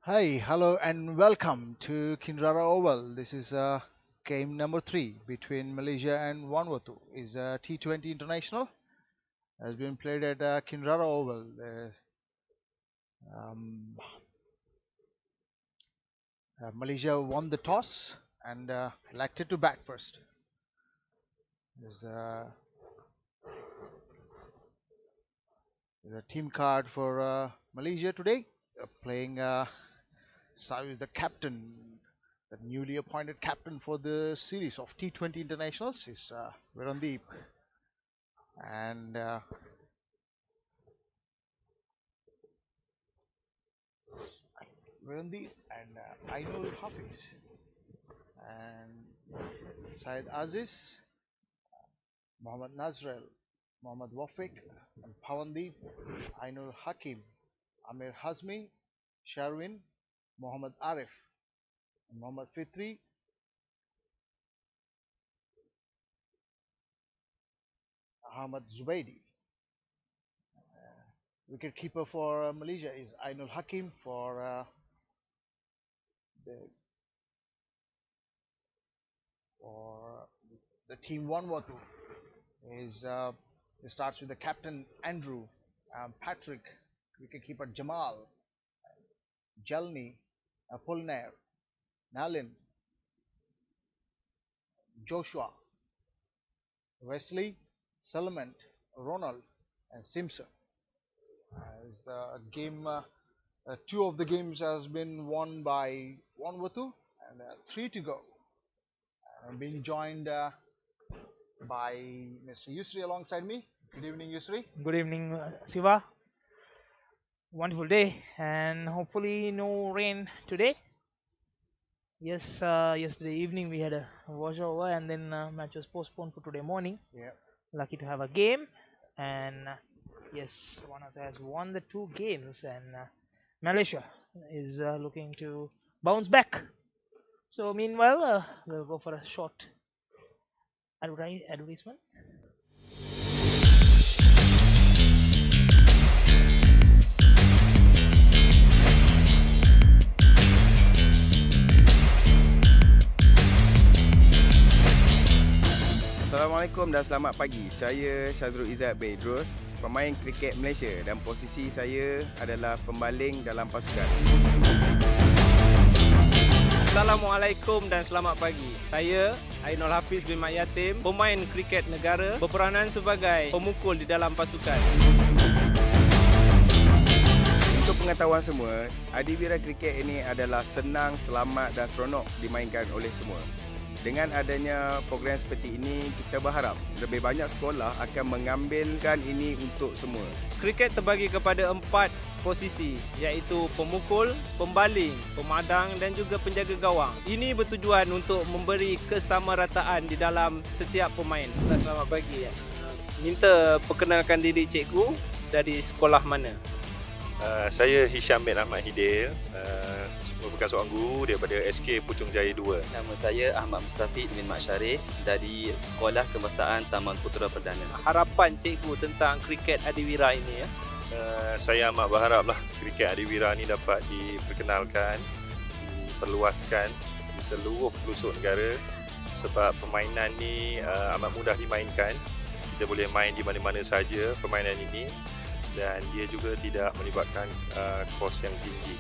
Hi, hello, and welcome to Kinrara Oval. This is game number three between Malaysia and Vanuatu. Is a T20 international has been played at Kinrara Oval. Um, Malaysia won the toss and elected to bat first. There's a team card for Malaysia today. Playing Savi, the captain, the newly appointed captain for the series of T20 internationals, is Virandeep. And Virandeep and Ainul Hafiz and Syed Aziz, Mohammad Nazrel, Mohammad Wafiq, and Pawandeep, Ainul Hakim, Amir Hazmi, Sharwin, Mohammad Arif, and Mohammad Fitri, Ahmad Zubaidi. Wicketkeeper for Malaysia is Ainul Hakim the for the team Vanuatu is it starts with the captain Andrew, Patrick, wicketkeeper Jamal, Jalni, Pulner, Nalin, Joshua, Wesley, Salament, Ronald, and Simpson. As the game, two of the games has been won by Vanuatu, and three to go. I'm being joined by Mr. Yusri alongside me. Good evening, Yusri. Good evening, Siva. Wonderful day, and hopefully no rain today. Yes, yesterday evening we had a washover, and then match was postponed for today morning. Yeah. Lucky to have a game, and yes, one of has won the two games, and Malaysia is looking to bounce back. So meanwhile, we'll go for a short advertisement. Assalamualaikum dan selamat pagi. Saya Syazrul Izzat Bedros, pemain kriket Malaysia, dan posisi saya adalah pembaling dalam pasukan. Assalamualaikum dan selamat pagi. Saya Ainul Hafiz bin Mat Yatim, pemain kriket negara berperanan sebagai pemukul di dalam pasukan. Untuk pengetahuan semua, adiwira kriket ini adalah senang, selamat dan seronok dimainkan oleh semua. Dengan adanya program seperti ini, kita berharap lebih banyak sekolah akan mengambilkan ini untuk semua. Kriket terbagi kepada 4 posisi, iaitu pemukul, pembaling, pemadang dan juga penjaga gawang. Ini bertujuan untuk memberi kesamarataan di dalam setiap pemain. Selamat pagi. Minta perkenalkan diri cikgu, dari sekolah mana? Saya Hisham bin Ahmad Hidil, merupakan seorang guru daripada SK Puchong Jaya 2. Nama saya Ahmad Mustafid bin Mat Syarif dari Sekolah Kebangsaan Taman Putera Perdana. Harapan cikgu tentang kriket adiwira ini ya? Saya amat berharaplah kriket adiwira ni dapat diperkenalkan, diperluaskan di seluruh pelosok negara, sebab permainan ni amat mudah dimainkan. Kita boleh main di mana-mana saja permainan ini, dan dia juga tidak melibatkan kos yang tinggi.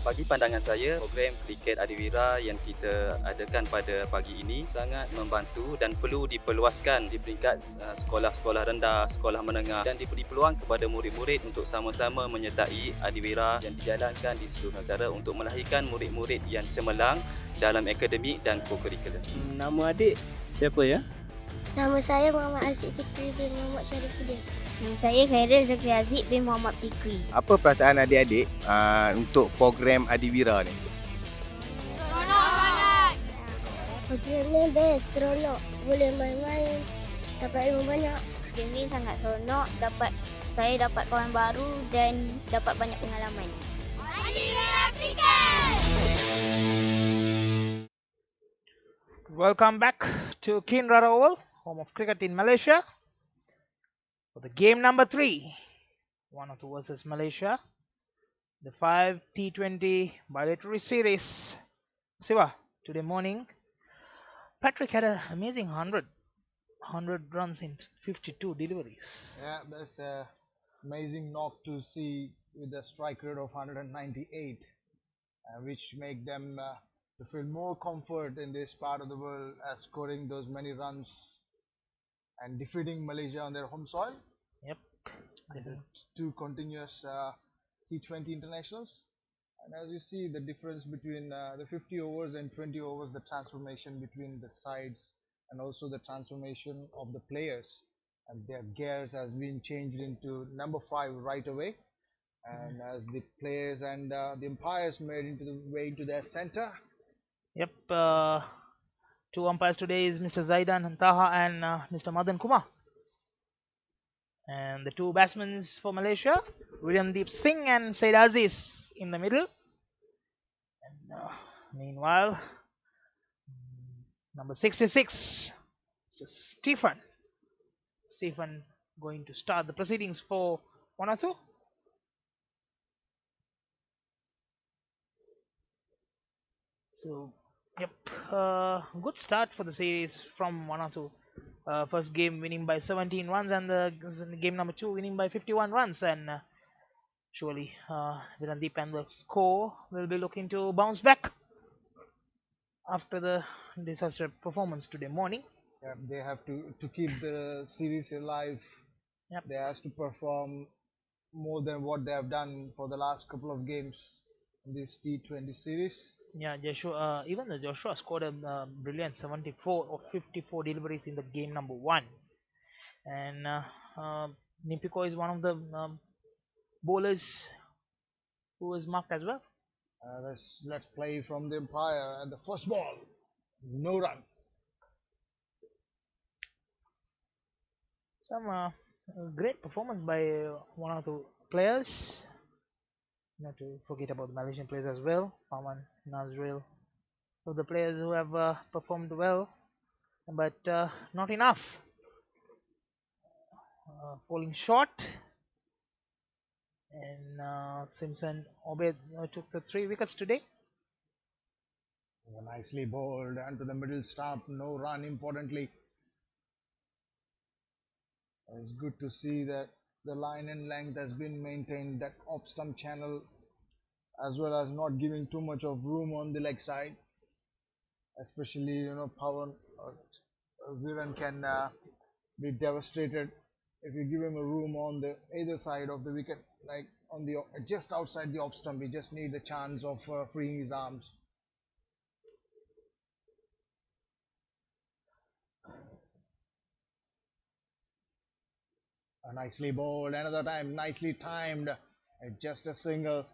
Bagi pandangan saya, program kriket adiwira yang kita adakan pada pagi ini sangat membantu dan perlu diperluaskan di peringkat sekolah-sekolah rendah, sekolah menengah, dan diberi peluang kepada murid-murid untuk sama-sama menyertai adiwira yang dijalankan di seluruh negara untuk melahirkan murid-murid yang cemerlang dalam akademik dan co-curricular. Nama adik siapa ya? Nama saya Muhammad Aziz Fikri bin Muhammad Syarifuddin. Nama saya Khairil Zakri Aziz bin Muhammad Fikri. Apa perasaan adik-adik untuk program adiwira ni? Seronok sangat! Program ni best, seronok. Boleh main-main, dapat ilmu banyak. Game ni sangat seronok, saya dapat kawan baru dan dapat banyak pengalaman. Adiwira Kriket! Welcome back to Kinrara Oval, home of cricket in Malaysia, for the game number 3, Vanuatu versus Malaysia. the 5 T20 bilateral series. Siva, today morning, Patrick had an amazing 100 runs in 52 deliveries. Yeah, that's a amazing knock to see with a strike rate of 198, which make them to feel more comfort in this part of the world as scoring those many runs and defeating Malaysia on their home soil. Yep. And the two continuous T20 internationals. And as you see, the difference between the 50 overs and 20 overs, the transformation between the sides, and also the transformation of the players, and their gears has been changed into number 5 right away. And as the players and the umpires made into the way into their center. Yep. Two umpires today is Mr. Zaidan Taha and Mr. Madan Kumar. And the two batsmen for Malaysia, Williamdeep Singh and Said Aziz in the middle. And meanwhile, number 66, Stephen. Stephen going to start the proceedings for Vanuatu. So, yep, good start for the series from Vanuatu. First game winning by 17 runs, and the game number 2 winning by 51 runs. And surely Virandeep and the core will be looking to bounce back after the disaster performance today morning. Yeah, they have to keep the series alive. Yep. They have to perform more than what they have done for the last couple of games in this T20 series. Yeah, Joshua. Even the Joshua scored a brilliant 74 of 54 deliveries in the game number 1, and Nimpiko is one of the bowlers who was marked as well. Let's play from the umpire, and the first ball, no run. Some great performance by one of the players. Not to forget about the Malaysian players as well, Paman, Nazril. So the players who have performed well, but not enough. Falling short. And Simpson Obed took the 3 wickets today. Nicely bowled and to the middle stump, no run. Importantly, it's good to see that the line and length has been maintained, that off stump channel, as well as not giving too much of room on the leg side. Especially, Pawan Viran can be devastated if you give him a room on the either side of the wicket, like on the just outside the off stump. He just need a chance of freeing his arms. Nicely bowled, another time nicely timed, just a single.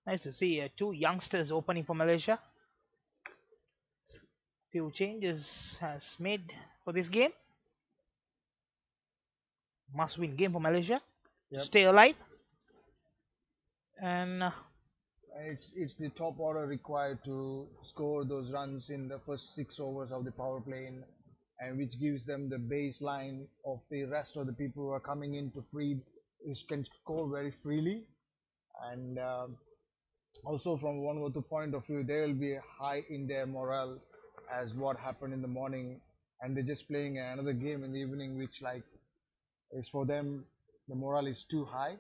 Nice to see 2 youngsters opening for Malaysia. Few changes has made for this game. Must win game for Malaysia. Yep. Stay alive. And it's the top order required to score those runs in the first 6 overs of the power play, and which gives them the baseline of the rest of the people who are coming in to free, which can score very freely. And also from one or two point of view, they will be high in their morale as what happened in the morning, and they're just playing another game in the evening, which like is for them the morale is too high,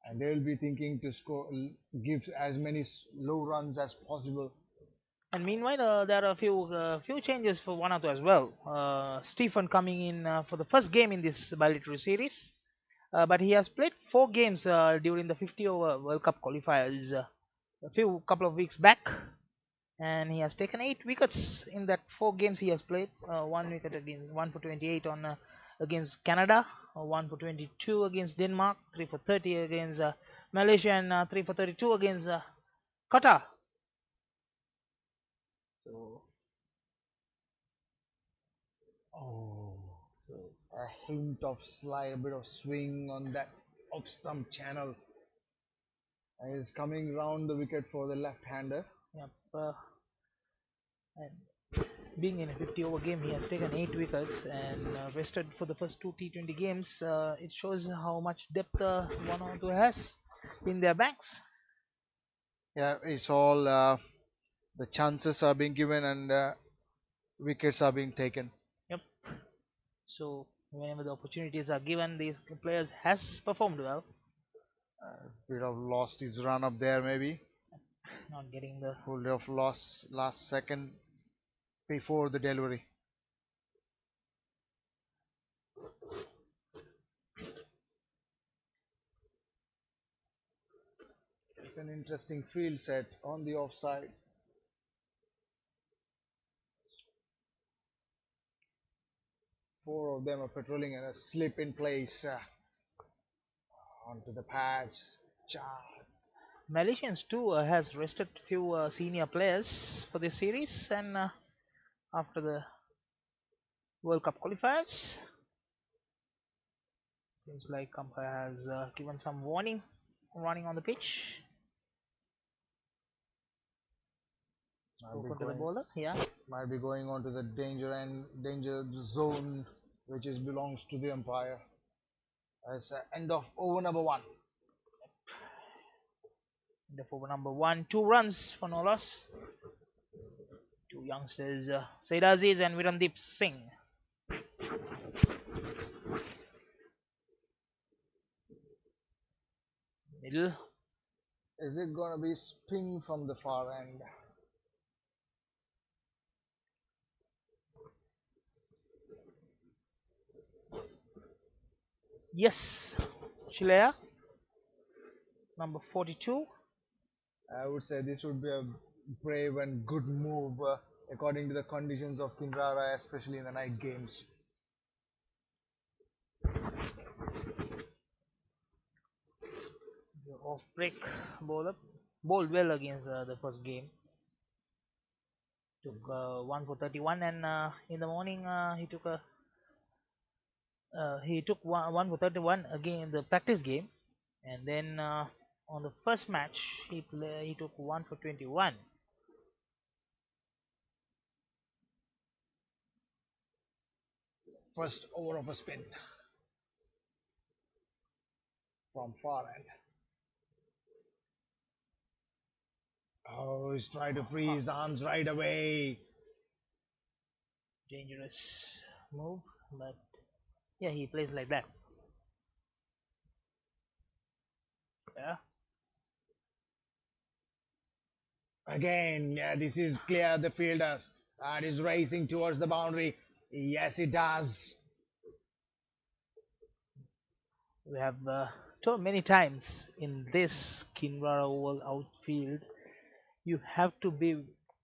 and they will be thinking to score, give as many low runs as possible. And meanwhile, there are a few changes for Vanuatu as well. Stephen coming in for the first game in this bilateral series, but he has played 4 games during the 50-over World Cup qualifiers a couple of weeks back, and he has taken 8 wickets in that 4 games he has played. 1 wicket against 1 for 28 on against Canada, 1 for 22 against Denmark, 3 for 30 against Malaysia, and 3 for 32 against Qatar. So, so a hint of slide, a bit of swing on that off stump channel, and he's coming round the wicket for the left-hander. yep. And being in a 50-over game, he has taken 8 wickets and rested for the first 2 T20 games. It shows how much depth Vanuatu has in their backs. Yeah, it's all the chances are being given and wickets are being taken. Yep. So whenever the opportunities are given, these players has performed well. Bit of lost his run up there maybe. Not getting the Pulled off last second before the delivery. It's an interesting field set on the offside. Four of them are patrolling and a slip in place onto the pads. Malaysians too has rested few senior players for this series, and after the World Cup qualifiers, seems like umpire has given some warning running on the pitch. Spoken to the bowler, yeah. Might be going on to the danger zone, which belongs to the umpire. As end of over number 1. End of over number 1, 2 runs for no loss. 2 youngsters, Said Aziz and Virandeep Singh. Middle. Is it gonna be spin from the far end? Yes, Chilea, number 42. I would say this would be a brave and good move according to the conditions of Kinrara, especially in the night games. The off break bowler bowled well against the first game. Took 1 for 31, and in the morning he took 1 for 31 again in the practice game, and then on the first match he took 1 for 21. First over of a spin from far end. Oh, he's trying to free his arms right away. Dangerous move, but yeah, he plays like that. Yeah. Again, yeah, this is clear. The fielder that is racing towards the boundary. Yes, it does. We have told many times in this Kinrara Oval outfield, you have to be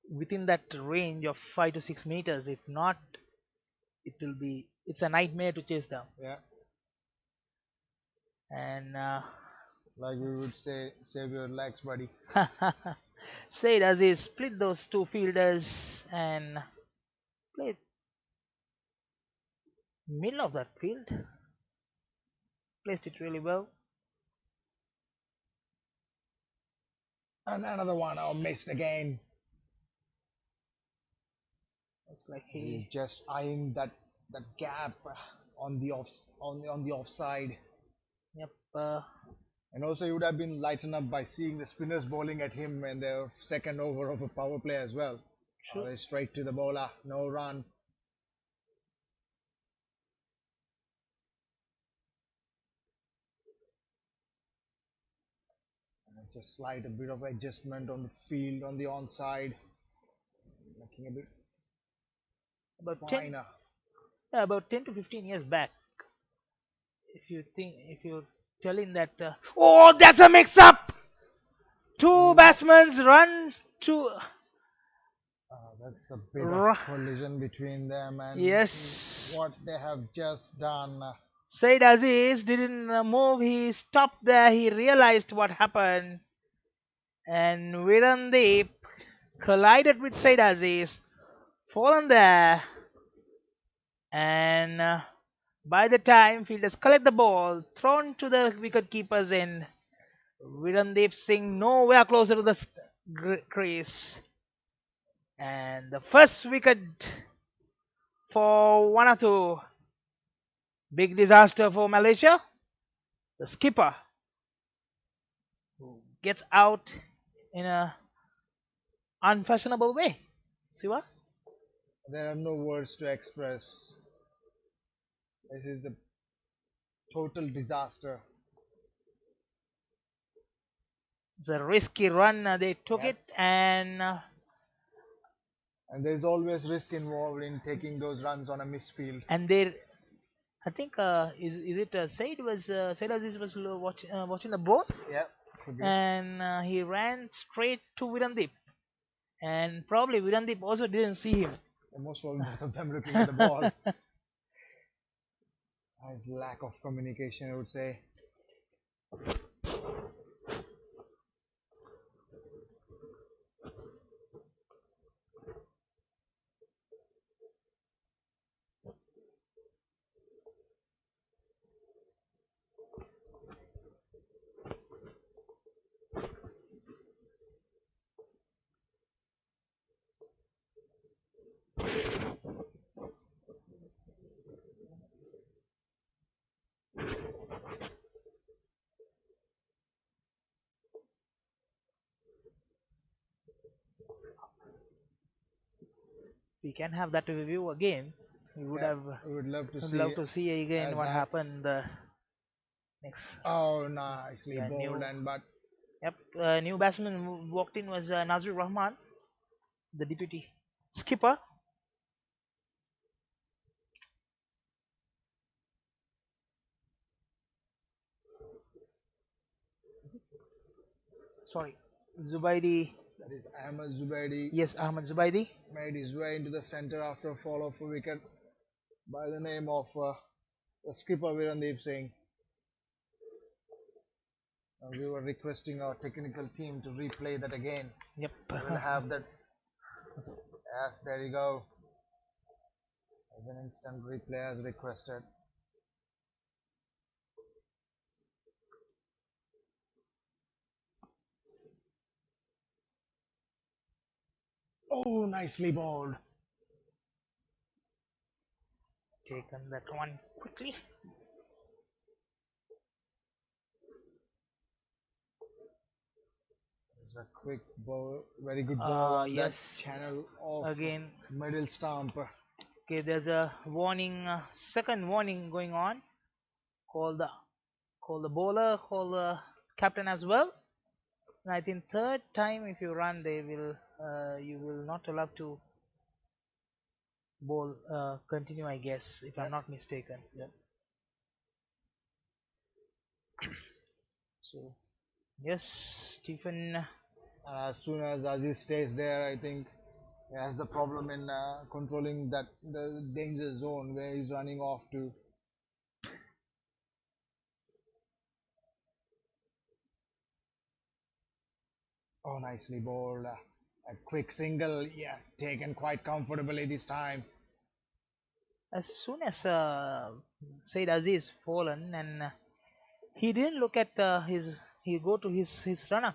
within that range of 5 to 6 meters. If not, it's a nightmare to chase down. Yeah. And like we would say, save your legs, buddy. Said as he split those 2 fielders and played middle of that field, placed it really well. And another one, missed again. Looks like He's just eyeing that gap on the offside. Yep. And also, he would have been lightened up by seeing the spinners bowling at him in the second over of a power play as well. Sure. Straight to the bowler, no run. And just slight a bit of adjustment on the field on the onside, making a bit about finer. about 10 to 15 years back, if you're telling that oh, that's a mix up, 2 batsmen run to That's a bit of collision between them, and yes, what they have just done. Said Aziz didn't move, he stopped there, he realized what happened, and Virandeep collided with Said Aziz, fallen there, and by the time fielders collect the ball, thrown to the wicket keeper's end, Virandeep Singh nowhere closer to the crease. And the first wicket for Vanuatu. Big disaster for Malaysia. The skipper who gets out in a unfashionable way. Siva? There are no words to express. This is a total disaster. It's a risky run. They took Yep. it, and there's always risk involved in taking those runs on a misfield. they, I think, is it Said was Said Aziz was watching the ball, Yeah, could be. and he ran straight to Virandeep, and probably Virandeep also didn't see him. And most probably both of them looking at the ball. Nice lack of communication, I would say. We can have that review again. We would have We would love to would see. love to see again as what I- happened next. Oh, nicely Yeah, bowled, new- but Yep, new batsman who walked in was Nazir Rahman, the deputy skipper. Sorry, Zubaidi. that is Ahmed Zubaidi. Yes, Ahmed Zubaidi. Made his way into the centre after a fall of a wicket by the name of the skipper Virandeep Singh. We were requesting our technical team to replay that again. Yep. We'll have that. Yes, there you go. As an instant replay as requested. Oh, nicely bowled. Taken that one quickly. It's a quick ball, very good ball on Yes. that channel of Again, middle stump. okay, there's a warning, second warning going on. Call the bowler, call the captain as well. And I think third time if you run, you will not allowed to bowl continue, I guess, if I'm not mistaken. Yep. So yes, Stephen. As soon as Aziz stays there, I think he has the problem in controlling the danger zone where he's running off to. Oh, nicely bowled. A quick single, yeah, taken quite comfortably this time. As soon as Said Aziz fallen, and he didn't look at he go to his runner.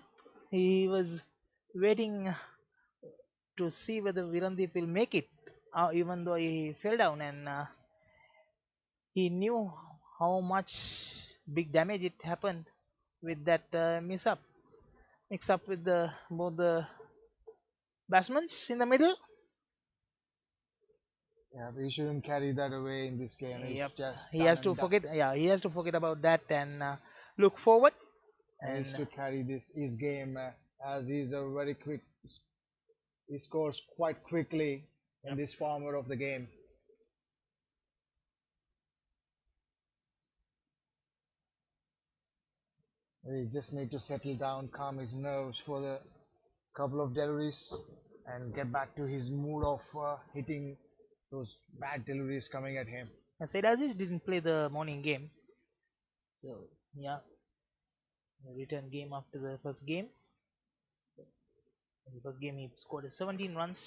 He was waiting to see whether Virandeep will make it, even though he fell down, and he knew how much big damage it happened with that mix up with both the batsmen in the middle. Yeah, we shouldn't carry that away in this game. Yep. It's just He done has to and forget. dusted. Yeah, he has to forget about that and look forward. He needs to carry his game as he's a very quick. He scores quite quickly in this format of the game. We just need to settle down, calm his nerves for the couple of deliveries, and get back to his mood of hitting those bad deliveries coming at him. Said Aziz didn't play the morning game, so yeah, the return game after the first game. In the first game, he scored 17 runs.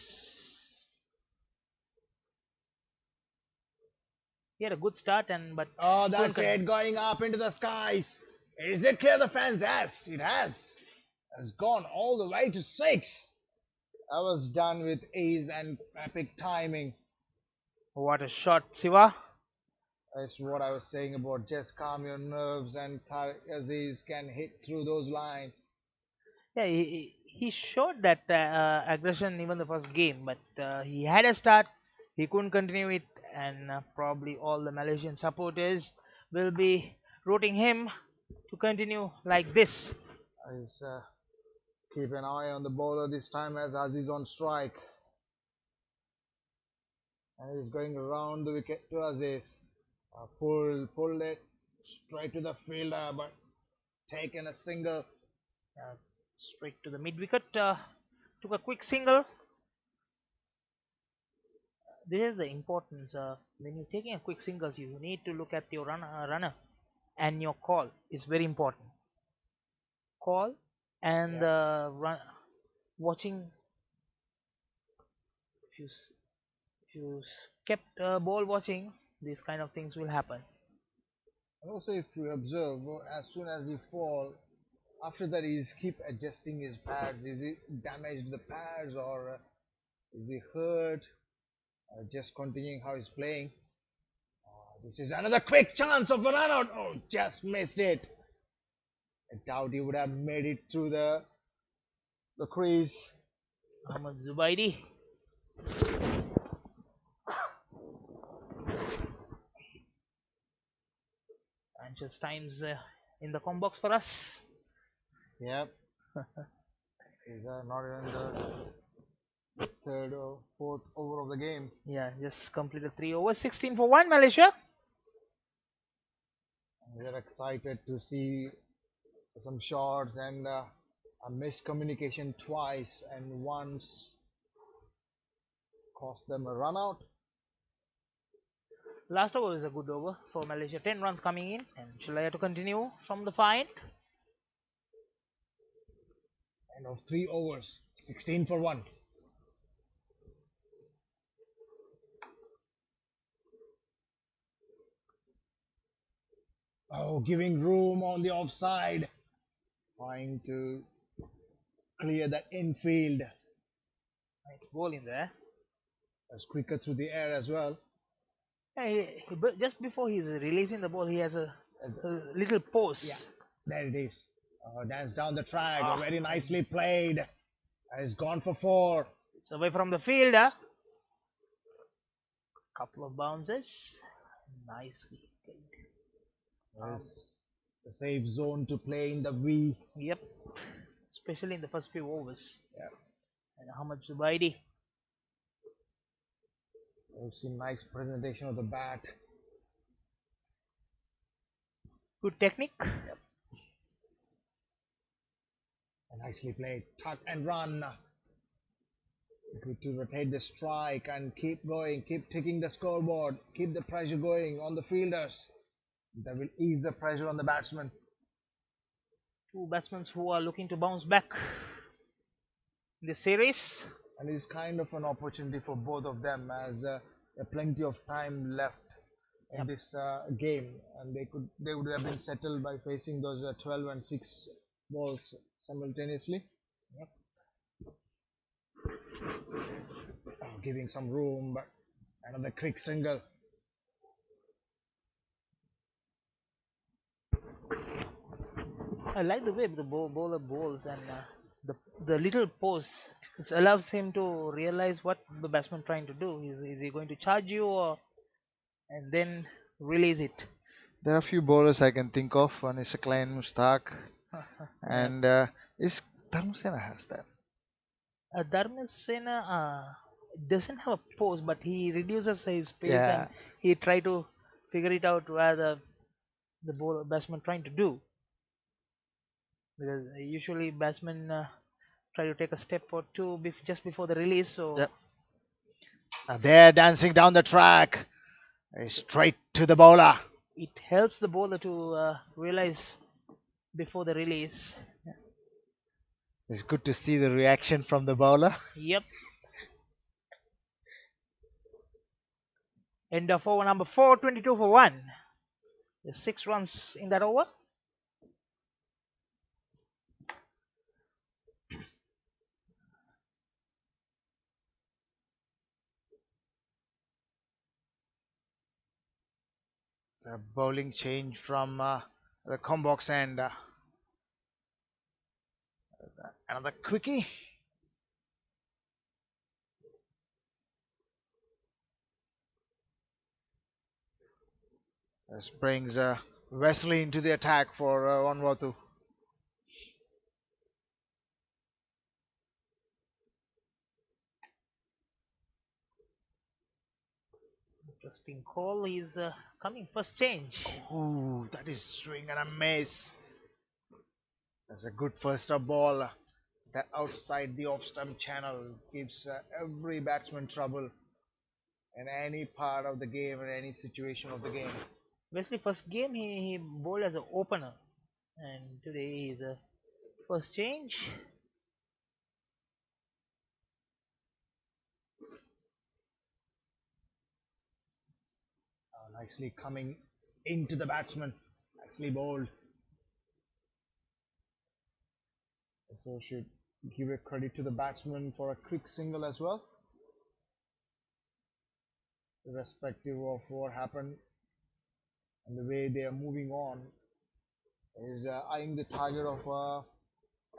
He had a good start, but oh, that's it, going up into the skies. Is it clear the fence? Yes, it has. Has gone all the way to 6. That was done with ease and epic timing. What a shot, Siva. That's what I was saying about just calm your nerves, and Tariq Aziz can hit through those lines. Yeah, he showed that aggression even the first game, but he had a start. He couldn't continue it, and probably all the Malaysian supporters will be rooting him to continue like this. Just keep an eye on the bowler this time as Aziz on strike. And he's going around the wicket to Aziz. Pulled it straight to the fielder, but taken a single. Straight to the mid wicket. Took a quick single. This is the importance. When you're taking a quick singles, you need to look at your runner, and your call is very important. Call and watching. If you kept ball watching, these kind of things will happen. And also, if you observe, as soon as he fall, after that he's keep adjusting his pads. Is he damaged the pads, or is he hurt? Just continuing how he's playing. This is another quick chance of a run out. Oh, just missed it. I doubt he would have made it through the crease. Ahmad Zubaidi. Anxious times in the com box for us. Yep. He's not even the third or fourth over of the game. Yeah, just completed 3 overs, 16 for 1, Malaysia. We're excited to see some shots, and a miscommunication twice and once cost them a run out. Last over is a good over for Malaysia. 10 runs coming in, and Chilaya to continue from the fight. End of 3 overs, 16 for 1. Oh, giving room on the offside. Trying to clear that infield. Nice ball in there. That's quicker through the air as well. But just before he's releasing the ball, he has a little pause. Yeah, there it is. Dance down the track. Very nicely played. He's gone for 4. It's away from the fielder. Couple of bounces. Nicely played. There's the safe zone to play in the V. Yep. Especially in the first few overs. Yeah. And Ahmad Zubaidi. We've seen nice presentation of the bat. Good technique. Yep. Nicely played. Tuck and run. Good to rotate the strike and keep going. Keep ticking the scoreboard. Keep the pressure going on the fielders. That will ease the pressure on the batsmen. 2 batsmen who are looking to bounce back in this series. And it's kind of an opportunity for both of them, as there plenty of time left in this game, and they would have been settled by facing those 12 and 6 balls simultaneously. Yep. Giving some room, but another quick single. I like the way the bowler bowls, and the little pause. It allows him to realize what the batsman trying to do. Is he going to charge you, or and then release it? There are a few bowlers I can think of. One is Klein Mustak, and is Dharmasena has that. Dharmasena doesn't have a pose, but he reduces his pace and he try to figure it out where the bowler batsman trying to do. Because usually batsmen try to take a step or two just before the release. So they're dancing down the track, straight to the bowler. It helps the bowler to realize before the release. It's good to see the reaction from the bowler. Yep. End of over number 4, 22 for 1. There's 6 runs in that over. The bowling change from the Combox end. Another quickie. This brings Wesley into the attack for Vanuatu. Interesting call. He's coming first change. Ooh, that is swing and a miss. That's a good first up ball. That outside the off stump channel gives every batsman trouble in any part of the game or any situation of the game. Wesley first game he bowled as an opener, and today he's a first change. Nicely coming into the batsman. Nicely bowled. So should give a credit to the batsman for a quick single as well. Irrespective of what happened and the way they are moving on, is eyeing the target of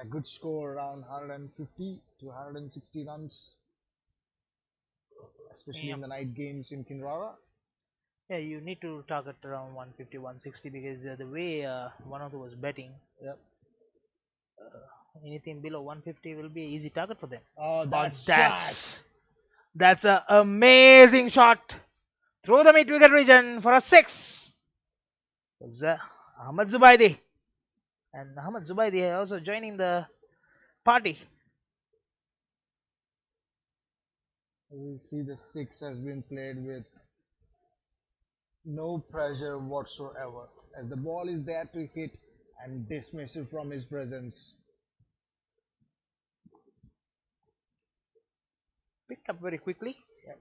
a good score around 150 to 160 runs, especially in the night games in Kinrara. Yeah, you need to target around 150, 160 because the way Vanuatu was betting, Yep. anything below 150 will be an easy target for them. Oh, That's an amazing shot through the mid-wicket region for a 6. It was Ahmad Zubaidi, and Ahmad Zubaidi also joining the party. We see the 6 has been played with no pressure whatsoever, as the ball is there to hit and dismiss it from his presence. Picked up very quickly. Yep.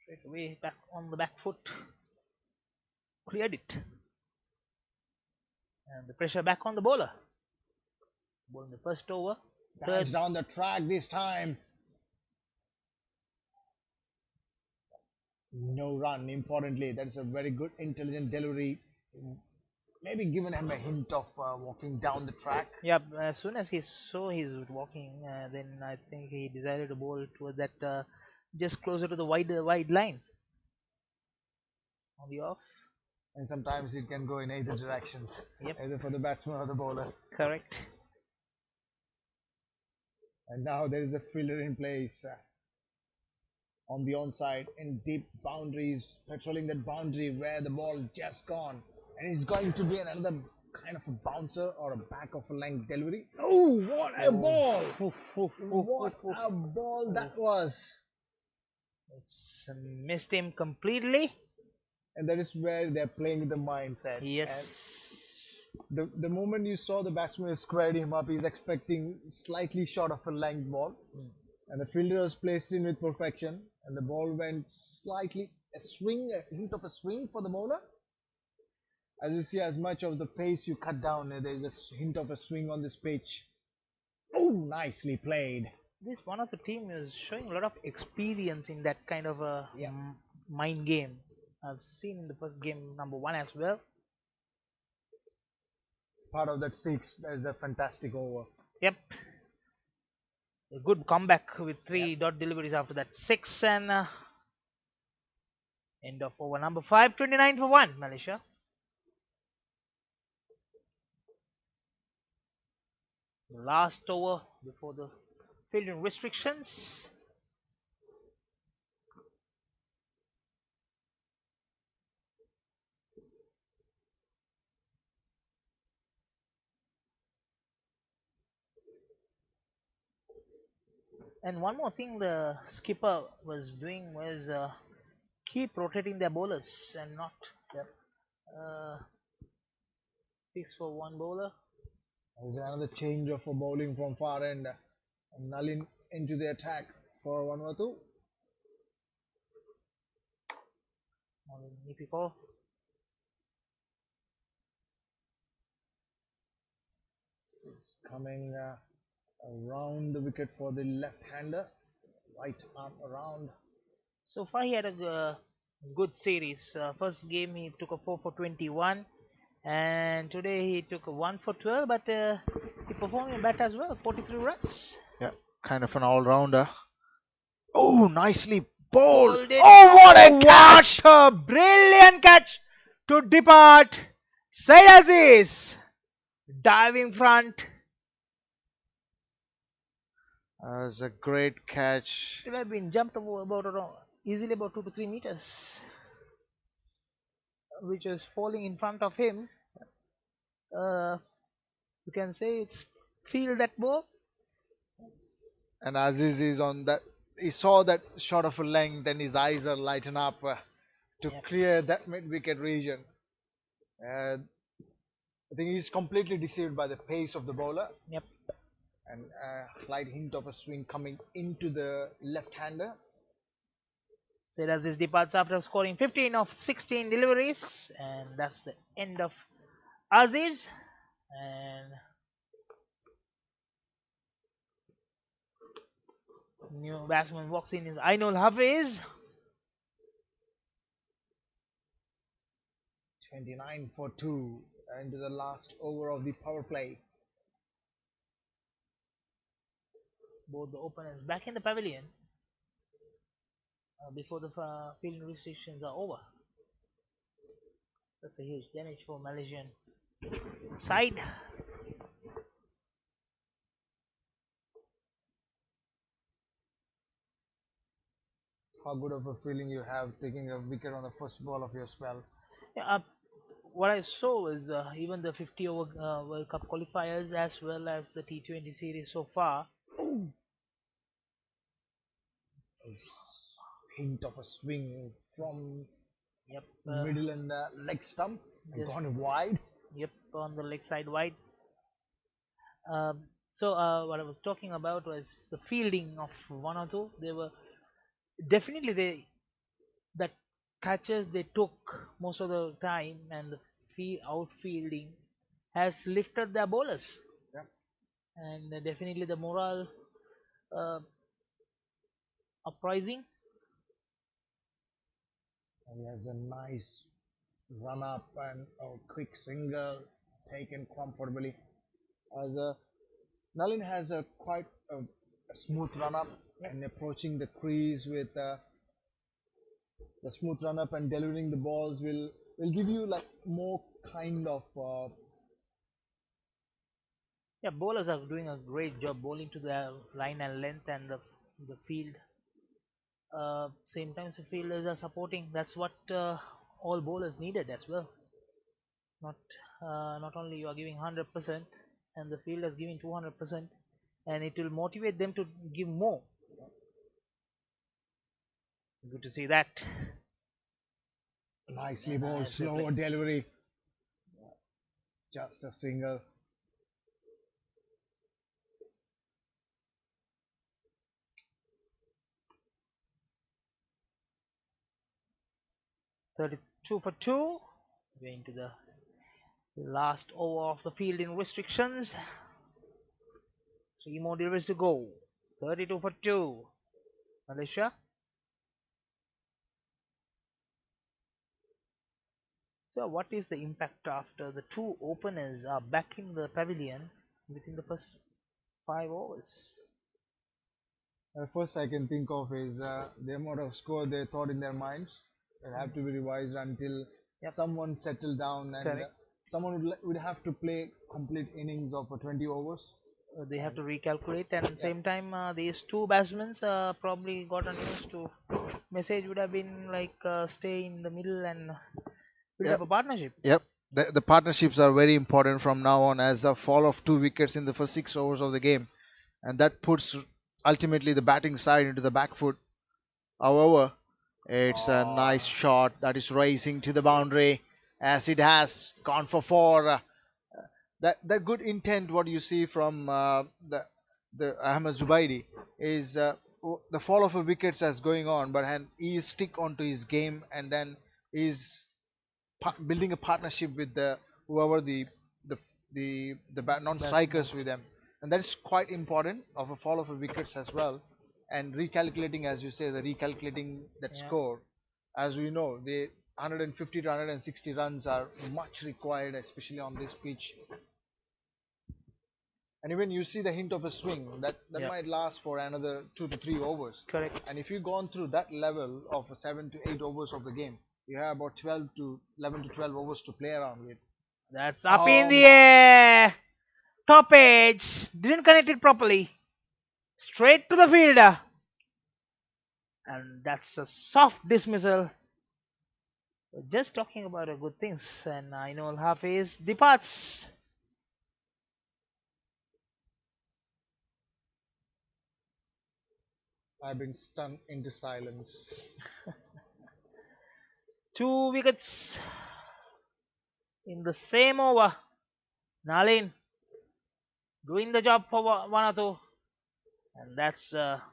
Straight away back on the back foot. Cleared it. And the pressure back on the bowler. Ball in the first over. That's down the track this time. No run, importantly. That's a very good, intelligent delivery. Maybe given him a hint of walking down the track. Yeah, as soon as he saw he's walking, then I think he decided to bowl towards that just closer to the wide line. On the off. And sometimes it can go in either directions. Yep. Either for the batsman or the bowler. Correct. And now there is a fielder in place on the onside in deep boundaries, patrolling that boundary where the ball just gone. And it's going to be another kind of a bouncer or a back of a length delivery. Oh, what a ball! What a ball that was! It's missed him completely. And that is where they're playing with the mindset. Yes. And the moment you saw the batsman squared him up, he's expecting slightly short of a length ball. And the fielder was placed in with perfection. And the ball went slightly a hint of a swing for the bowler. As you see, as much of the pace you cut down, there's a hint of a swing on this pitch. Oh, nicely played. This one of the team is showing a lot of experience in that kind of a mind game. I've seen in the first game number 1 as well. Part of that 6, there's a fantastic over. Yep. A good comeback with 3 dot deliveries after that 6, and end of over number 5, 29 for 1, Malaysia. Last over before the fielding restrictions. And one more thing the skipper was doing was keep rotating their bowlers and not fix for one bowler. There's another change of a bowling from far end. And Nalin into the attack for Vanuatu. Nipiko. It's coming around the wicket for the left-hander. Right arm around. So far he had a good series. First game he took a 4 for 21, and today he took a 1 for 12, but he performed in bat as well, 43 runs. Yeah, kind of an all-rounder. Oh, nicely bowled. Bowled it. Oh, what a catch! What a brilliant catch to depart. Said Aziz, diving front. That's a great catch. It have been jumped about around easily about 2 to 3 meters, which is falling in front of him. You can say it's sealed that ball. And Aziz is on that. He saw that shot of a length, and his eyes are lighten up to Yep. clear that mid-wicket region. I think he's completely deceived by the pace of the bowler. Yep. And a slight hint of a swing coming into the left-hander. Said Aziz departs after scoring 15 of 16 deliveries, and that's the end of Aziz. And new batsman walks in is Ainul Hafiz. 29 for 2 into the last over of the power play. Both the openers back in the pavilion before the fielding restrictions are over. That's a huge damage for Malaysian side. How good of a feeling you have taking a wicket on the first ball of your spell. Yeah, what I saw is even the 50 over World Cup qualifiers as well as the T20 series so far. Hint of a swing from Yep. middle and leg stump. Just- Gone wide. Yep, on the leg side wide. So what I was talking about was the fielding of Vanuatu. They were definitely that catches they took most of the time, and the outfielding has lifted their bowlers. Yeah. And definitely the morale uprising. And he has a nice run up and a quick single taken comfortably. As Nalin has a quite a smooth run up and approaching the crease with the smooth run up and delivering the balls will give you like more kind of Yeah, bowlers are doing a great job bowling to the line and length and the field. Same time, the fielders are supporting. That's what all bowlers needed as well. Not only you are giving 100% and the fielders giving 200%, and it will motivate them to give more. Good to see that. nicely bowled, slow delivery. Just a single. Two for 2. Going to the last over of the fielding restrictions. 3 more deliveries to go. 32 for 2. Malaysia. So what is the impact after the 2 openers are back in the pavilion within the first 5 overs? First I can think of is the amount of score they thought in their minds. It have to be revised until someone settled down, and someone would have to play complete innings of 20 overs. They have to recalculate, and at the same time these 2 batsmen probably got unused to message would have been like stay in the middle and build up a partnership. Yep. The partnerships are very important from now on, as a fall of 2 wickets in the first 6 overs of the game, and that puts ultimately the batting side into the back foot. However, it's a nice shot that is racing to the boundary, as it has gone for 4. That good intent what you see from the Ahmed Zubaidi is the fall of a wickets as going on, but he is stick onto his game, and then is building a partnership with the whoever the non-strikers with them, and that is quite important of a fall of a wickets as well, and recalculating, as you say, the recalculating that score as we know, the 150 to 160 runs are much required, especially on this pitch. And even you see the hint of a swing that Yeah. might last for another 2 to 3 overs. Correct. And if you've gone through that level of 7 to 8 overs of the game, you have about 12 to 11 to 12 overs to play around with. That's up Oh in the my. air. Top edge. Didn't connect it properly. Straight to the fielder. And that's a soft dismissal. We're just talking about good things. And Ainul Hafiz departs. I've been stunned into silence. 2 wickets in the same over. Nalin doing the job for Vanuatu. And that's a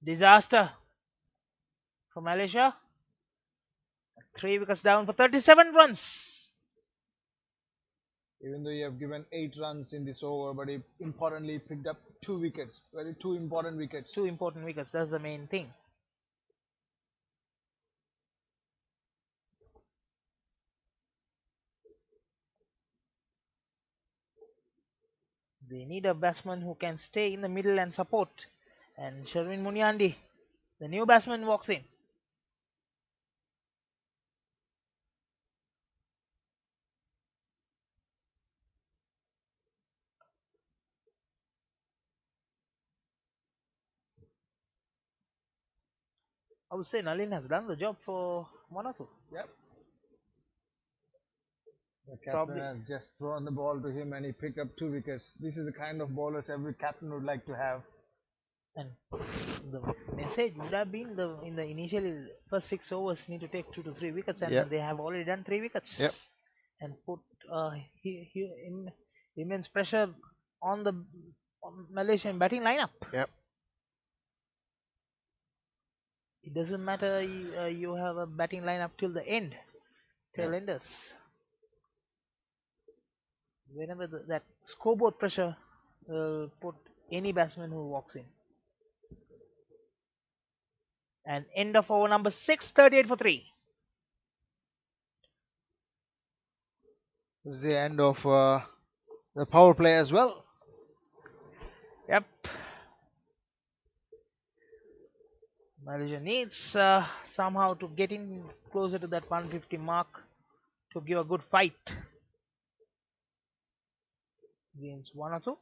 disaster for Malaysia. 3 wickets down for 37 runs. Even though you have given 8 runs in this over, but he importantly picked up 2 wickets. Very 2 important wickets. 2 important wickets, that's the main thing. They need a batsman who can stay in the middle and support. And Sherwin Muniandi, the new batsman, walks in. I would say Nalin has done the job for Vanuatu. Yep. The captain Probably. has just thrown the ball to him and he picked up 2 wickets. This is the kind of bowlers every captain would like to have. And the message would have been in the initial first 6 overs need to take 2 to 3 wickets, and Yep. they have already done 3 wickets. Yep. And put immense pressure on the Malaysian batting lineup. Yep. It doesn't matter you have a batting lineup till the end, tail enders. Whenever that scoreboard pressure will put any batsman who walks in. And end of over number 6, 38 for 3. This is the end of the power play as well. Yep. Malaysia needs somehow to get in closer to that 150 mark to give a good fight against Vanuatu.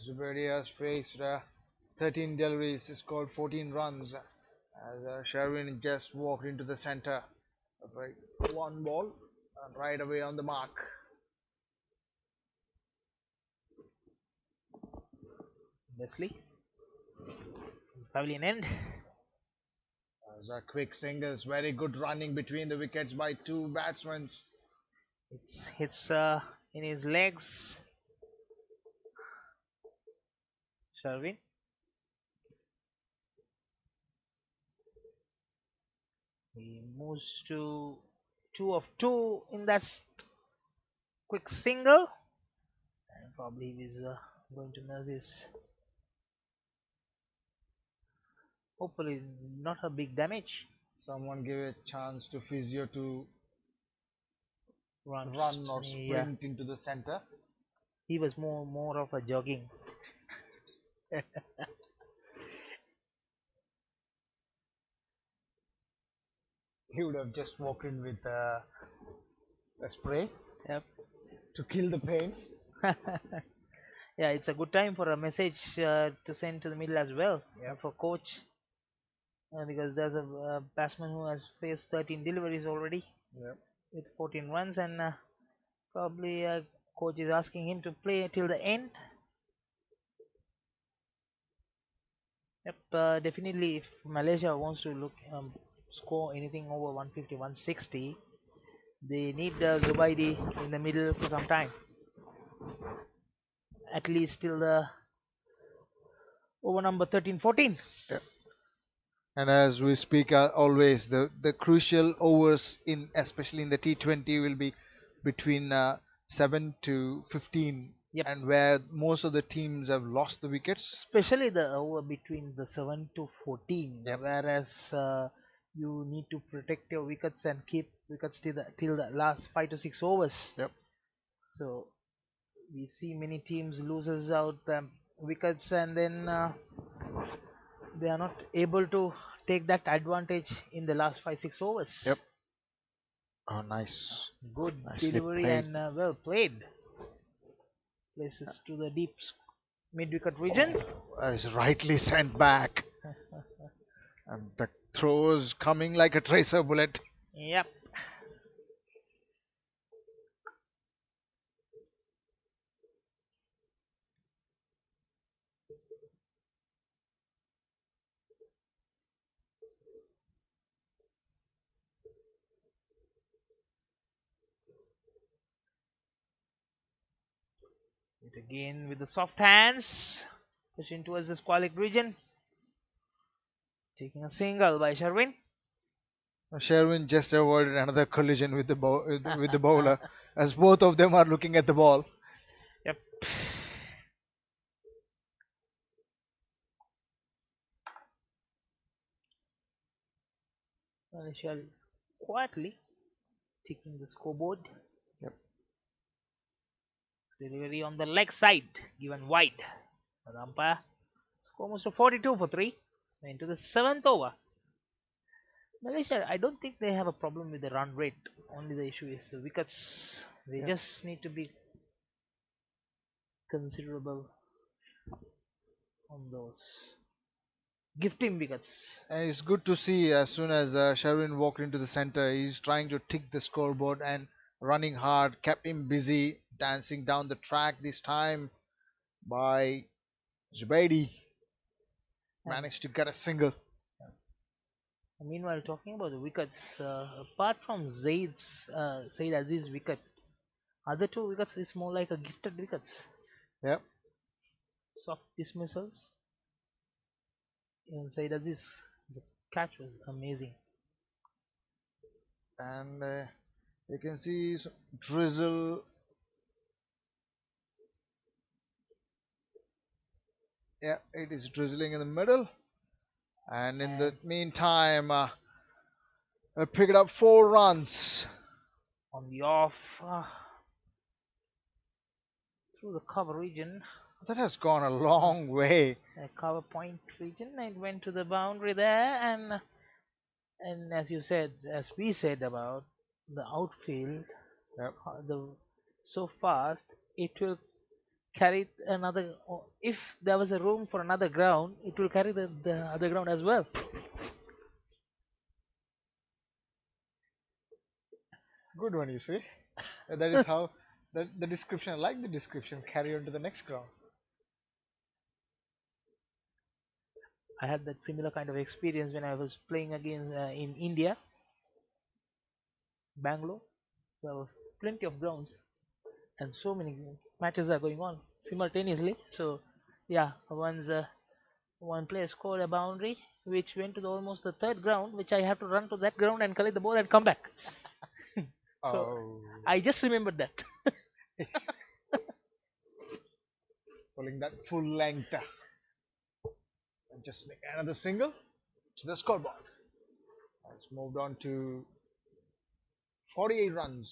Zubairi has faced 13 deliveries, scored 14 runs as Sherwin just walked into the center. One ball and right away on the mark. Leslie. Pavilion end. As a quick singles, very good running between the wickets by 2 batsmen. It hits in his legs. Sherwin. He moves to 2 of 2 in that quick single. And probably he's going to nurse this. Hopefully not a big damage. Someone gave a chance to physio to Run or sprint into the center. He was more of a jogging. He would have just walked in with a spray. Yep. To kill the pain. Yeah, it's a good time for a message to send to the middle as well. For coach. Because there's a batsman who has faced 13 deliveries already. Yep. With 14 runs, and probably coach is asking him to play till the end. Yep, definitely if Malaysia wants to score anything over 150, 160, they need Zubaidi in the middle for some time. At least till the over number 13, 14. Yep. And as we speak, always the crucial overs especially in the T20 will be between 7 to 15 Yep. and where most of the teams have lost the wickets. Especially the over between the 7 to 14, Yep. whereas you need to protect your wickets and keep wickets till the last 5 to 6 overs. Yep. So we see many teams loses out wickets, and then they are not able to take that advantage in the last 5 6 overs. Yep. Oh, nice. Good Nicely delivery played. and well played. Places to the deep mid wicket region. Is rightly sent back. And the throws coming like a tracer bullet. Yep. It again with the soft hands, pushing towards the squalic region. Taking a single by Sherwin. Sherwin just avoided another collision with the with the bowler, as both of them are looking at the ball. Yep. Malaysia quietly taking the scoreboard. Yep. Delivery on the leg side, given wide. The umpire. Score almost to 42 for 3. Into the 7th over. Malaysia, I don't think they have a problem with the run rate. Only the issue is the wickets. They Yep. just need to be considerable on those. Gifting wickets. And it's good to see as soon as Sherwin walked into the center, he's trying to tick the scoreboard and running hard, kept him busy, dancing down the track this time by Zubaidi. Managed to get a single. Meanwhile, talking about the wickets, apart from Zaid Aziz's wicket, other two wickets is more like a gifted wickets. Yep. Soft dismissals. Even Zaid Aziz, the catch was amazing. And you can see drizzle. Yeah, it is drizzling in the middle. And in the meantime, picked up 4 runs. On the off, through the cover region, That has gone a long way. cover point region, it went to the boundary there, and as you said, as we said about the outfield, Yep. So fast, it will carry another. If there was a room for another ground, it will carry the other ground as well. Good one, you see. That is how the description. I like the description. Carry on to the next ground. I had that similar kind of experience when I was playing again in India, Bangalore. There were plenty of grounds, and so many matches are going on simultaneously. So, yeah, one player scored a boundary, which went to almost the third ground, which I have to run to that ground and collect the ball and come back. So Oh. I just remembered that. Pulling that full length. And just make another single to the scoreboard. It's moved on to 48 runs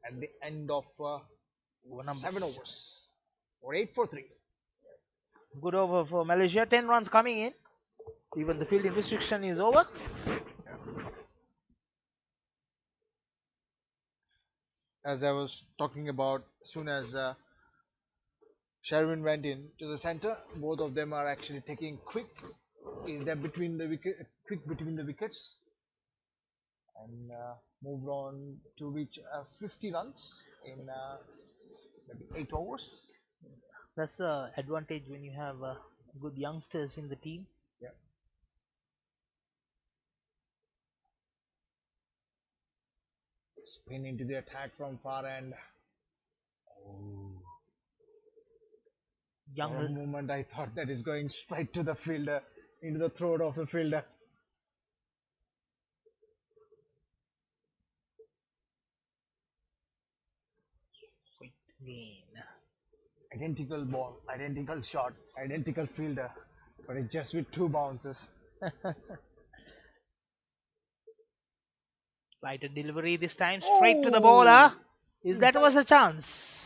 at the end of 7 overs. 48 for 3. Good over for Malaysia. 10 runs coming in. Even the fielding restriction is over. As I was talking about, as soon as Sherwin went in to the center, both of them are actually taking quick. They're between the quick between the wickets, and moved on to reach 50 runs in maybe 8 overs. That's the advantage when you have good youngsters in the team. Yeah. Spin into the attack from far end. Oh. For a moment, I thought that is going straight to the fielder, into the throat of the fielder. Again. Identical ball, identical shot, identical fielder, but it's just with 2 bounces. Lighter delivery this time, straight to the bowler. Is that was a chance,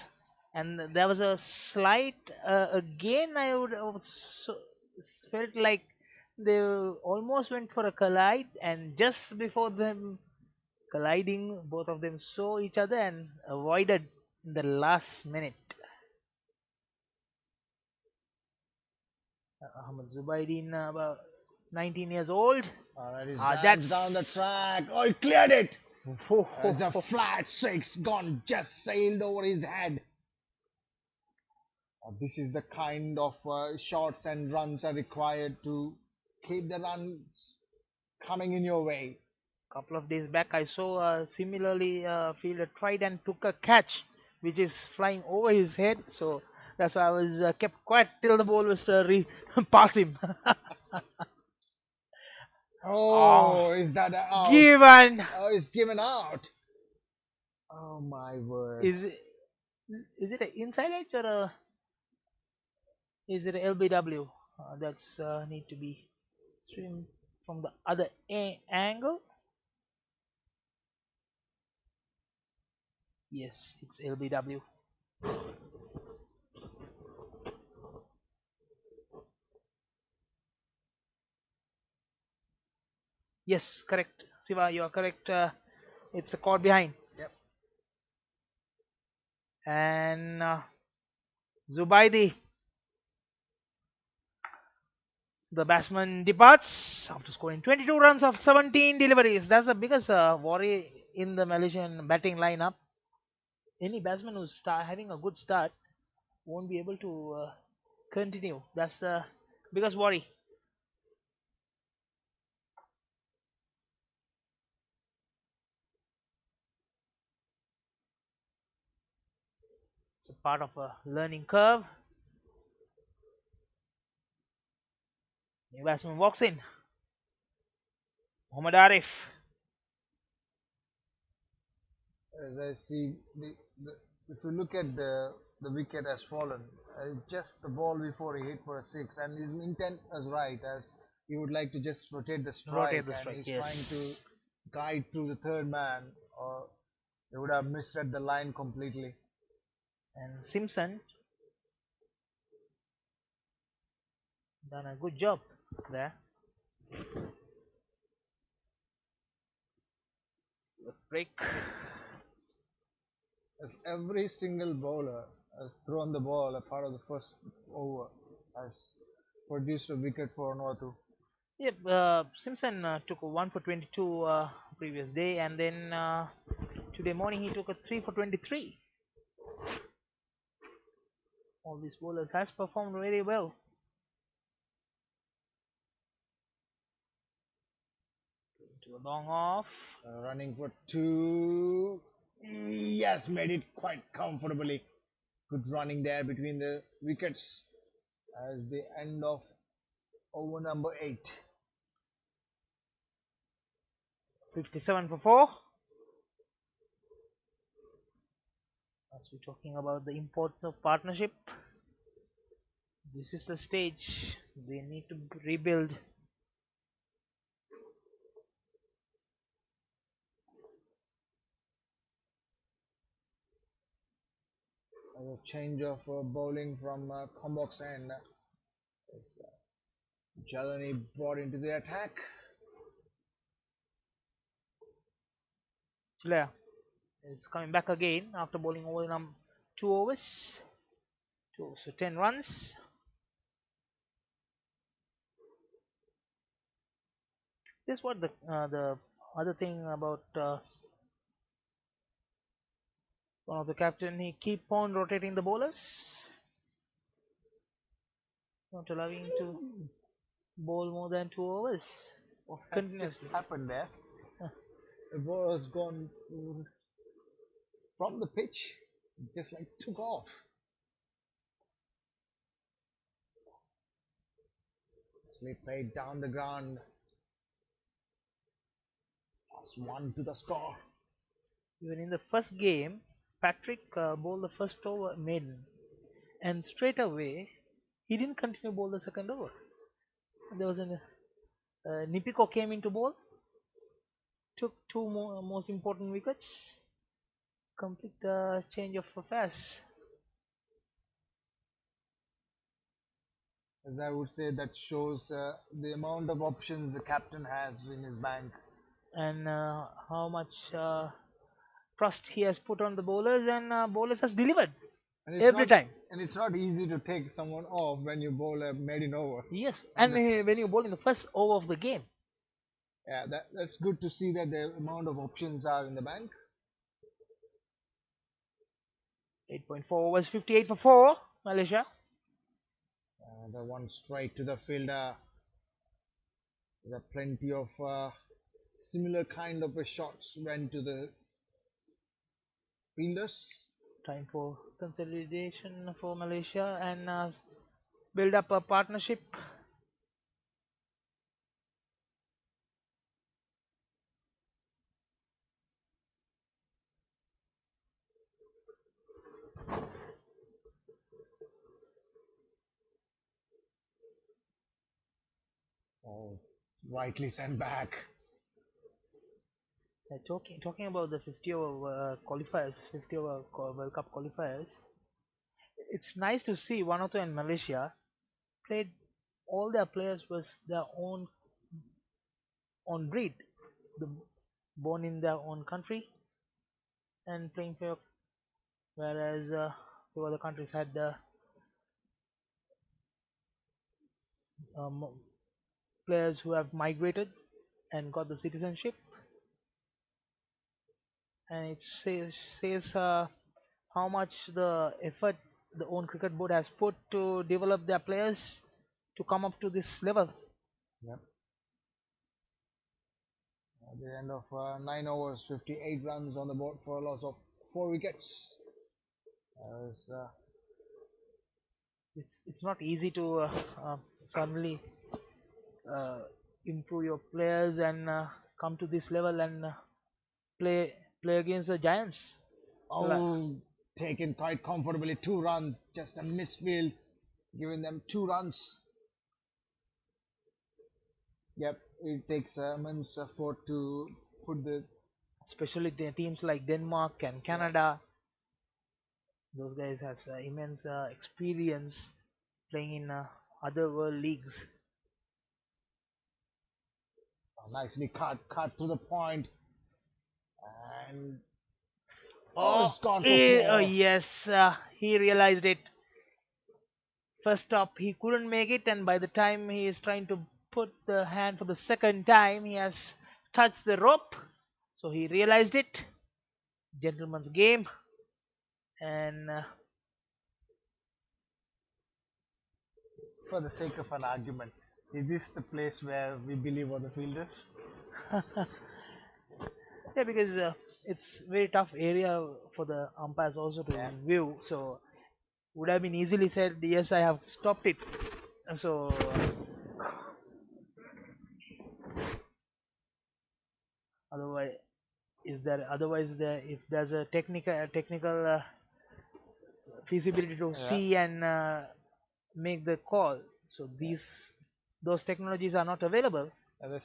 and there was a slight again. I would so, felt like they almost went for a collide, and just before them colliding, both of them saw each other and avoided in the last minute. Ahmad Zubaidin, about 19 years old. That is That's down the track. Oh, he cleared it. Oh, It's a flat 6 gone, just sailed over his head. This is the kind of shots and runs are required to keep the runs coming in your way. couple of days back, I saw similarly fielder tried and took a catch, which is flying over his head. So that's why I was kept quiet till the ball was pass him. Oh, is that out? Given. Oh, it's given out. Oh my word. Is it an inside edge or is it a LBW? That's need to be streamed from the other angle. Yes, it's LBW. Yes, correct. Siva, you are correct. It's a caught behind. Yep. And Zubaidi, the batsman, departs after scoring 22 runs of 17 deliveries. That's the biggest worry in the Malaysian batting lineup. Any batsman who's having a good start won't be able to continue. That's the biggest worry. It's a part of a learning curve. New batsman walks in. Muhammad Arif. As I see, if you look at the wicket has fallen. Just the ball before he hit for a 6, and his intent is right, as he would like to just rotate the strike, Rotate the and strike, he's yes. trying to guide through the third man, or they would have misread the line completely. And Simpson done a good job there. Break. As every single bowler has thrown the ball a part of the first over, has produced a wicket for Vanuatu. Yep, Simpson took a 1 for 22 previous day, and then today morning he took a 3 for 23. All these bowlers has performed very well. To a long off. Running for 2. Yes, made it quite comfortably. Good running there between the wickets as the end of over number 8. 57 for 4. As we're talking about the importance of partnership, this is the stage they need to rebuild. A change of bowling from Kombok's end. Jalani brought into the attack. Chilea is coming back again after bowling over 2 overs. So 10 runs. This is what the other thing about one of the captain. He keep on rotating the bowlers, not allowing to bowl more than 2 overs continuously. Happened there. The ball has gone from the pitch, just like took off. Actually played down the ground. +1 to the score. Even in the first game, Patrick bowled the first over maiden, and straight away he didn't continue bowl the second over. There was an Nipiko came into bowl, took two most important wickets, complete change of affairs. As I would say, that shows the amount of options the captain has in his bank. And how much trust he has put on the bowlers, and bowlers has delivered every time. And it's not easy to take someone off when you bowl a maiden over. Yes, and when you bowl in the first over of the game. Yeah, that's good to see that the amount of options are in the bank. 8.4 overs, 58 for 4, Malaysia. The one straight to the fielder. There are plenty of similar kind of shots went to the fielders. Time for consolidation for Malaysia and build up a partnership. Oh, rightly sent back. Talking about the 50 over qualifiers, 50 over World Cup qualifiers, it's nice to see Vanuatu and Malaysia played. All their players was their own breed, born in their own country and playing for, whereas the other countries had players who have migrated and got the citizenship. And it says how much the effort the own cricket board has put to develop their players to come up to this level. Yep. At the end of 9 overs, 58 runs on the board for a loss of 4 wickets. It's not easy to suddenly improve your players and come to this level and play against the giants. Oh, taken quite comfortably, 2 runs, just a misfield, giving them 2 runs. Yep, it takes immense effort to put the... Especially teams like Denmark and Canada. Those guys has immense experience playing in other world leagues. Nicely cut to the point. And... it's gone for 4. Yes, he realized it. First up, he couldn't make it, and by the time he is trying to put the hand for the second time, he has touched the rope. So he realized it. Gentleman's game. And for the sake of an argument, is this the place where we believe are the fielders? yeah, because it's very tough area for the umpires also to view. So would have been easily said, yes, I have stopped it. So otherwise, if there's a technical feasibility to see and make the call, so those technologies are not available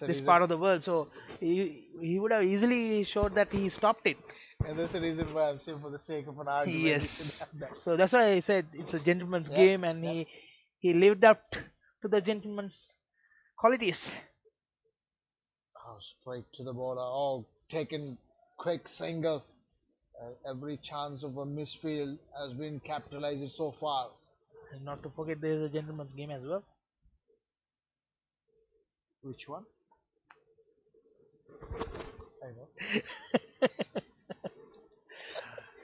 this part of the world. So he would have easily showed that he stopped it. And that's the reason why I'm saying, for the sake of an argument, yes. So that's why I said it's a gentleman's game, and he lived up to the gentleman's qualities. Oh, straight to the bowler. Oh, taken quick single. Every chance of a misfield has been capitalized so far. And not to forget, there is a gentleman's game as well. Which one? I know.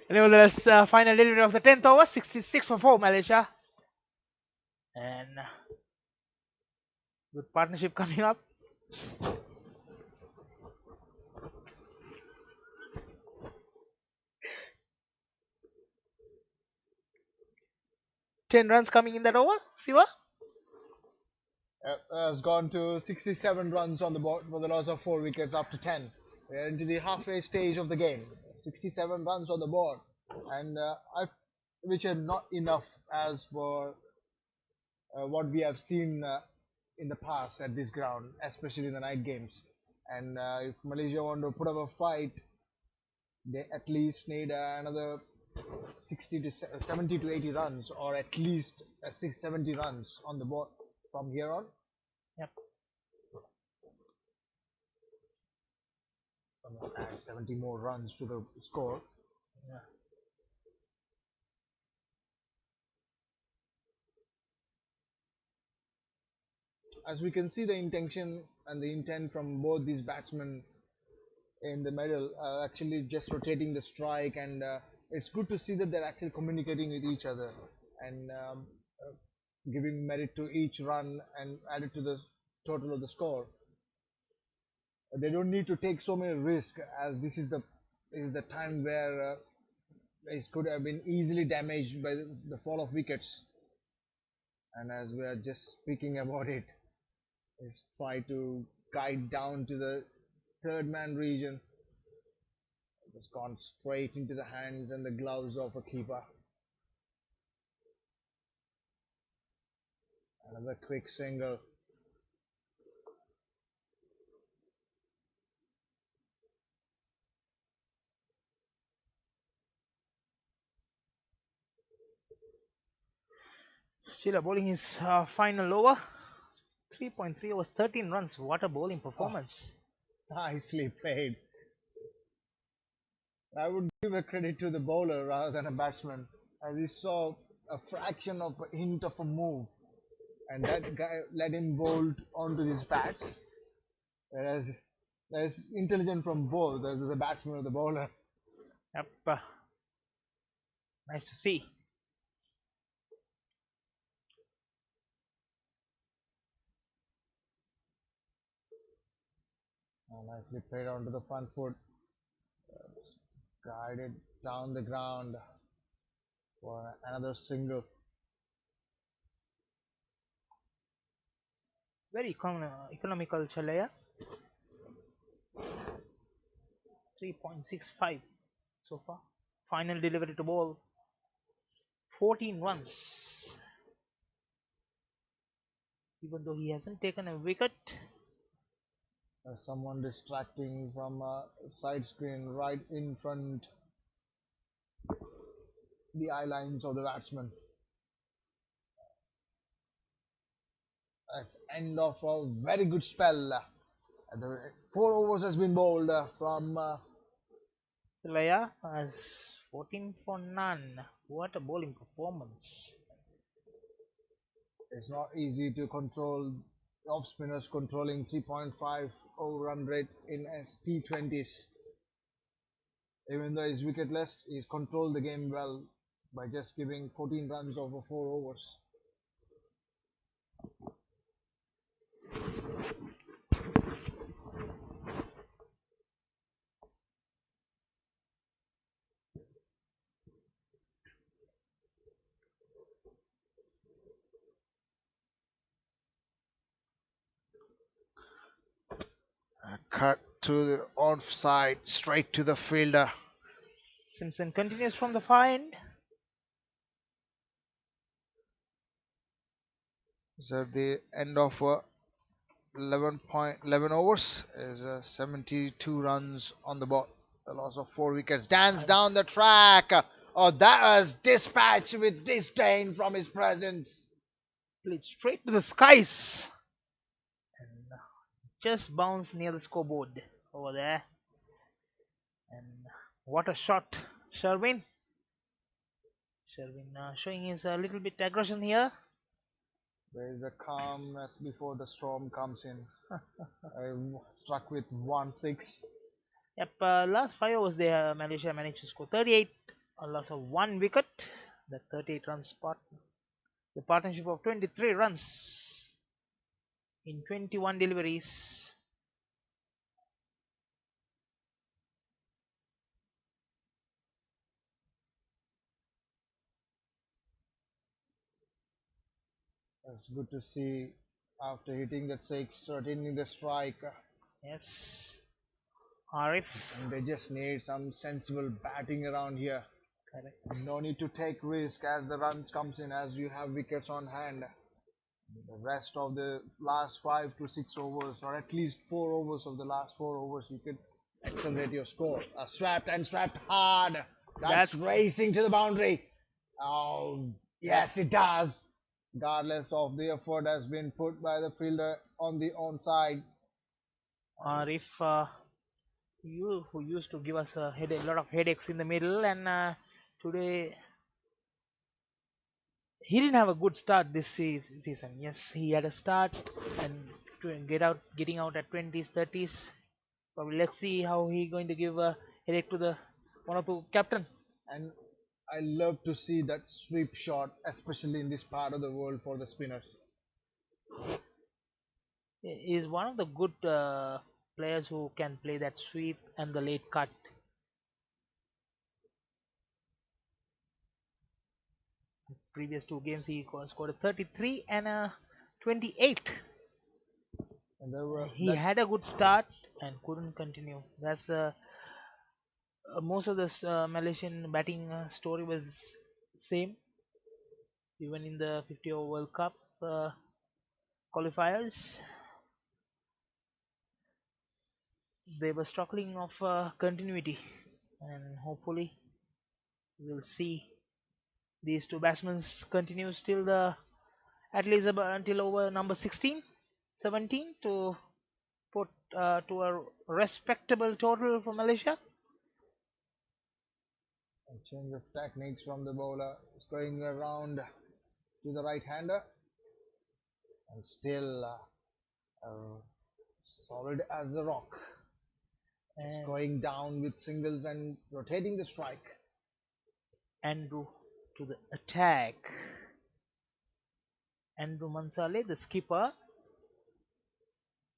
Nevertheless, final delivery of the 10th over, 66 for 4, Malaysia. And good partnership coming up. Ten runs coming in that over, Siva? Has gone to 67 runs on the board for the loss of 4 wickets after 10. We are into the halfway stage of the game. 67 runs on the board. And which are not enough as for what we have seen in the past at this ground, especially in the night games. And if Malaysia want to put up a fight, they at least need another 60 to 70 to 80 runs, or at least 670 runs on the board from here on. Yep. Add 70 more runs to the score. Yeah. As we can see, the intention and the intent from both these batsmen in the middle actually just rotating the strike, and it's good to see that they're actually communicating with each other and giving merit to each run and add it to the total of the score. They don't need to take so many risks, as this is the time where it could have been easily damaged by the fall of wickets. And as we are just speaking about it, is try to guide down to the third man region. Just gone straight into the hands and the gloves of a keeper. Another quick single. Sheila bowling his final over. 3.3 overs, 13 runs. What a bowling performance. Nicely played. I would give a credit to the bowler rather than a batsman, as he saw a fraction of a hint of a move, and that guy let him bolt onto his bats. Whereas there's intelligence from both, the batsman or the bowler. Yep. Nice to see. Nicely played onto the front foot, guided down the ground for another single. Very economical Chalaya. 3.65 so far. Final delivery to ball. 14 runs. Even though he hasn't taken a wicket. Someone distracting from a side screen right in front the eye lines of the batsman. That's end of a very good spell. The 4 overs has been bowled from Chalaya has 14 for none. What a bowling performance. it's not easy to control off spinners controlling 3.5 over run rate in T20s. Even though he's wicketless, he's controlled the game well by just giving 14 runs over 4 overs. Cut to the offside, straight to the fielder. Simpson continues from the far end. So the end of 11 overs is 72 runs on the board. The loss of 4 wickets. Dance down the track. Oh, that was dispatched with disdain from his presence. Played straight to the skies. And just bounced near the scoreboard over there. And what a shot, Sherwin. Sherwin showing his a little bit aggression here. There is a calmness before the storm comes in. I struck with 1-6. Yep, last 5 overs there, Malaysia managed to score 38, a loss of 1 wicket. The 38 runs the partnership of 23 runs in 21 deliveries. It's good to see after hitting that 6, retaining the strike. Yes, Arif. And they just need some sensible batting around here. Correct. No need to take risk as the runs comes in as you have wickets on hand. The rest of the last 5 to 6 overs, or at least 4 overs of the last 4 overs, you could accelerate your score. Swept and swept hard. That's That's racing to the boundary. Oh, yes, it does. Regardless of the effort has been put by the fielder on the onside. or if you who used to give us a lot of headaches in the middle, and today he didn't have a good start this season. Yes, he had a start and to getting out at 20s, 30s. Probably let's see how he going to give a headache to the Vanuatu captain. And I love to see that sweep shot, especially in this part of the world for the spinners. He is one of the good players who can play that sweep and the late cut. Previous two games he scored a 33 and a 28. And there were He had a good start and couldn't continue. That's most of the Malaysian batting story was same. Even in the 50 over World Cup qualifiers, they were struggling of continuity, and hopefully we'll see these two batsmen continue till the at least until over number 16, 17 to put to a respectable total for Malaysia. a change of techniques from the bowler. It's going around to the right hander. And still solid as a rock. It's And going down with singles and rotating the strike. Andrew to the attack. Andrew Mansale, the skipper.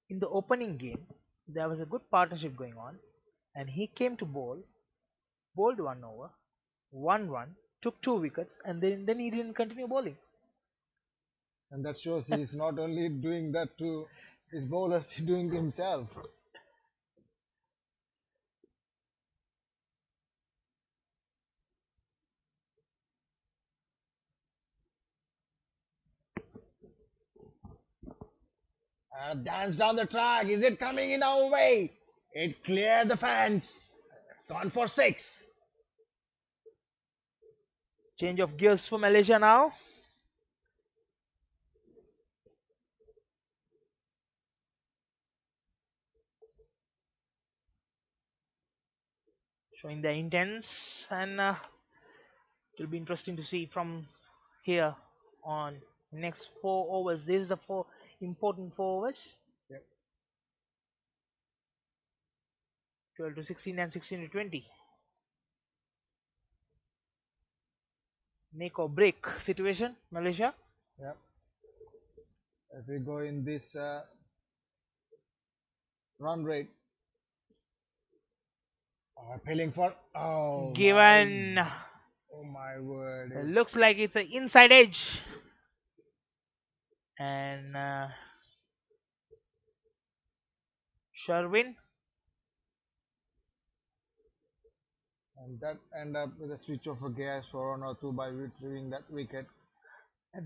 In the opening game, there was a good partnership going on, and he came to bowl, bowled 1 over, 1 run, took 2 wickets, and then he didn't continue bowling. And that shows he's not only doing that to his bowlers, he's doing it himself. Dance down the track. Is it coming in our way? It cleared the fence. Gone for 6. Change of gears for Malaysia now. Showing their intents, and it will be interesting to see from here on next 4 overs. This is the four important 4 overs. Yep. 12 to 16 and 16 to 20. Make or break situation, Malaysia. Yep. If we go in this run rate, appealing for Given, oh my word! it looks like it's an inside edge, and Sherwin, And that end up with a switch of a gas for 1 or 2 by retrieving that wicket.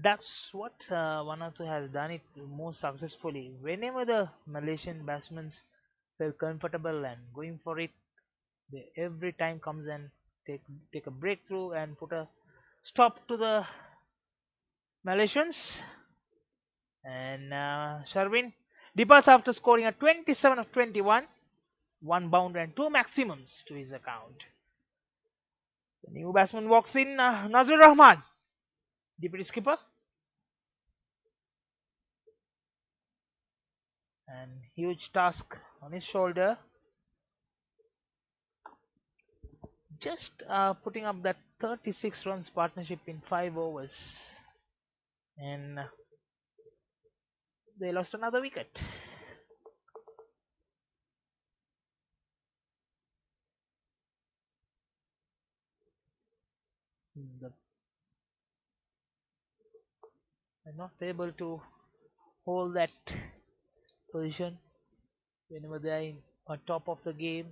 that's what Vanuatu has done it most successfully. Whenever the Malaysian batsmen felt comfortable and going for it, they every time comes and take a breakthrough and put a stop to the Malaysians. And Sherwin departs after scoring a 27 of 21, 1 bound and 2 maximums to his account. The new batsman walks in, Nazrul Rahman, deputy skipper, and huge task on his shoulder. Just putting up that 36 runs partnership in 5 overs, and they lost another wicket. They're not able to hold that position whenever they are in on top of the game.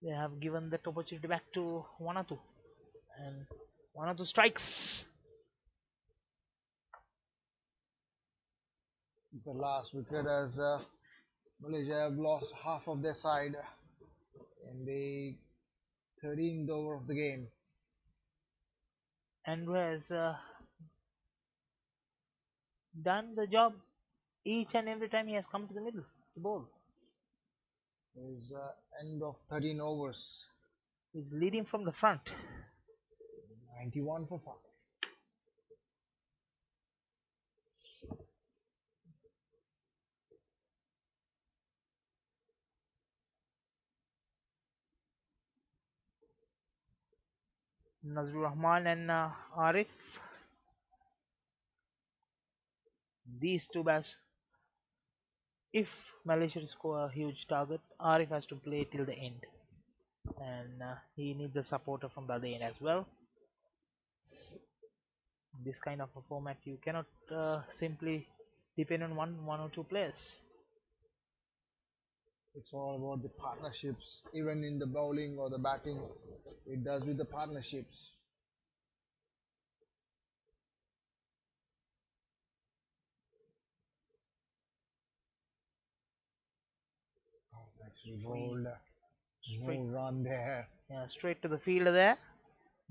They have given that opportunity back to Vanuatu, and Vanuatu strikes. The last wicket as Malaysia have lost half of their side in the 13th over of the game. Andrew has done the job each and every time he has come to the middle to bowl. Is end of 13 overs. He's leading from the front. 91 for 5. Nazrul Rahman and Arif. These two bats. If Malaysia score a huge target, Arif has to play till the end, and he needs a supporter from the other end as well. This kind of a format, you cannot simply depend on one or two players. It's all about the partnerships. Even in the bowling or the batting, it does with the partnerships. Nicely bowled. Straight. No run there. Yeah, straight to the fielder there.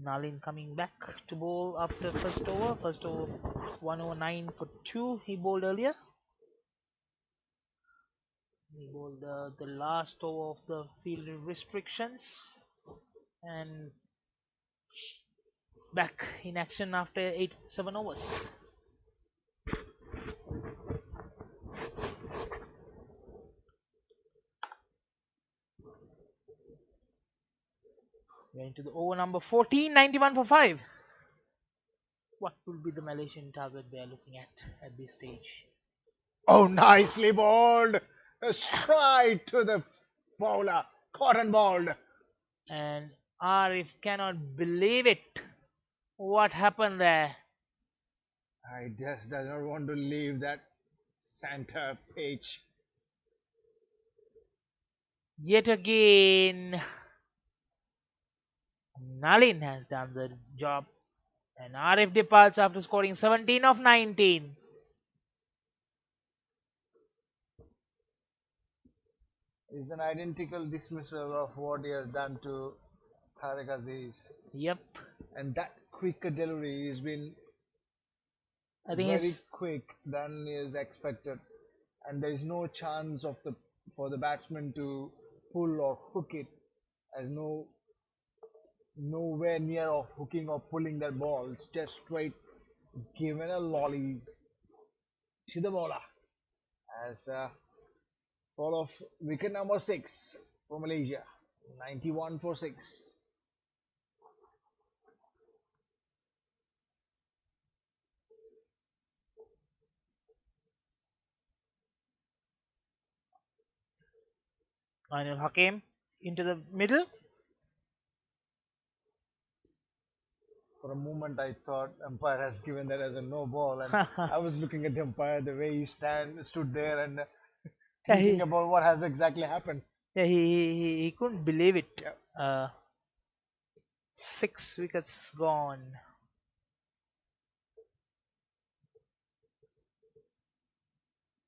Nalin coming back to bowl after first over. First over 109 for 2 he bowled earlier. He bowled the last over of the field restrictions, and back in action after 7 overs. We are into the over number 14, 91 for 5. What will be the Malaysian target they are looking at this stage? Oh, nicely bowled. Straight to the bowler. Cotton balled. And Arif cannot believe it. What happened there? I just does not want to leave that center pitch. Yet again, Nalin has done the job, and Arif departs after scoring 17 of 19. It's an identical dismissal of what he has done to Tariq Aziz. Yep. And that quicker delivery has been I think very it's quick than is expected. And there is no chance of for the batsman to pull or hook it, as nowhere near of hooking or pulling that ball. It's just straight given a lolly to the bowler as fall of wicket number 6 for Malaysia. 91 for 6. Ainul Hakim into the middle. For a moment, I thought umpire has given that as a no ball, and I was looking at the umpire the way he stood there and thinking about what has exactly happened. Yeah, he couldn't believe it. 6 wickets gone.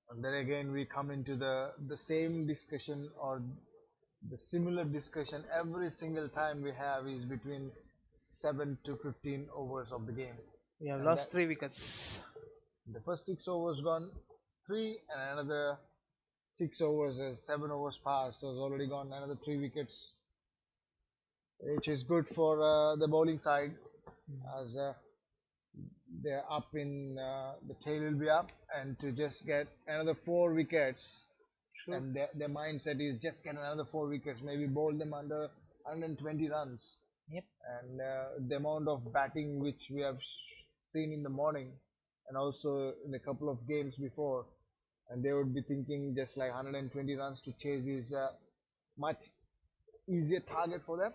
And then again, we come into the same discussion or the similar discussion every single time we have is between 7 to 15 overs of the game. We have lost 3 wickets. The first 6 overs gone, 3, and another 6 overs, 7 overs passed, so it's already gone another 3 wickets, which is good for the bowling side, as they're up in the tail will be up, and to just get another 4 wickets. Sure. And their mindset is just get another 4 wickets, maybe bowl them under 120 runs. Yep. And the amount of batting which we have seen in the morning and also in a couple of games before, and they would be thinking just like 120 runs to chase is a much easier target for them.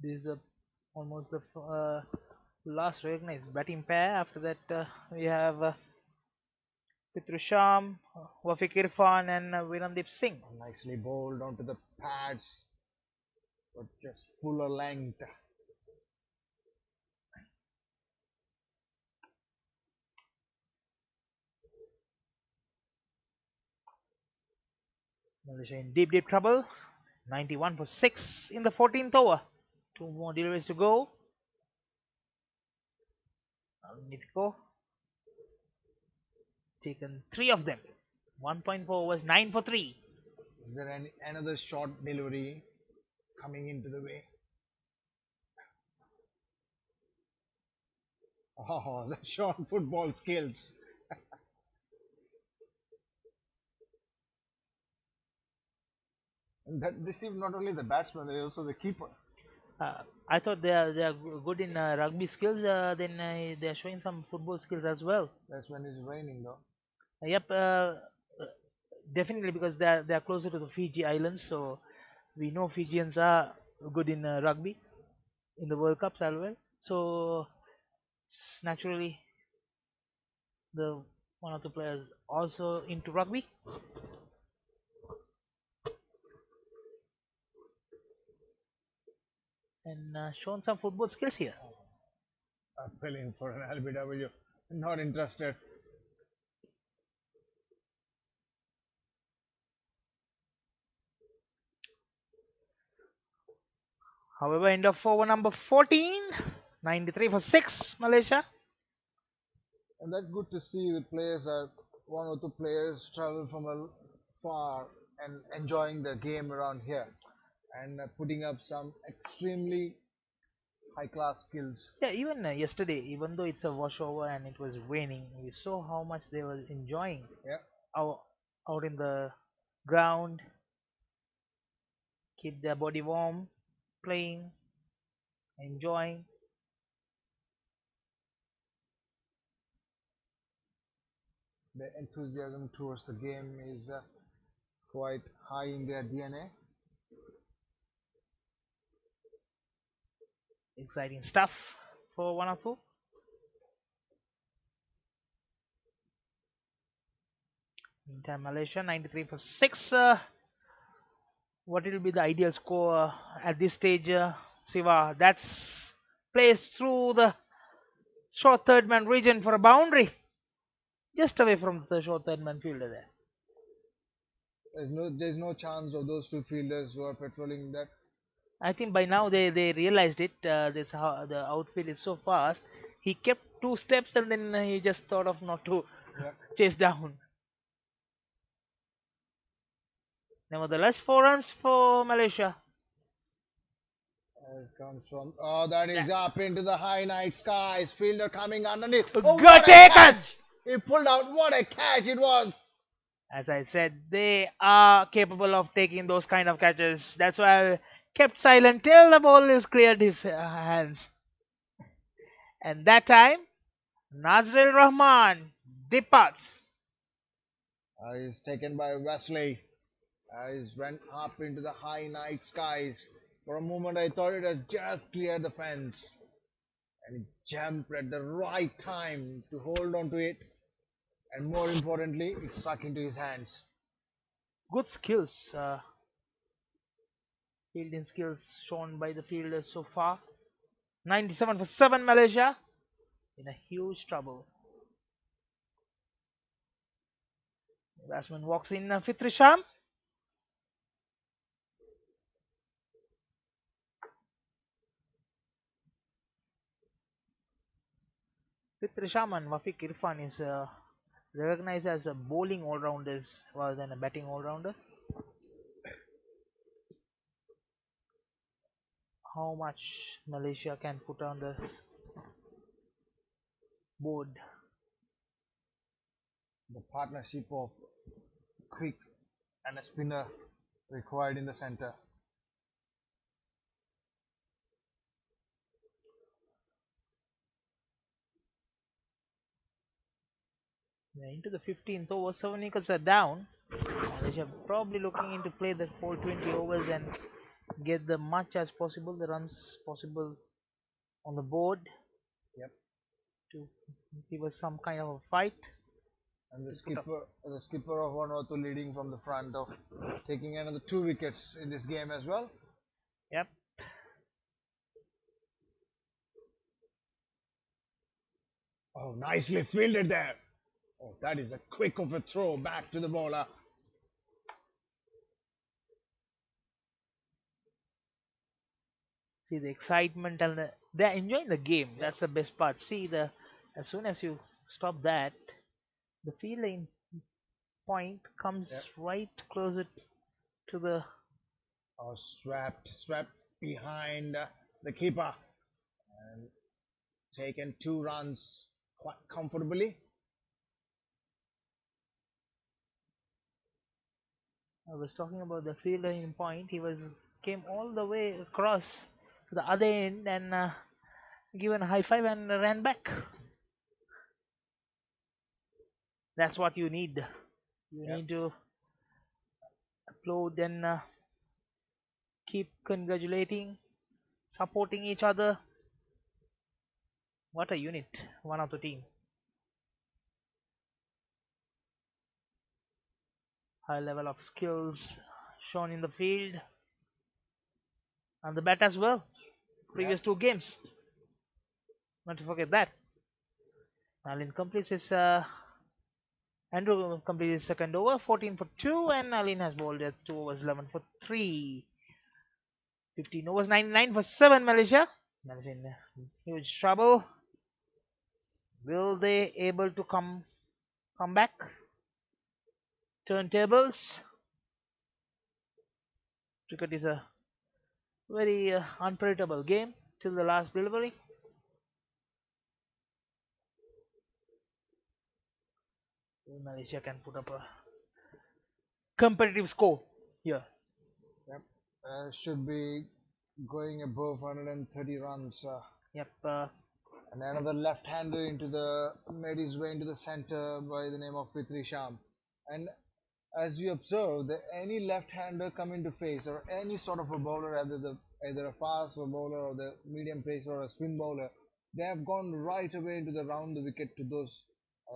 This is almost the last recognized batting pair. After that, we have Fitrisham, Wafiq Irfan, and Virandeep Singh. Nicely bowled onto the pads, but just fuller length. Malaysia in deep, deep trouble. 91 for 6 in the 14th over. 2 more deliveries to go. Nifiko taken 3 of them. 1.4 was 9 for 3. Is there another short delivery coming into the way? Oh, the short football skills. And that deceived not only the batsman, but also the keeper. I thought they are good in rugby skills. Then they are showing some football skills as well. That's when it's raining, though. Yep, definitely because they are closer to the Fiji Islands, so we know Fijians are good in rugby in the World Cups as well. So naturally, the one of the players also into rugby. And shown some football skills here. Appealing for an LBW. Not interested. However, end of over number 14, 93 for 6, Malaysia. And that's good to see the players are one or two players travel from far and enjoying the game around here and putting up some extremely high class skills. Yeah, even yesterday, even though it's a washover and it was raining, we saw how much they were enjoying Yeah. out in the ground, keep their body warm, playing, enjoying. The enthusiasm towards the game is quite high in their DNA. Exciting stuff for Vanuatu. Meantime, Malaysia 93 for 6. What will be the ideal score at this stage, Siva? That's placed through the short third man region for a boundary, just away from the short third man fielder there. There's no chance of those two fielders who are patrolling that. I think by now they realized it. This how the outfield is so fast. He kept 2 steps and then he just thought of not to Yeah. chase down. Nevertheless, 4 runs for Malaysia. It comes from that is up into the high night skies. Fielder coming underneath. Good What a taken! catch! He pulled out. What a catch it was! As I said, they are capable of taking those kind of catches. That's why I kept silent till the ball is cleared his hands. And that time, Nazrul Rahman departs. He's taken by Wesley. He's went up into the high night skies. For a moment, I thought it had just cleared the fence, and he jumped at the right time to hold on to it. And more importantly, it stuck into his hands. Good skills, fielding skills shown by the fielders so far. 97 for 7, Malaysia in a huge trouble. The batsman walks in, Fitrisham. Fitrisham and Wafiq Irfan is recognized as a bowling all-rounders rather than a batting all-rounder. How much Malaysia can put on the board? The partnership of quick and a spinner required in the center. Into the 15th over, 7 wickets are down. Malaysia probably looking into play the whole 20 overs and get the much as possible, the runs possible on the board. Yep. To give us some kind of a fight. And to put up. the skipper of Vanuatu leading from the front of taking another 2 wickets in this game as well. Yep. Oh, nicely fielded there. Oh, that is a quick of a throw back to the bowler. See the excitement and they're enjoying the game. Yep. That's the best part. See as soon as you stop that, the fielding point comes Yep. right closer to the. Oh, swept behind the keeper and taken 2 runs quite comfortably. I was talking about the fielding point. He came all the way across to the other end and given a high five and ran back. That's what you need. You Yep. need to applaud and keep congratulating, supporting each other. What a unit, one of the team. High level of skills shown in the field and the bat as well. Previous 2 games. Not to forget that. Alin completes his Andrew completed his second over, 14 for 2, and Alin has bowled at 2 overs, 11 for 3. 15 overs, 99 for 7, Malaysia. Malaysia in huge trouble. Will they able to come back? Turntables. Cricket is a very unpredictable game till the last delivery. Malaysia can put up a competitive score here. Yep. Should be going above 130 runs. Yep. And another left-hander made his way into the center by the name of Fitri Sham. And as you observe, any left-hander come into face or any sort of a bowler, either a fast bowler or the medium pacer or a spin bowler, they have gone right away into the round the wicket to those.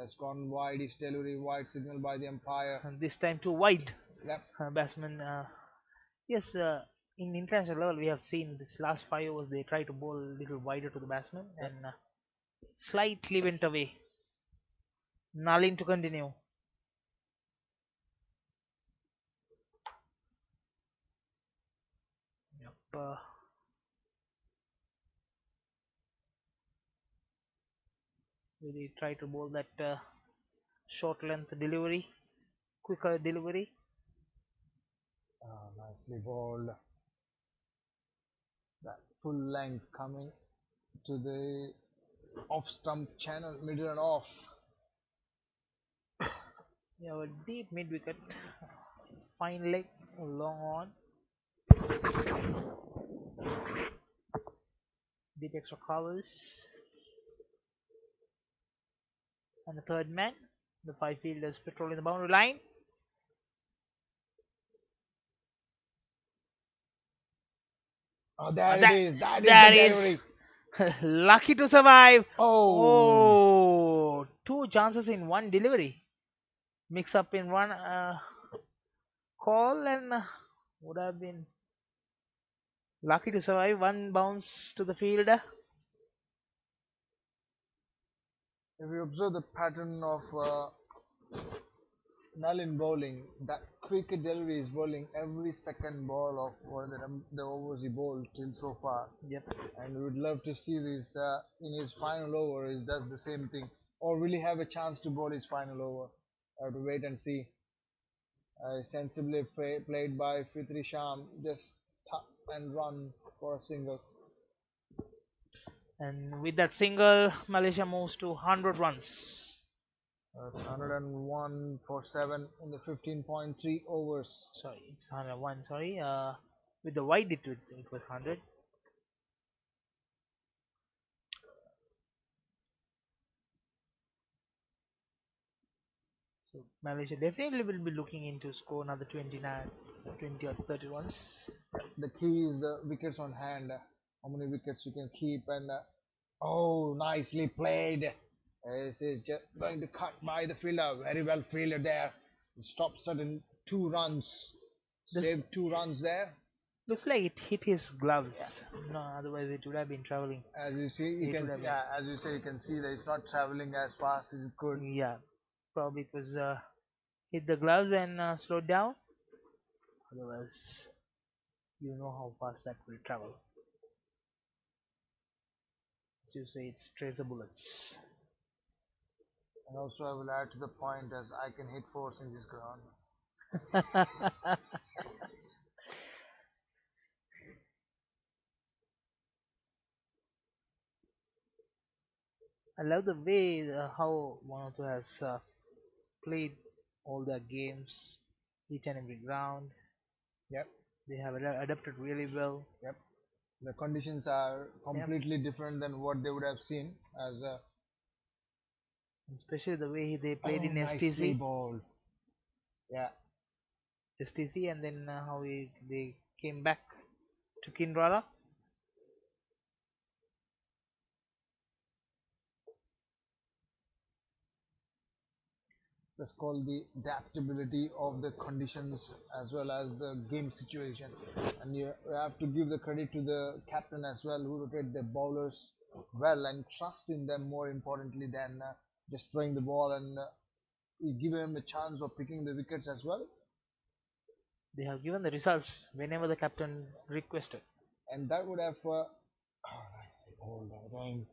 Has gone wide, is delivery wide signal by the umpire. And this time too wide. Yep. Batsman. Yes. In international level, we have seen this last 5 overs they try to bowl a little wider to the batsman and slightly went away. Nalin to continue. Yep. Really try to bowl that short length delivery, quicker delivery. Nicely bowled. That full length coming to the off stump channel, middle and off. Yeah, a deep mid wicket, fine leg, long on, deep extra covers, and the third man. The 5 fielders patrolling the boundary line. Oh, there it is. That is that the is delivery. lucky to survive. Oh. 2 chances in 1 delivery. Mix up in one call and would have been lucky to survive. 1 bounce to the fielder. If you observe the pattern of Nalin bowling, that quick delivery is bowling every second ball of the overs he bowled till so far. Yep. And we would love to see this in his final over. He does the same thing, or will he have a chance to bowl his final over? I have to wait and see. Sensibly played by Fitri Sham, just tap and run for a single. And with that single, Malaysia moves to 100 runs. 101 for 7 in the 15.3 overs. Sorry, it's 101. Sorry, with the wide it was 100. So Malaysia definitely will be looking into score another 20 or 30 runs. The key is the wickets on hand. How many wickets you can keep and oh, nicely played. He's just going to cut by the fielder. Very well fielded there. He stops it in 2 runs. This Saved 2 runs there. looks like it hit his gloves. No, otherwise it would have been traveling. As you see, you It can would have see, been. as you say, you can see that it's not traveling as fast as it could. Yeah, probably it was hit the gloves and slowed down. Otherwise, you know how fast that will travel. As you say, it's tracer bullets. And also, I will add to the point as I can hit force in this ground. I love the way how Vanuatu has played all their games, each and every ground. Yep, They have adapted really well. yep. The conditions are completely different than what they would have seen as a Especially the way they played in nicely STC, bowled. Yeah, and then how they came back to Kinrara. that's called the adaptability of the conditions as well as the game situation. And you have to give the credit to the captain as well, who rotate the bowlers well and trust in them more importantly than just throwing the ball, and you give him a chance of picking the wickets as well. They have given the results whenever the captain requested. And that would have nicely bowled again.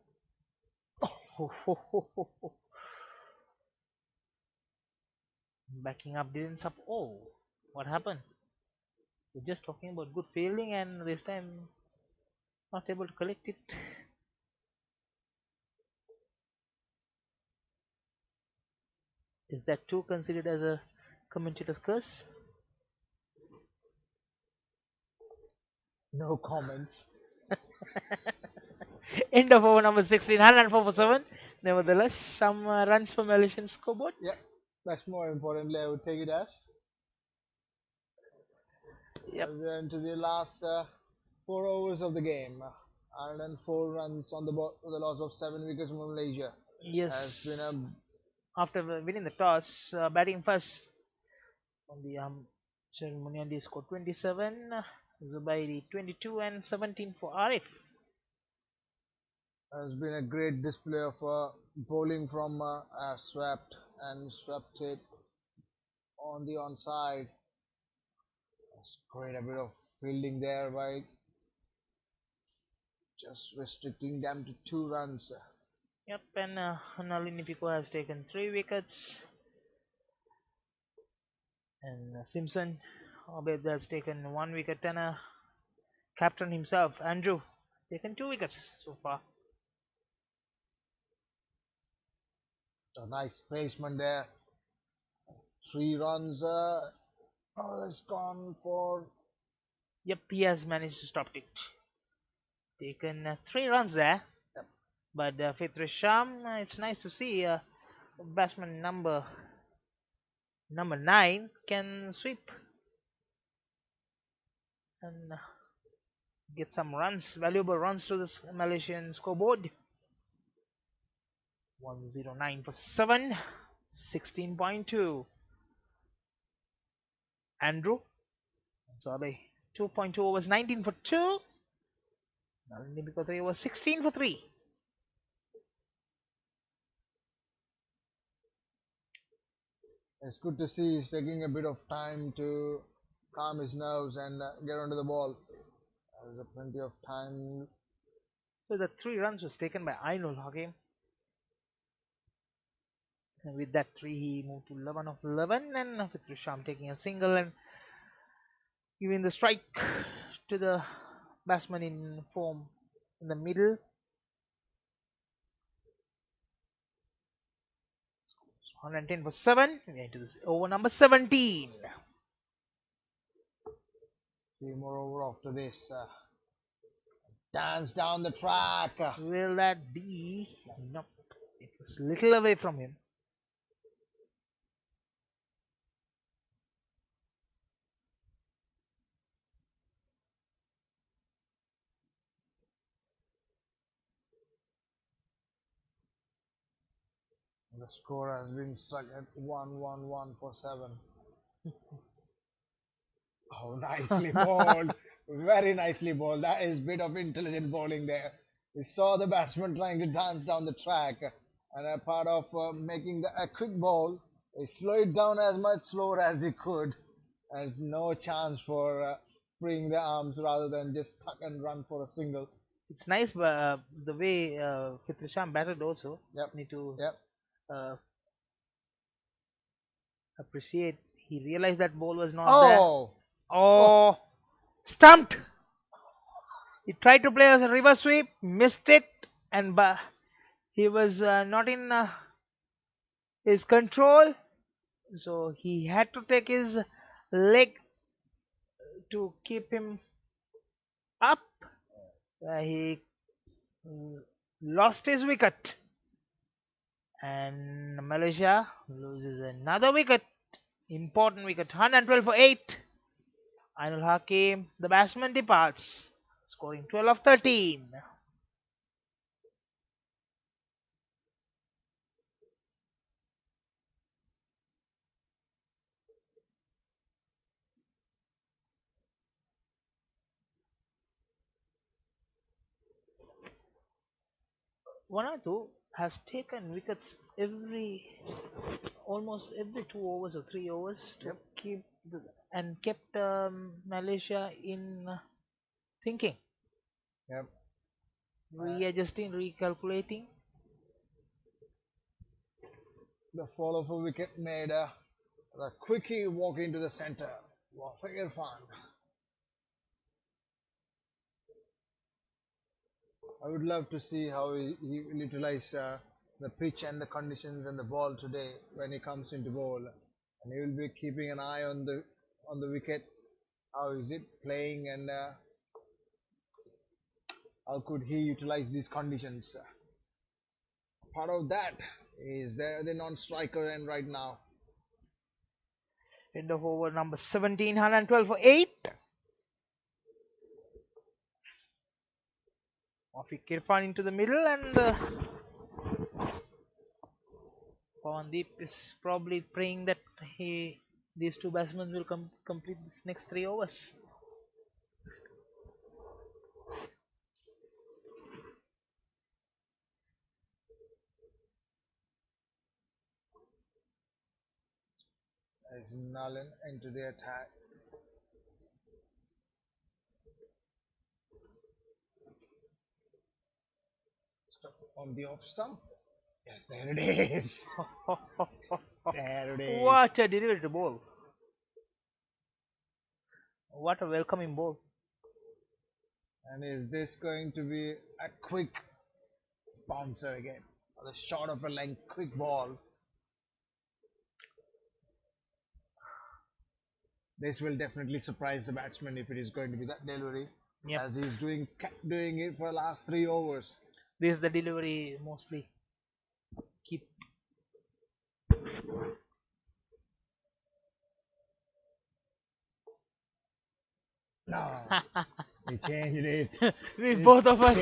Backing up didn't sub. Oh, what happened? We're just talking about good fielding, and this time not able to collect it. Is that too considered as a commentator's curse? No comments. End of over number 16, 104 for 7. Nevertheless, some runs for Malaysian scoreboard. Yeah, that's more importantly, I would take it as. Yep. We're into the last 4 overs of the game. 104 runs on the board for the loss of 7 wickets from Malaysia. Yes. Has been a After winning the toss, batting first on the Muniandi scored 27, Zubairi 22 and 17 for Arif. has been a great display of bowling from swept it on the onside. That's great, a bit of fielding there by just restricting them to 2 runs. Yep, and Nalini Pico has taken 3 wickets. And Simpson Obed has taken 1 wicket, and captain himself, Andrew, taken 2 wickets so far. A nice placement there. 3 runs. It's gone for. Yep, he has managed to stop it. Taken 3 runs there. Yep. But Fitri Sham, it's nice to see batsman number 9 can sweep and get some runs, valuable runs to the Malaysian scoreboard. 109 for 7, 16.2. Andrew Sorry, 2.2 overs, 19 for 2. Nalini Pico 3 overs, 16 for 3. It's good to see he's taking a bit of time to calm his nerves and get onto the ball. There's plenty of time. So the 3 runs was taken by Ainul Hakim. And with that 3, he moved to 11 of 11, and Fitri Sham taking a single and giving the strike to the batsman in form in the middle. So 110 for 7. We're into this over number 17. 3 more over after this. Dance down the track. Will that be? Nope. It was little away from him. The score has been stuck at 1-1-1 for 7. Oh, nicely bowled. Very nicely bowled. That is bit of intelligent bowling there. We saw the batsman trying to dance down the track, and a part of making a quick ball, he slowed it down as much slower as he could. There's no chance for freeing the arms rather than just tuck and run for a single. It's nice, the way Fitrisham batted also. Yep. Need to Yep. appreciate. He realized that ball was not Oh! there. Oh, stumped. He tried to play as a reverse sweep, missed it, and he was not in his control, so he had to take his leg to keep him up. He lost his wicket, and Malaysia loses another wicket. Important wicket, 112 for 8. Ainul Hakim, the batsman, departs, scoring 12 of 13. Vanuatu has taken wickets almost every 2 overs or 3 overs to keep and kept Malaysia in thinking, Yep. readjusting, recalculating. The fall of a wicket made a quickie walk into the center for Irfan. I would love to see how he will utilize the pitch and the conditions and the ball today when he comes into bowl. And he will be keeping an eye on the wicket. How is it playing, and how could he utilize these conditions? Part of that is the non-striker end right now. End of over number 17, 112 for 8. Afiq Irfan into the middle, and Pawandeep is probably praying that these two batsmen will complete this next 3 overs. As Nalan into the attack. On the off stump. Yes, there it is. There it is. What a delivery to ball. What a welcoming ball. And is this going to be a quick bouncer again? Or the short of a length, quick ball. This will definitely surprise the batsman if it is going to be that delivery. Yep. As he's kept doing it for the last 3 overs. This is the delivery mostly. Keep. No, he changed it. Both of us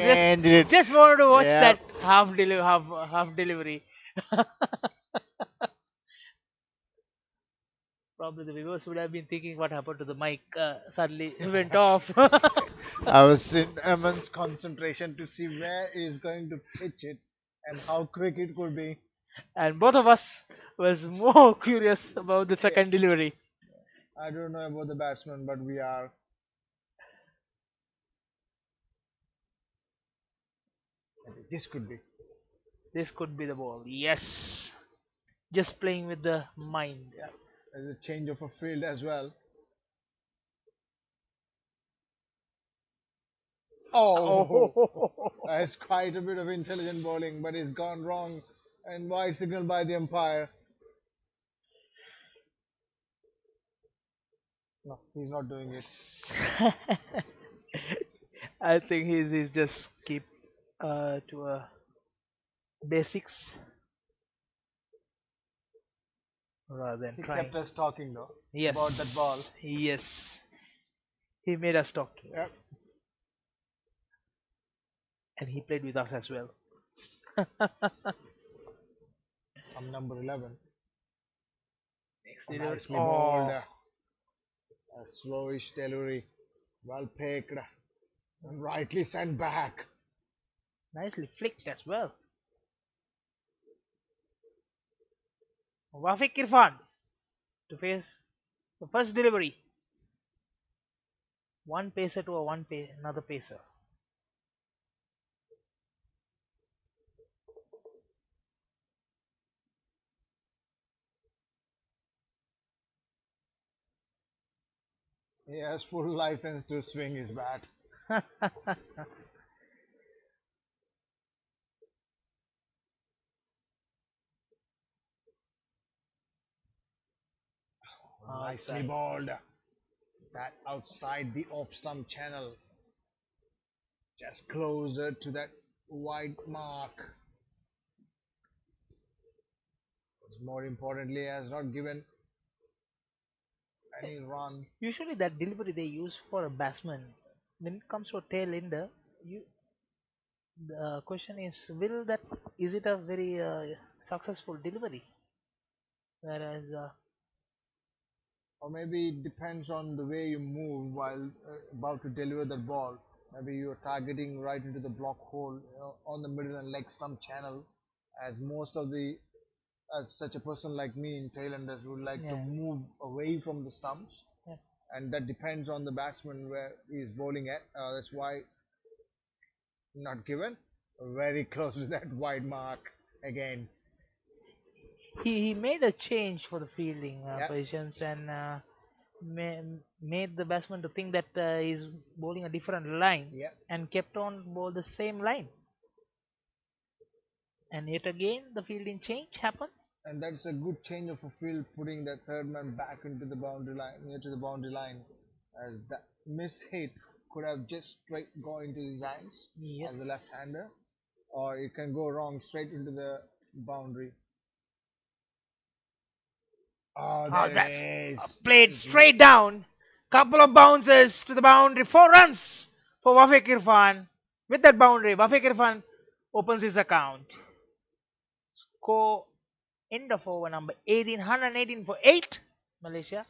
just wanted to watch that half delivery. Probably the viewers would have been thinking what happened to the mic. Suddenly went off. I was in immense concentration to see where he is going to pitch it and how quick it could be. And both of us was more curious about the second delivery. I don't know about the batsman, but we are. This could be. This could be the ball. Yes. Just playing with the mind. Yeah. There's a change of a field as well. Oh, that's quite a bit of intelligent bowling, but it's gone wrong and wide signal by the umpire. No, he's not doing it. I think he's just keep to basics rather than He trying. kept us talking though. Yes. About that ball. Yes. He made us talk. Yep. And he played with us as well. from number 11. Next delivery. Nicely Oh, bowled. A slowish delivery. Well picked. And rightly sent back. nicely flicked as well. Wafiq Irfan to face the first delivery. One pacer to another pacer. He has full license to swing his bat. Nicely Outside. bowled. That outside the off stump channel. Just closer to that wide mark. More importantly, has not given any run. Usually that delivery they use for a batsman. When it comes to a tail ender, the question is, is it a very successful delivery? Whereas Or maybe it depends on the way you move while about to deliver the ball. Maybe you're targeting right into the block hole, on the middle and leg stump channel, as most of the as such a person like me in tailenders would like to Yeah. move away from the stumps, Yeah. and that depends on the batsman where he's bowling at. That's why not given. Very close to that wide mark again. he made a change for the fielding Yep. positions and made the batsman to think that he's bowling a different line Yeah. and kept on bowl the same line. And yet again the fielding change happened. And that's a good change of a field, putting that third man back into the boundary line, near to the boundary line, as that miss hit could have just straight go into his hands Yes. as a left-hander, or it can go wrong straight into the boundary. Oh, there That's it is. played straight down. Couple of bounces to the boundary. 4 runs for Wafiq Irfan. With that boundary, Wafiq Irfan opens his account. Score end of over number 18, 118 for 8, Malaysia.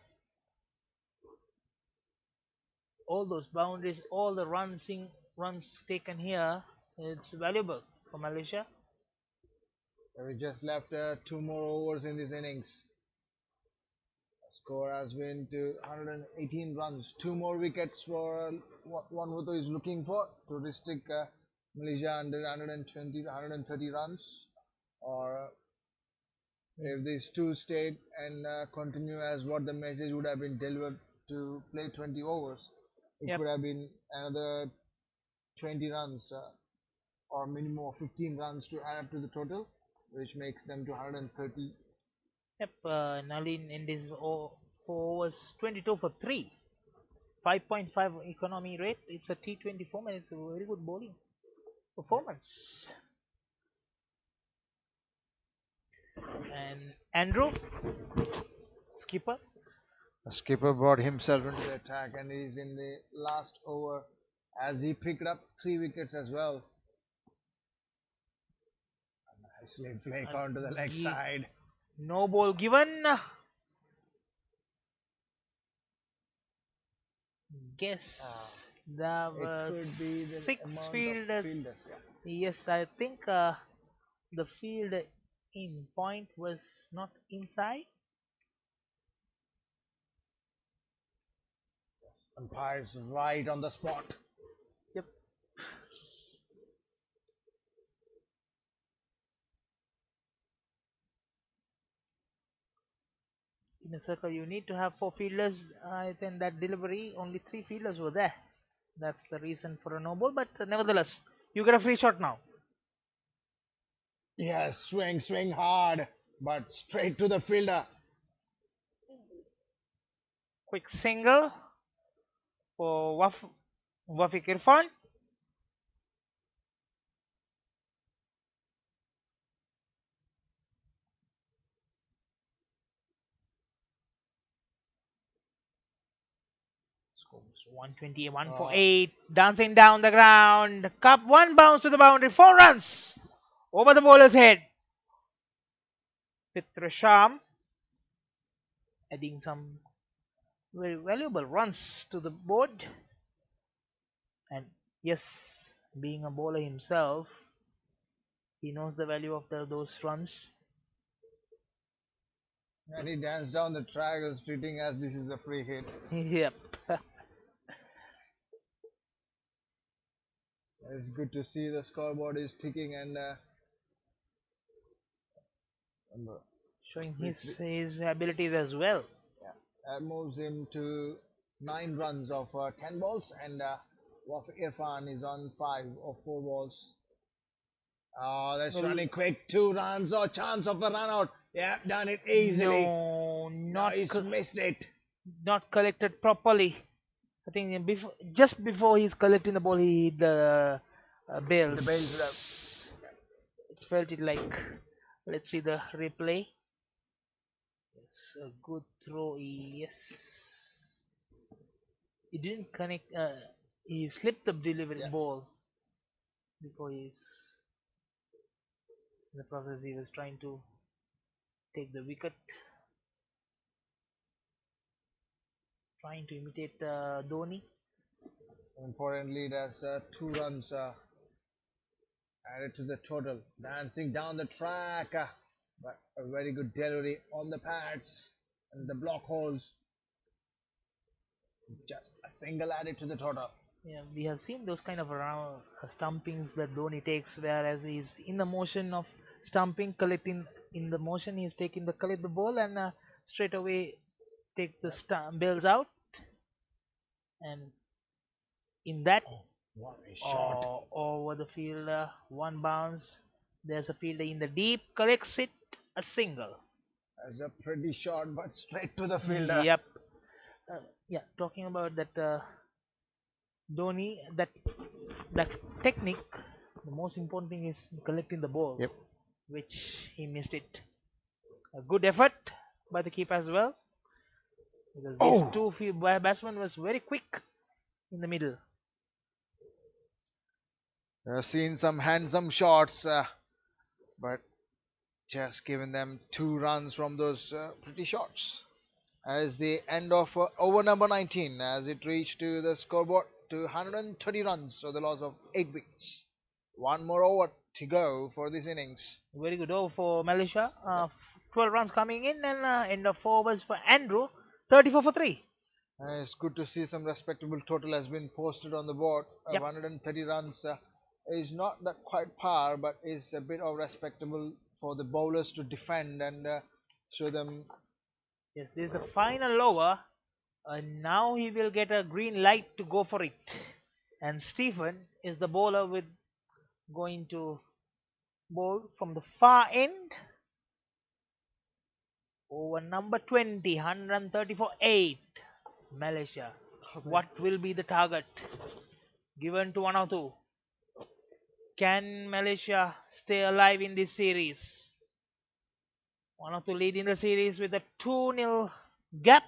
All those boundaries, all the runs taken here, it's valuable for Malaysia. We just left 2 more overs in this innings. Score has been to 118 runs. 2 more wickets for what Vanuatu is looking for to restrict Malaysia under 120 to 130 runs. Or if these two stayed and continue as what the message would have been delivered to play 20 overs, it Yep. could have been another 20 runs or minimum of 15 runs to add up to the total, which makes them to 130. Yep, Nalin in this 4 overs, 22 for 3. 5.5 economy rate. It's a T20 format. It's a very good bowling performance. And Andrew, skipper. The skipper brought himself into the attack, and he's in the last over as he picked up 3 wickets as well. Nicely flick onto the leg side. No ball given. Guess there were It could be the 6 amount fielders. of fielders. Yes, I think the field in point was not inside. Umpires right on the spot. Yep. In a circle, you need to have 4 fielders. I think that delivery, only 3 fielders were there. That's the reason for a no ball. But nevertheless, you get a free shot now. Yes, swing hard, but straight to the fielder. Quick single for Wafiq Irfan. Scores 120, 1 for 8. Dancing down the ground. Cup 1 bounce to the boundary. 4 runs over the bowler's head. Fitrasham adding some very valuable runs to the board. And yes, being a bowler himself, he knows the value of those runs. And he danced down the track, treating as this is a free hit. Yep. It's good to see the scoreboard is ticking and Showing his abilities as well. yeah, that moves him to 9 runs of 10 balls, and Waf Irfan is on 5 of 4 balls. Oh, that's Well, running quick. 2 runs or chance of a run out. Yeah, done it easily. No, No, he's missed it. not collected properly. I think just before he's collecting the ball, he hit the bails. The bails. It felt it like. Let's see the replay. It's a good throw. Yes, he didn't connect. He slipped the delivery ball before he's in the process. He was trying to take the wicket, trying to imitate Dhoni. Importantly, there's 2 runs added to the total. Dancing down the track, but a very good delivery on the pads and the block holes. Just a single added to the total. Yeah, we have seen those kind of around stumpings that Dhoni takes, whereas he's in the motion of stumping, collecting in the motion, he's taking the collect the ball and straight away take the bails out, and in that What a shot. over the fielder, one bounce. There's a fielder in the deep, collects it, a single. That's a pretty shot, but straight to the fielder. Yep. Yeah, talking about that Dhoni, that technique. The most important thing is collecting the ball, Yep. which he missed it. A good effort by the keeper as well, because these two batsmen was very quick in the middle. I've seen some handsome shots, but just giving them 2 runs from those pretty shots. As the end of over number 19, as it reached to the scoreboard to 130 runs, so the loss of 8 wickets. 1 more over to go for this innings. Very good over for Malaysia. 12 runs coming in, and end of 4 overs for Andrew. 34 for 3. It's good to see some respectable total has been posted on the board. Yep. 130 runs is not that quite par, but is a bit of respectable for the bowlers to defend and show them. Yes, this is the final over. Now he will get a green light to go for it. And Stephen is the bowler with going to bowl from the far end. Over number 20, 130 for 8. Malaysia. What will be the target given to Vanuatu? Can Malaysia stay alive in this series? Vanuatu lead in the series with a 2-0 gap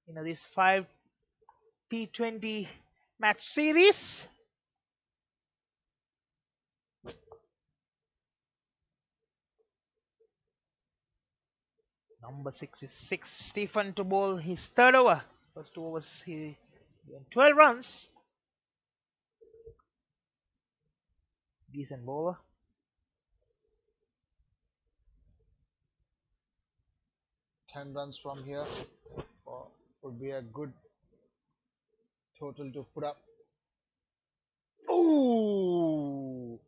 in this 5 T20 match series. Number 66, Stephen to bowl his 3rd over. First 2 overs he went 12 runs. Decent bowler. Ten runs from here would be a good total to put up. Oh!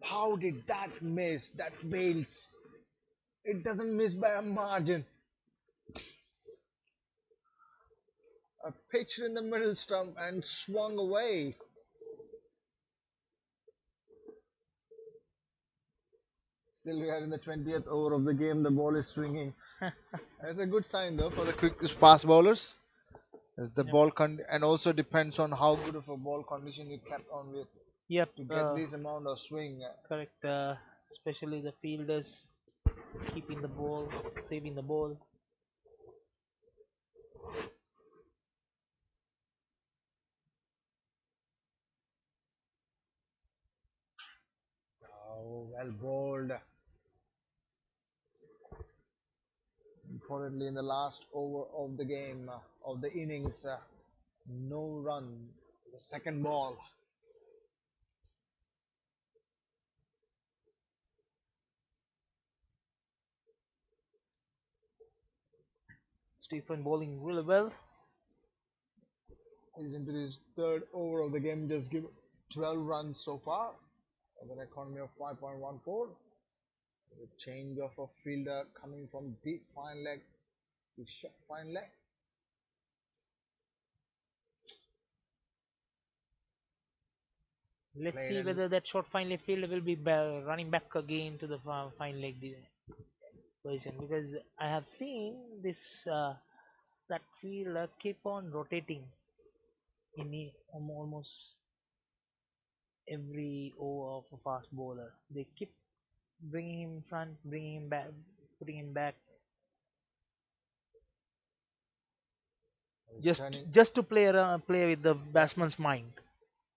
How did that miss? That bails. It doesn't miss by a margin. A pitch in the middle stump and swung away. Still, we are in the 20th over of the game. The ball is swinging. That's a good sign, though, for the quick fast bowlers. As the ball and also depends on how good of a ball condition you kept on with. Yep. To get this amount of swing. Correct. Especially the fielders keeping the ball, saving the ball. Oh, well bowled. Reportedly in the last over of the game, of the innings, no run. The second ball. Stephen bowling really well. He's into his third over of the game, just give 12 runs so far, with an economy of 5.14. The change of a fielder coming from deep fine leg to short fine leg. Let's see whether that short fine leg fielder will be running back again to the fine leg position, because I have seen this that fielder keep on rotating in almost every over of a fast bowler. They keep bringing him in front, bringing him back, putting him back, just to play with the batsman's mind.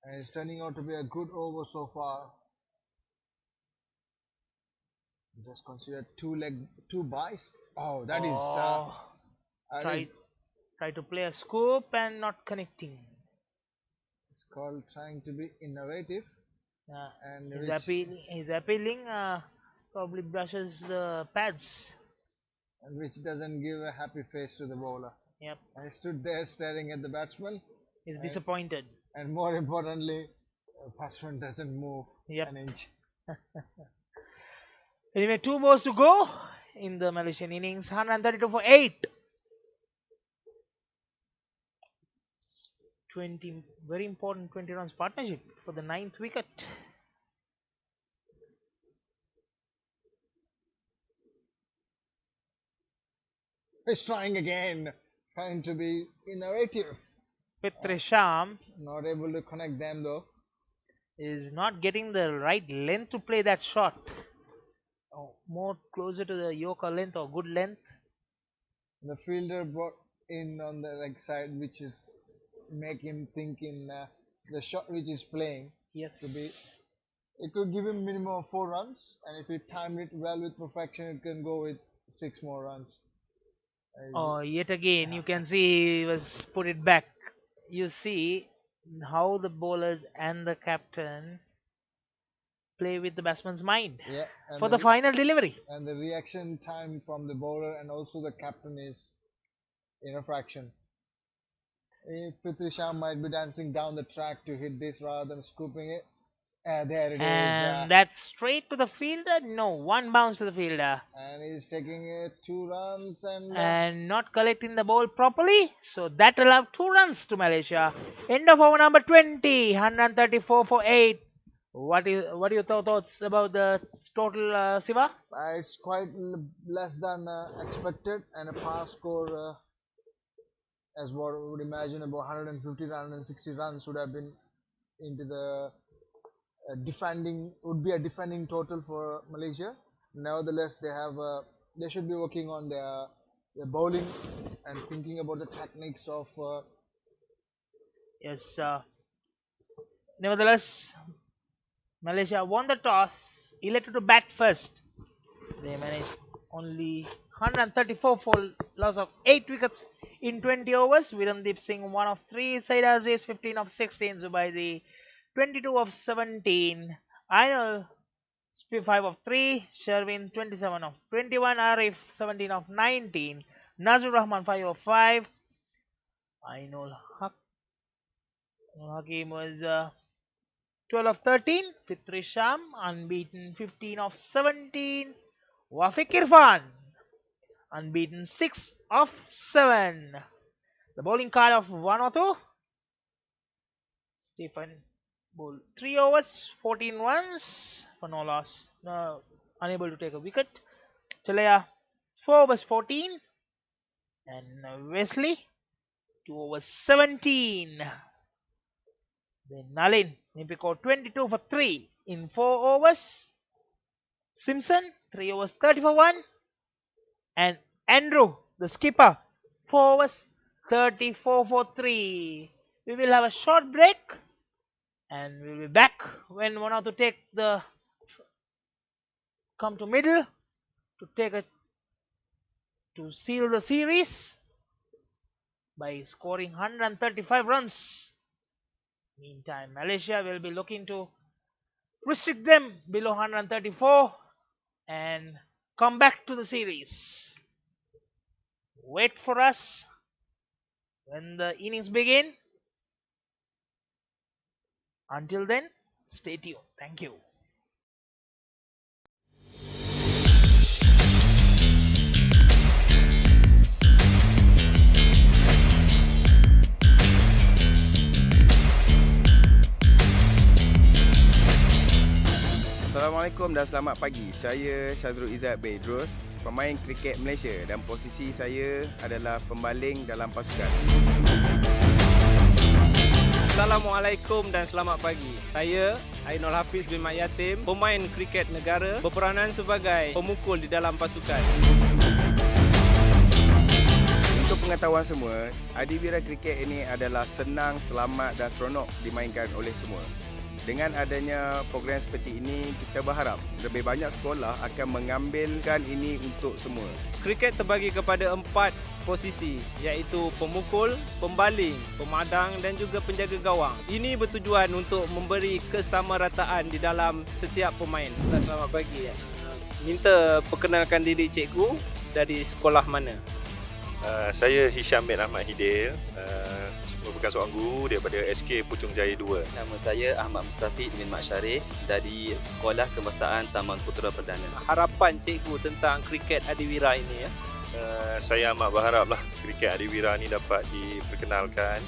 And it's turning out to be a good over so far. Just consider two buys. Oh, that is try to play a scoop and not connecting. It's called trying to be innovative. And he's appealing. Probably brushes the pads, and which doesn't give a happy face to the bowler. Yep. And he stood there staring at the batsman. He's disappointed. And more importantly, the batsman doesn't move an inch. Anyway, 2 balls to go in the Malaysian innings. 132 for 8. 20, very important 20 runs partnership for the 9th wicket. He's trying again, trying to be innovative. Fitri Sham, not able to connect them though. Is not getting the right length to play that shot. More closer to the Yorker length or good length. The fielder brought in on the leg side, which is make him think in the shot which is playing. Yes. It could give him minimum of 4 runs, and if he timed it well with perfection, it can go with 6 more runs. Yet again, you can see he was put it back. You see how the bowlers and the captain play with the batsman's mind for the final delivery. And the reaction time from the bowler and also the captain is in a fraction. Fitri Sham might be dancing down the track to hit this rather than scooping it. There it is. And that's straight to the fielder. No, 1 bounce to the fielder. And he's taking 2 runs and not collecting the ball properly. So that allowed 2 runs to Malaysia. End of over number 20. 134 for 8. What are your thoughts about the total, Siva? It's quite less than expected, and a par score as what we would imagine about 150 to 160 runs would have been into the defending total for Malaysia. Nevertheless, they should be working on their bowling and thinking about the techniques of. Yes. Nevertheless, Malaysia won the toss, elected to bat first. They managed only 134 for loss of 8 wickets in 20 overs. Viramdeep Singh 1 of 3, Said Aziz 15 of 16, Zubaidi 22 of 17, Ainul 5 of 3, Sherwin 27 of 21, Arif 17 of 19, Nazrul Rahman 5 of 5, Ainul Hakim was 12 of 13, Fitri Sham unbeaten 15 of 17, Wafiq Irfan unbeaten 6 of 7. The bowling card of Vanuatu, Stephen bowled 3 overs, 14 runs for no loss, unable to take a wicket. Chalaya 4 overs, 14, and Wesley 2 overs, 17. Then Nalin Nipiko 22 for 3 in 4 overs. Simpson 3 overs, 30 for 1. And Andrew, the skipper, 4 overs, 34 for 3. We will have a short break, and we'll be back when Vanuatu come to middle to take a to seal the series by scoring 135 runs. Meantime, Malaysia will be looking to restrict them below 134 and come back to the series. Wait for us when the innings begin. Until then, stay tuned. Thank you. Assalamualaikum dan selamat pagi. Saya Syazrul Izzat Bedros, pemain kriket Malaysia, dan posisi saya adalah pembaling dalam pasukan. Assalamualaikum dan selamat pagi. Saya Ainul Hafiz bin Mat Yatim, pemain kriket negara, berperanan sebagai pemukul di dalam pasukan. Untuk pengetahuan semua, adiwira kriket ini adalah senang, selamat dan seronok dimainkan oleh semua. Dengan adanya program seperti ini, kita berharap lebih banyak sekolah akan mengambilkan ini untuk semua. Kriket terbagi kepada 4 posisi, iaitu pemukul, pembaling, pemadang dan juga penjaga gawang. Ini bertujuan untuk memberi kesamarataan di dalam setiap pemain. Selamat pagi. Minta perkenalkan diri cikgu, dari sekolah mana? Saya Hisham bin Ahmad Hidil, merupakan seorang guru daripada SK Puchong Jaya 2. Nama saya Ahmad Mustafid bin Mat Syarif dari Sekolah Kebahasaan Taman Putera Perdana. Harapan cikgu tentang kriket adiwira ini ya. Saya amat berharaplah kriket adiwira ni dapat diperkenalkan,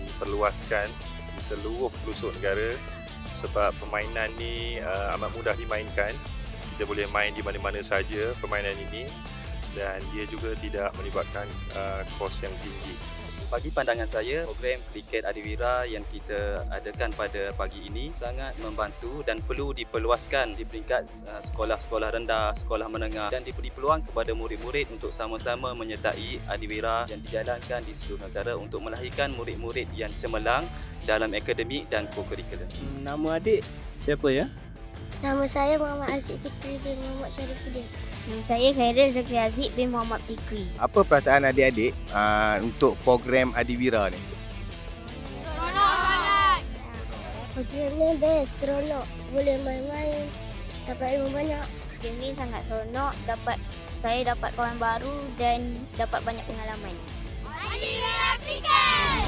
diperluaskan di seluruh pelosok negara, sebab permainan ni amat mudah dimainkan. Kita boleh main di mana-mana saja permainan ini, dan dia juga tidak melibatkan kos yang tinggi. Bagi pandangan saya, program kriket adiwira yang kita adakan pada pagi ini sangat membantu dan perlu diperluaskan di peringkat sekolah-sekolah rendah, sekolah menengah, dan diberi peluang kepada murid-murid untuk sama-sama menyertai adiwira yang dijalankan di seluruh negara untuk melahirkan murid-murid yang cemerlang dalam akademik dan co-curricular. Nama adik siapa ya? Nama saya Muhammad Aziz Fikri bin Muhammad Syarifuddin. Nama saya Khairil Zakri Aziz bin Muhammad Fikri. Apa perasaan adik-adik untuk program adiwira ni? Seronok sangat! Program ni best, seronok. Boleh main-main, dapat ilmu banyak. Game ni sangat seronok, saya dapat kawan baru dan dapat banyak pengalaman. Adiwira Kriket!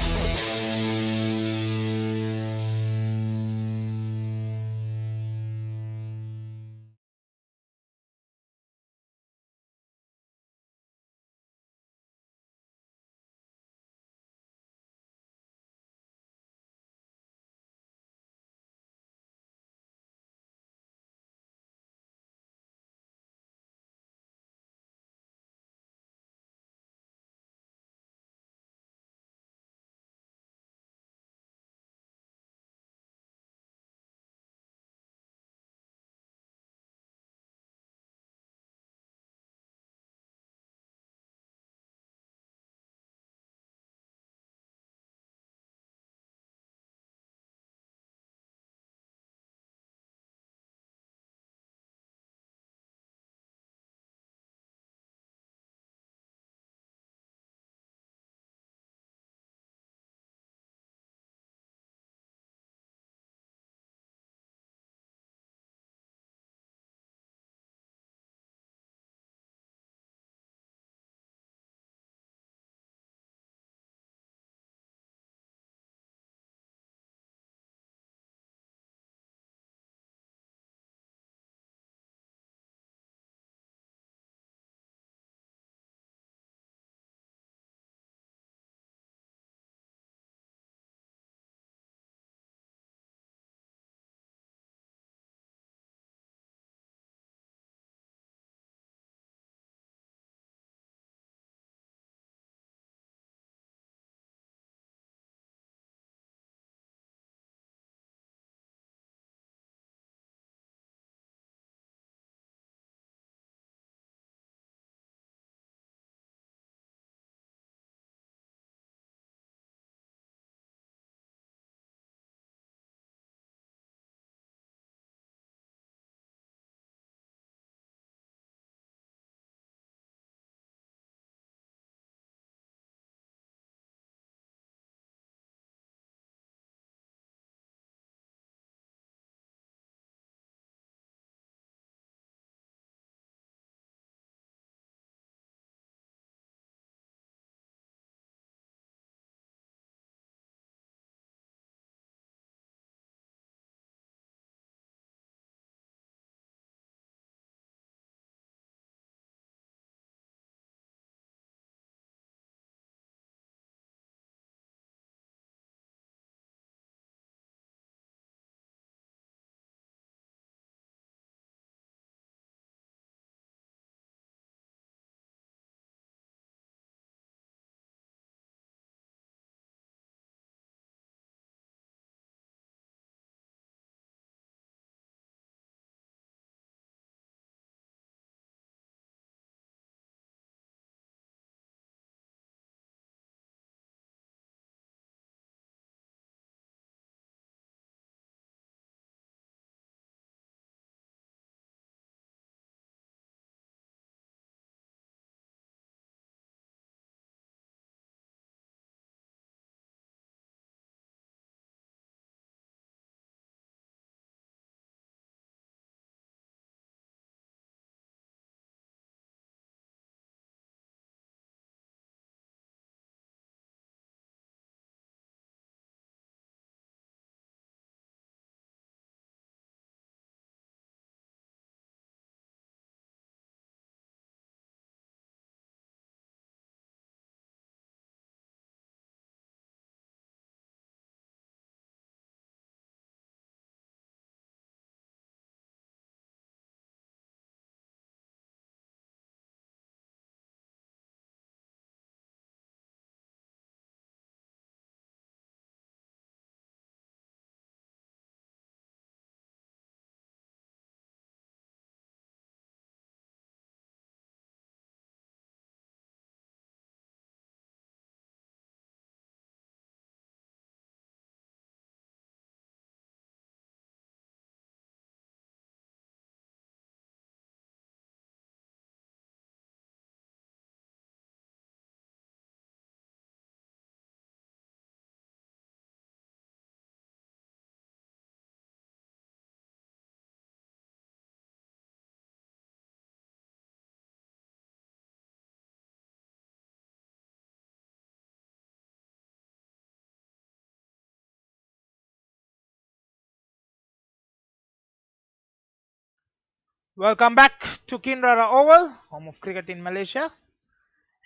Welcome back to Kinrara Oval, home of cricket in Malaysia.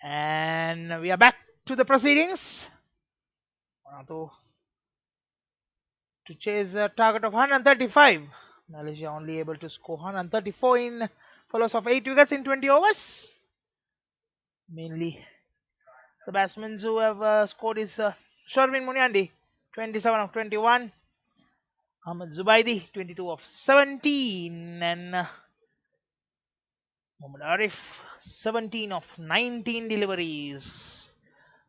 And we are back to the proceedings. To chase a target of 135. Malaysia only able to score 134 in for loss of 8 wickets in 20 overs. Mainly the batsmen who have scored is Sharvin Muniandi, 27 of 21. Ahmed Zubaidi, 22 of 17. And Mohammad Arif, 17 of 19 deliveries.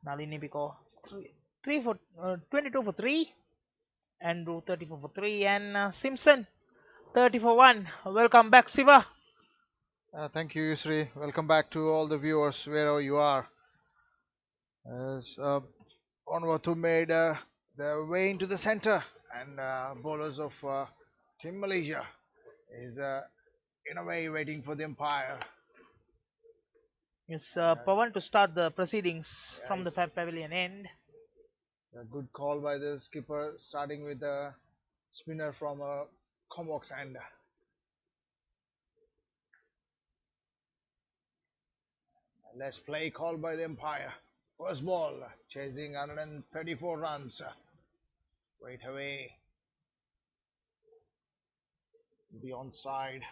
Nalini Biko, 22 for 3. Andrew, 34 for 3. And Simpson, 30 for 1. Welcome back, Siva. Thank you, Yusri. Welcome back to all the viewers wherever you are. As Vanuatu made their way into the center, and bowlers of Team Malaysia is in a way waiting for the umpire. Yes, Pawan to start the proceedings from the pavilion end. A good call by the skipper, starting with a spinner from a Comox end. Let's play call by the umpire. First ball, chasing 134 runs. Wait away. The onside.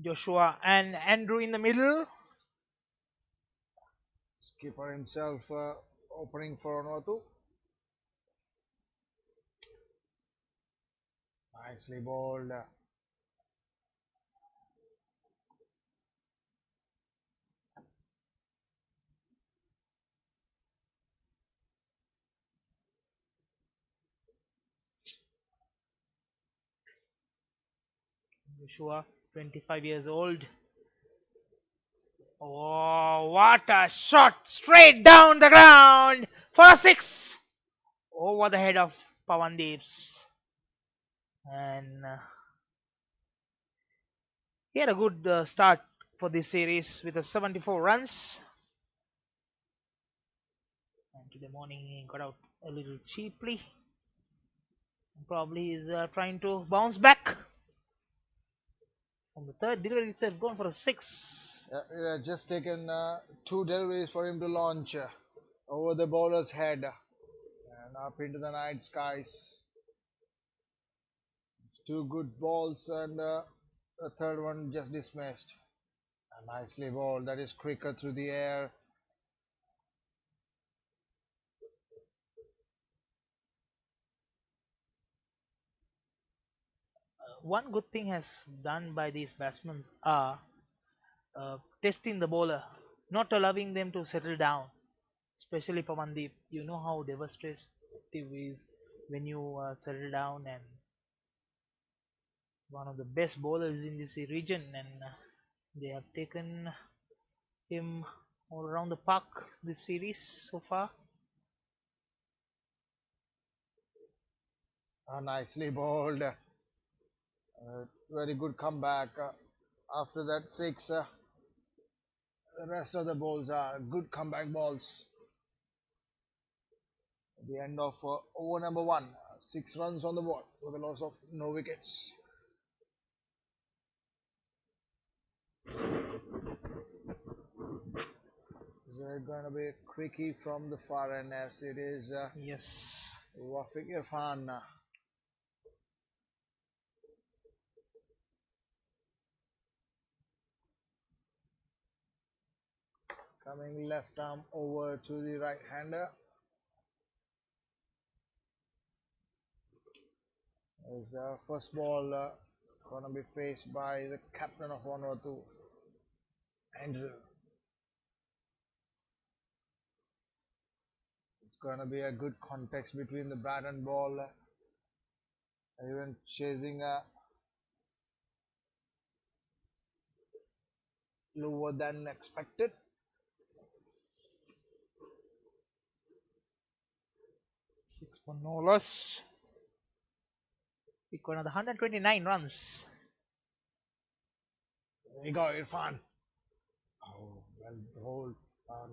Joshua and Andrew in the middle. Skipper himself opening for Vanuatu. Nicely bowled. Joshua, 25 years old. Oh, what a shot! Straight down the ground for a 6 over the head of Pawandeeps. And he had a good start for this series with a 74 runs. And today morning he got out a little cheaply. Probably is trying to bounce back. From the third delivery itself, gone for a 6. Just taken 2 deliveries for him to launch over the bowler's head and up into the night skies. 2 good balls, and the third one just dismissed. Nicely bowled. That is quicker through the air. One good thing has done by these batsmen are testing the bowler, not allowing them to settle down. Especially Pawandeep, you know how devastating is when you settle down, and one of the best bowlers in this region, and they have taken him all around the park this series so far. Nicely bowled. Very good comeback. After that 6, the rest of the balls are good comeback balls. At the end of over number 1, 6 runs on the board with a loss of no wickets. There's going to be a quickie from the far end, as it is Yes. Wafiq Irfan. Coming left arm over to the right hander. His first ball going to be faced by the captain of Vanuatu, Andrew. It's going to be a good context between the bat and ball. Even chasing lower than expected. 6 for no loss. We got another 129 runs. There we go, Irfan. Oh, well bowled.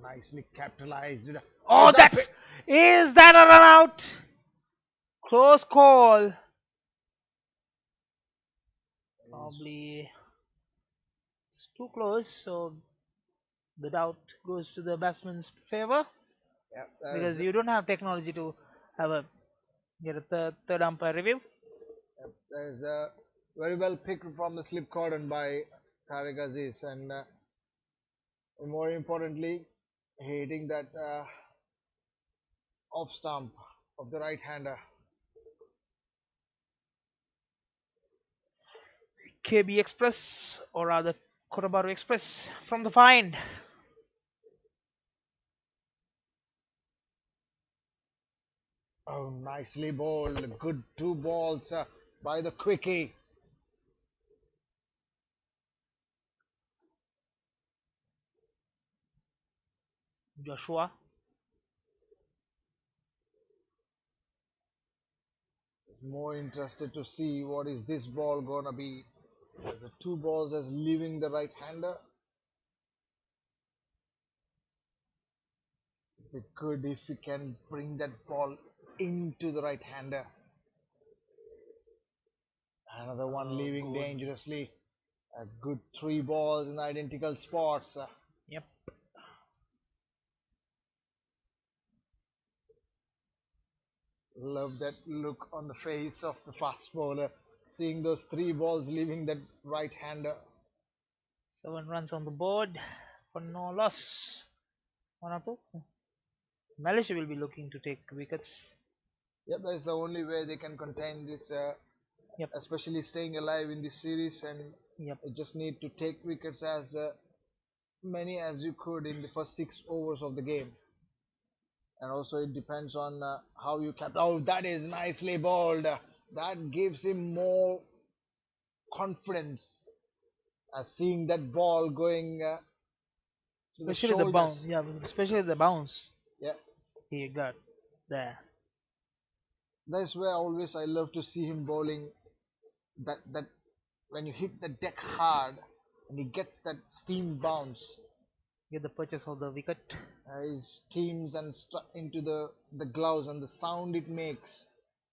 Nicely capitalized. Oh, that's... Is that a run out? Close call. Probably it's too close, so the doubt goes to the batsman's favor Yeah, because you don't have technology to have a get a third umpire review. there's a very well picked from the slip cordon by Tariq Aziz, and more importantly, hitting that off stump of the right hander. KB Express, or rather Kotabaru Express, from the find. Oh, nicely bowled. Good two balls by the quickie. Joshua. More interested to see what is this ball gonna be. The two balls as leaving the right hander. It'd be good if we can bring that ball into the right hander. Another one leaving good. dangerously. A good three balls in identical spots. Yep. Love that look on the face of the fast bowler, seeing those three balls leaving that right hander. 7 runs on the board for no loss. Vanuatu. Malaysia will be looking to take wickets. Yep, that is the only way they can contain this, Yep. especially staying alive in this series. And Yep. you just need to take wickets as many as you could in the first 6 overs of the game. And also it depends on how you kept. Oh, that is nicely bowled. That gives him more confidence. Seeing that ball going to the Especially the shoulders. bounce. Yeah, especially the bounce Yeah, he got there. that's where always I love to see him bowling. That when you hit the deck hard and he gets that steam bounce, Get the purchase of the wicket. he steams and into the gloves, and the sound it makes,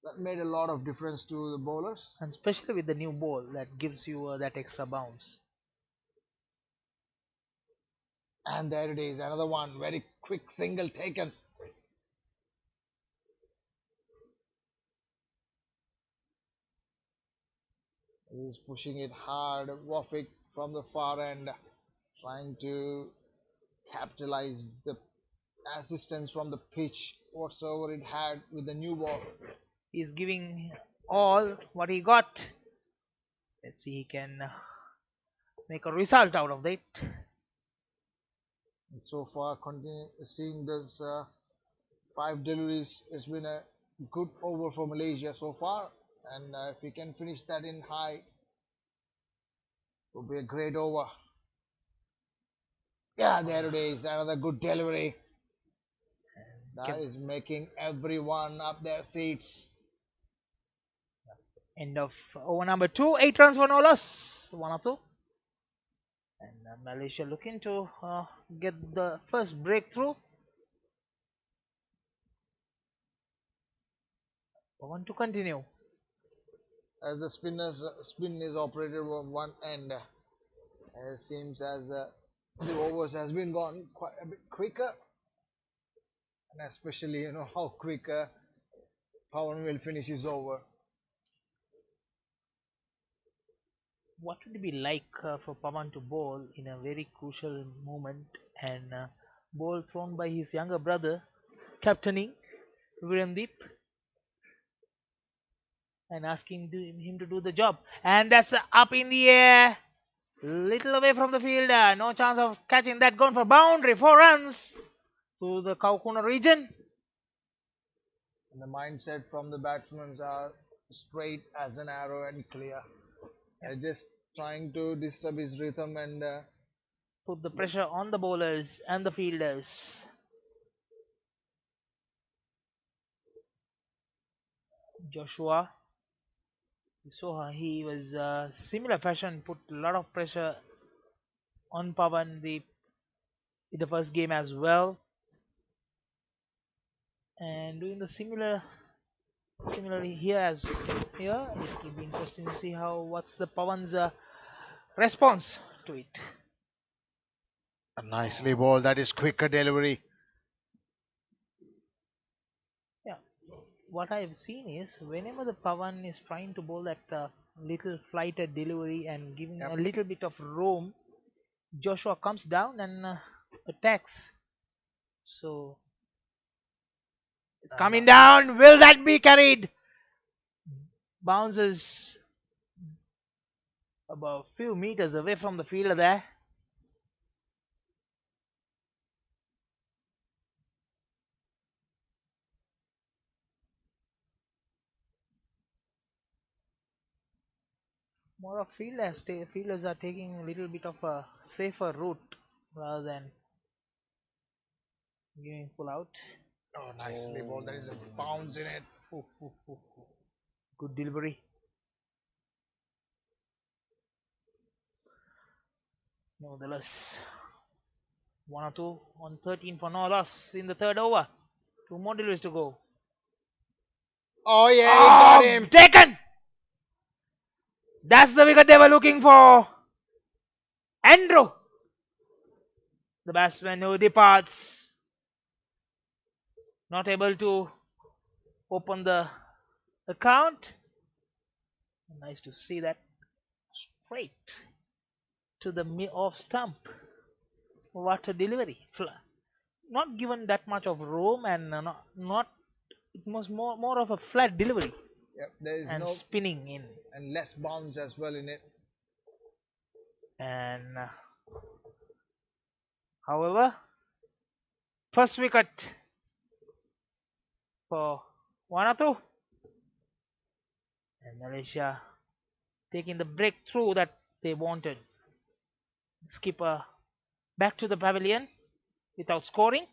that made a lot of difference to the bowlers. And especially with the new ball that gives you that extra bounce. And there it is, another one, very quick single taken. He's pushing it hard. Wafik from the far end, trying to capitalize the assistance from the pitch whatsoever it had with the new ball. He's giving all what he got. Let's see he can make a result out of it. And so far, seeing those 5 deliveries, it's been a good over for Malaysia so far. And if we can finish that in high, it will be a great over. Yeah, there it is, another good delivery. That is making everyone up their seats. End of over number 2. 8 runs for no loss. Vanuatu. And Malaysia looking to get the first breakthrough. Want to continue. As the spin is operated on one end, it seems as the overs has been gone quite a bit quicker, and especially how quick Pawan will finish his over. What would it be like for Pawan to bowl in a very crucial moment, and ball thrown by his younger brother, captaining Virendip, and asking him to do the job, and that's up in the air, little away from the fielder, no chance of catching that, going for boundary, 4 runs to the Kaukuna region. And the mindset from the batsmen are straight as an arrow and clear. They're just trying to disturb his rhythm and put the pressure on the bowlers and the fielders. Joshua, so he was similar fashion, put a lot of pressure on Pawan in the first game as well, and doing the similar Similarly here as here, it will be interesting to see how what's the Pawan's response to it. Nicely bowled. That is quicker delivery. Yeah, what I've seen is whenever the Pawan is trying to bowl that little flighted delivery and giving a little bit of roam, Joshua comes down and attacks. So it's coming down. Will that be carried? Bounces about a few meters away from the fielder there. More of fielders are taking a little bit of a safer route rather than giving full out. Oh, nicely bowled. There is a bounce in it. Good delivery. Nevertheless, 1 or 2 on 13 for no loss in the third over. 2 more deliveries to go. Oh yeah, he got him. Taken! That's the wicket they were looking for. Andrew, the batsman who departs, not able to open the account. Nice to see that. Straight to the off stump. What a delivery. Not given that much of room and not it was more of a flat delivery. Yep, there is and no spinning in. and less bounce as well in it. And however, first wicket for Vanuatu, and Malaysia taking the breakthrough that they wanted. Skipper back to the pavilion without scoring.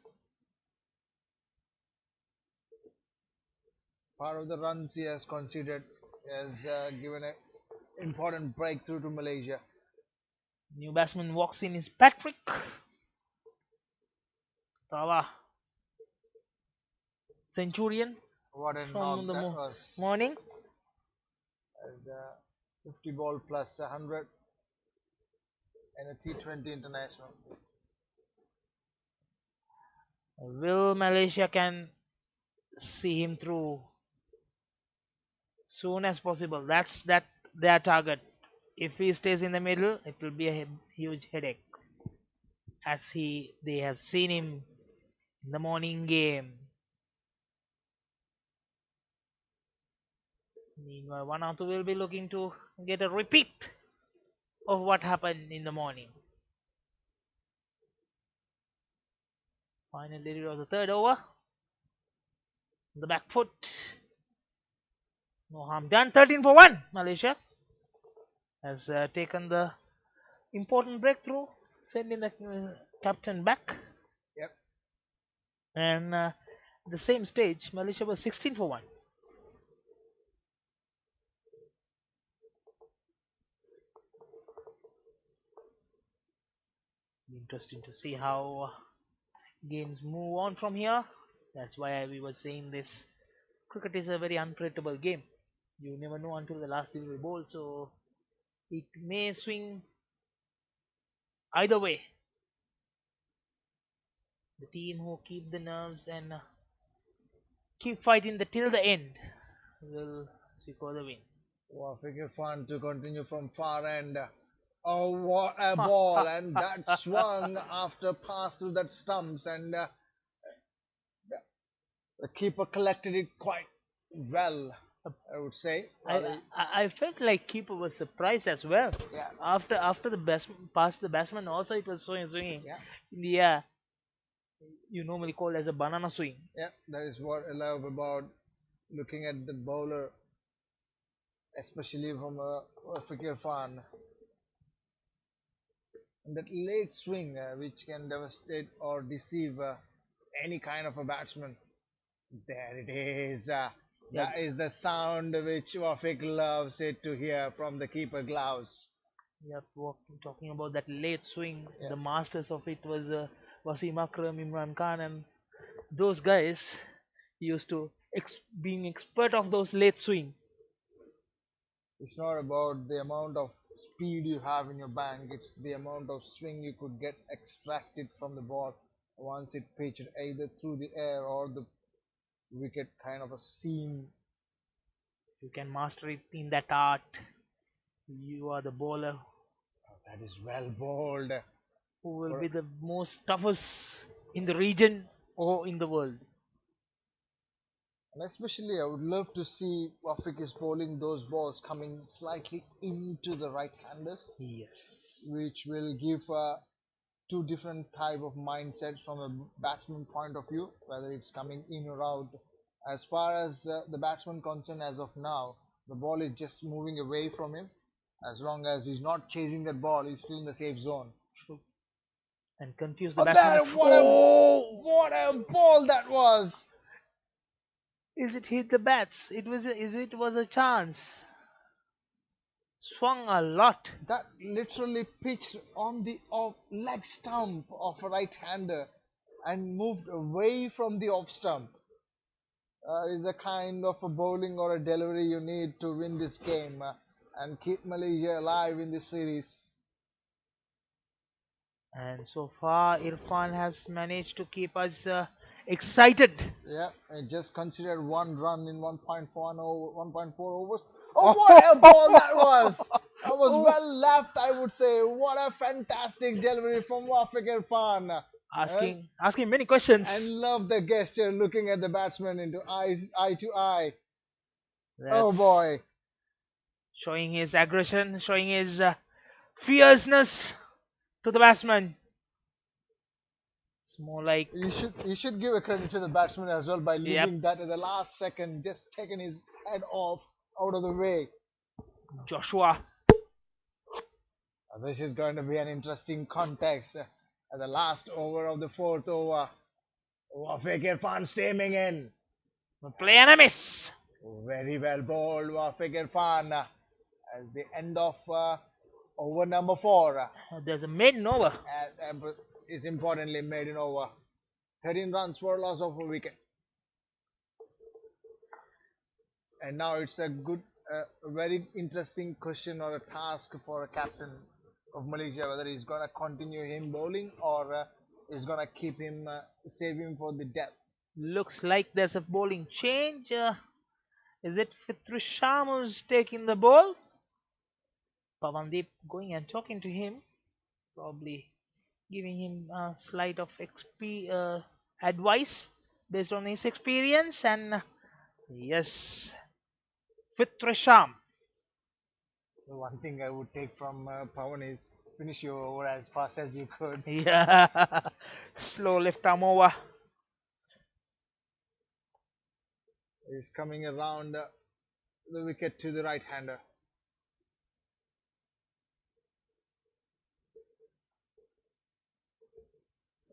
Part of the runs he has conceded has given an important breakthrough to Malaysia. New batsman walks in is Patrick Tawa, Centurion What a from knock the that was. morning. As 50 ball plus 100 in a T20 international. Will Malaysia can see him through soon as possible? That's their target. If he stays in the middle, it will be a huge headache, as they have seen him in the morning game. Meanwhile, Vanuatu will be looking to get a repeat of what happened in the morning. Final delivery of the third over. The back foot. No harm done. 13 for 1. Malaysia has taken the important breakthrough, sending the captain back. Yep. And at the same stage, Malaysia was 16 for 1. Interesting to see how games move on from here. That's why we were saying this. Cricket is a very unpredictable game. You never know until the last delivery ball, so it may swing either way. The team who keep the nerves and keep fighting till the end will secure the win. Wow, figure fun to continue from far end. Oh, what a ball! And that swung after pass through that stumps, and the keeper collected it quite well, I would say. I felt like keeper was surprised as well. Yeah. After the batsman passed the batsman, also it was swinging. Yeah. In the air. You normally call as a banana swing. Yeah, that is what I love about looking at the bowler, especially from a Fikir fan. And that late swing, which can devastate or deceive any kind of a batsman. There it is. That is the sound which Wafik loves it to hear from the keeper gloves. Yep, talking about that late swing, the masters of it was Wasim Akram, Imran Khan, and those guys used to being expert of those late swing. It's not about the amount of speed you have in your bank, it's the amount of swing you could get extracted from the ball once it pitched either through the air or the wicket kind of a seam. You can master it in that art. You are the bowler That is well bowled. who will be the most toughest in the region or in the world. And especially I would love to see Wafik is bowling those balls coming slightly into the right-handers, Yes. which will give two different type of mindsets from a batsman point of view, whether it's coming in or out. As far as the batsman concerned, as of now, the ball is just moving away from him. As long as he's not chasing that ball, he's still in the safe zone. True. And confuse the Oh, batsman. that, what a ball that was! Is it hit the bats? It was a chance. Swung a lot. That literally pitched on the off leg stump of a right-hander and moved away from the off stump. Is a kind of a bowling or a delivery you need to win this game and keep Malaysia alive in this series. And so far, Irfan has managed to keep us excited. Yeah, and just considered one run in 1.4 overs. Oh, what a ball that was! That was well left, I would say. What a fantastic delivery from Wafik Irfan. Asking many questions. And love the gesture looking at the batsman into eye to eye. That's Oh boy. showing his aggression, showing his fierceness to the batsman. It's more like You should give a credit to the batsman as well by leaving that at the last second, just taking his head off out of the way. Joshua. This is going to be an interesting context. At the last over of the fourth over, Wafik Irfan steaming in. Play and a miss. Very well bowled, Wafik Irfan. At the end of over number 4. There's a maiden over. Is importantly made in over. 13 runs for loss of a wicket. And now it's a very interesting question or a task for a captain of Malaysia, whether he's going to continue him bowling or he's going to keep him, save him for the death. Looks like there's a bowling change. Is it Fitrisham who's taking the ball? Pavandeep going and talking to him, probably giving him a slight of advice based on his experience. And yes, Fitrisham. The one thing I would take from Pawan is finish your over as fast as you could. Yeah, slow left arm over. He's coming around the wicket to the right-hander.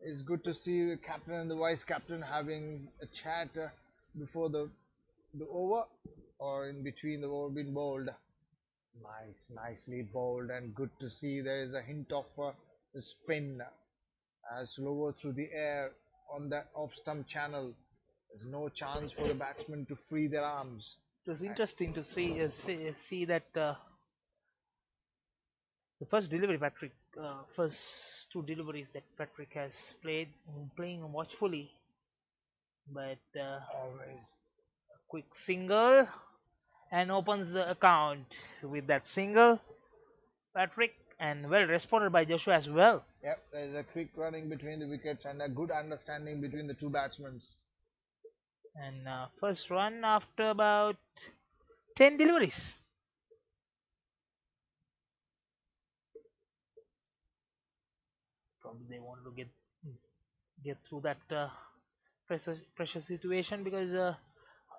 It's good to see the captain and the vice captain having a chat before the over or in between the over being bowled. Nicely bowled, and good to see there is a hint of the spin as lower through the air on that off stump channel. There's no chance for the batsmen to free their arms. It was interesting to see that the first delivery first 2 deliveries that Patrick has playing watchfully, but Always a quick single and opens the account with that single, Patrick, and well responded by Joshua as well. Yep, there's a quick running between the wickets and a good understanding between the two batsmen. And first run after about 10 deliveries. Probably they want to get through that pressure situation, because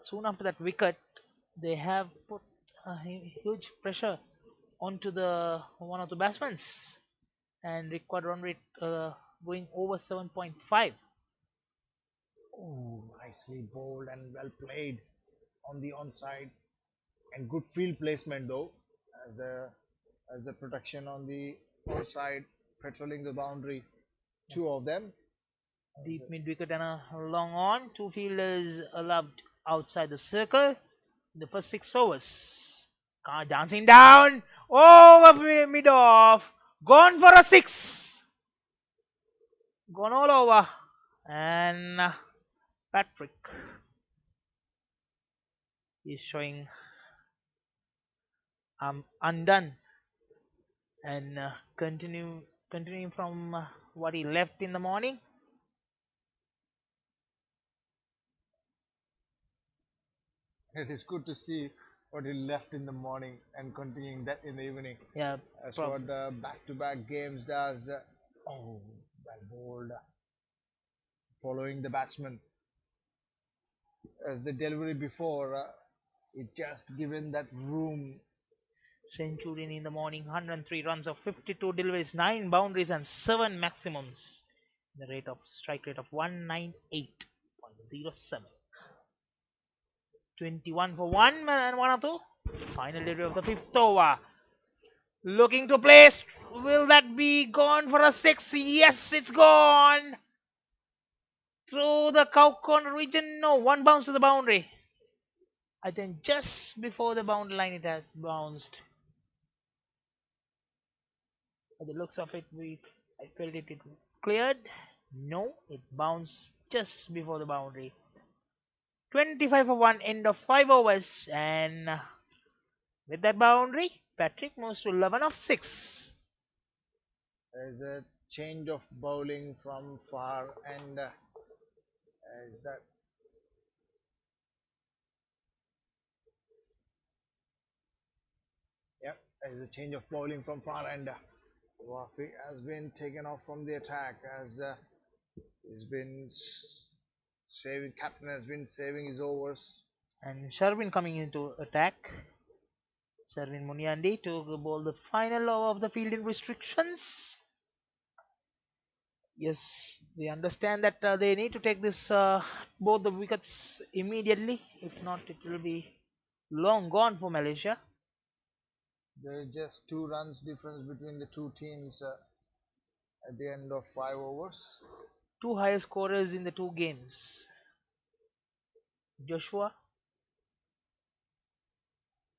soon after that wicket they have put huge pressure onto the one of the batsmen and required run rate going over 7.5. Ooh, nicely bowled and well played on the onside, and good field placement though, as the protection on the onside, patrolling the boundary, 2 of them. Deep mid wicket and a long on. 2 fielders allowed outside the circle in the first 6 overs. Dancing down over mid off, gone for a 6, gone all over, and Patrick is showing undone and continuing from what he left in the morning. It is good to see what he left in the morning and continuing that in the evening. Yeah, That's what the back-to-back games does. Oh, well bowled. Following the batsman. As the delivery before, it just given that room. Centurion in the morning, 103 runs of 52 deliveries, 9 boundaries and 7 maximums. The strike rate of 198.07. 21 for 1 and Vanuatu. Final delivery of the 5th over. Looking to place. Will that be gone for a 6? Yes, it's gone. Through the cow corner region. No, one bounce to the boundary. I think just before the boundary line it has bounced. By the looks of it, I felt it cleared. No, it bounced just before the boundary. 25 for 1, end of 5 overs, and with that boundary, Patrick moves to 11 of 6. There's a change of bowling from far, and is that there's a change of bowling from far, and Wafi has been taken off from the attack as he's been saving. Captain has been saving his overs. And Sherwin coming into attack. Sherwin Muniandi to bowl the final over of the fielding restrictions. Yes, they understand that they need to take this both the wickets immediately. If not, it will be long gone for Malaysia. There is just 2 runs difference between the two teams at the end of 5 overs. 2 highest scorers in the 2 games. Joshua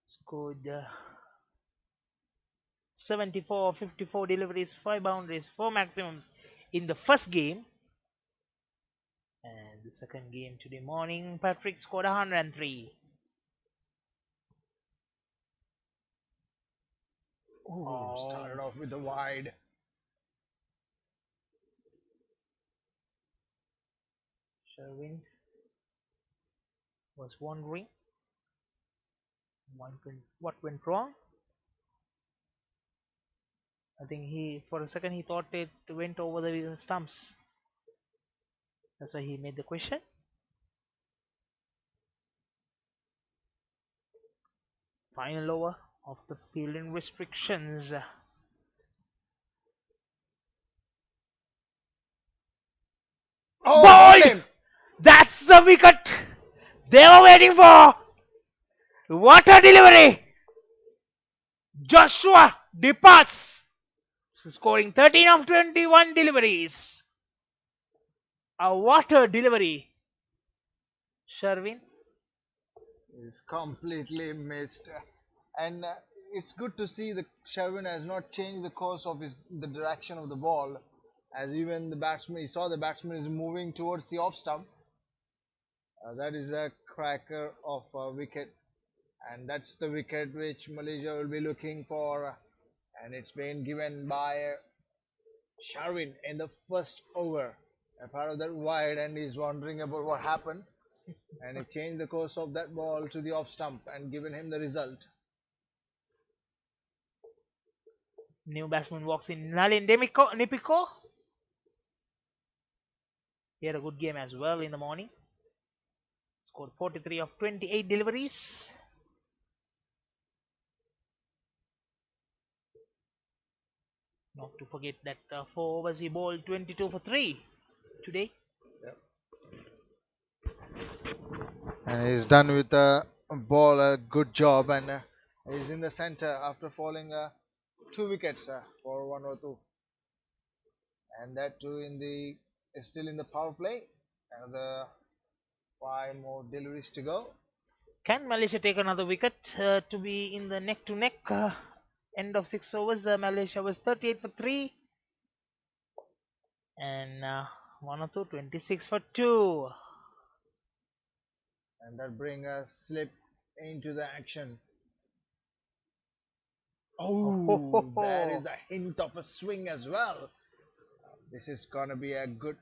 scored 74, 54 deliveries, 5 boundaries, 4 maximums in the first game. And the second game today morning, Patrick scored 103. Started off with the wide. Sherwin was wondering what went wrong. I think for a second he thought it went over the stumps. That's why he made the question. Final over of the fielding restrictions. Bowled! That's the wicket they were waiting for. What a delivery! Joshua departs, scoring 13 of 21 deliveries. A water delivery. Sherwin is completely missed, and it's good to see that Sherwin has not changed the course of the direction of the ball, as even the batsman, he saw the batsman is moving towards the off stump. That is a cracker of a wicket, and that's the wicket which Malaysia will be looking for, and it's been given by Sherwin in the first over. A part of that wide, and he's wondering about what happened, and he changed the course of that ball to the off stump and given him the result. New batsman walks in, Nalin Nipiko. He had a good game as well in the morning. Scored 43 of 28 deliveries. Not to forget that 4 overs he bowled 22 for 3 today. Yep. And he's done with the ball a good job, and he's in the center after falling 2 wickets for Vanuatu, and that too still in the power play. And the 5 more deliveries to go. Can Malaysia take another wicket to be in the neck-to-neck? End of 6 overs, Malaysia was 38 for 3. And Vanuatu 26 for 2. And that brings a slip into the action. Oh, there is a hint of a swing as well. This is gonna be a good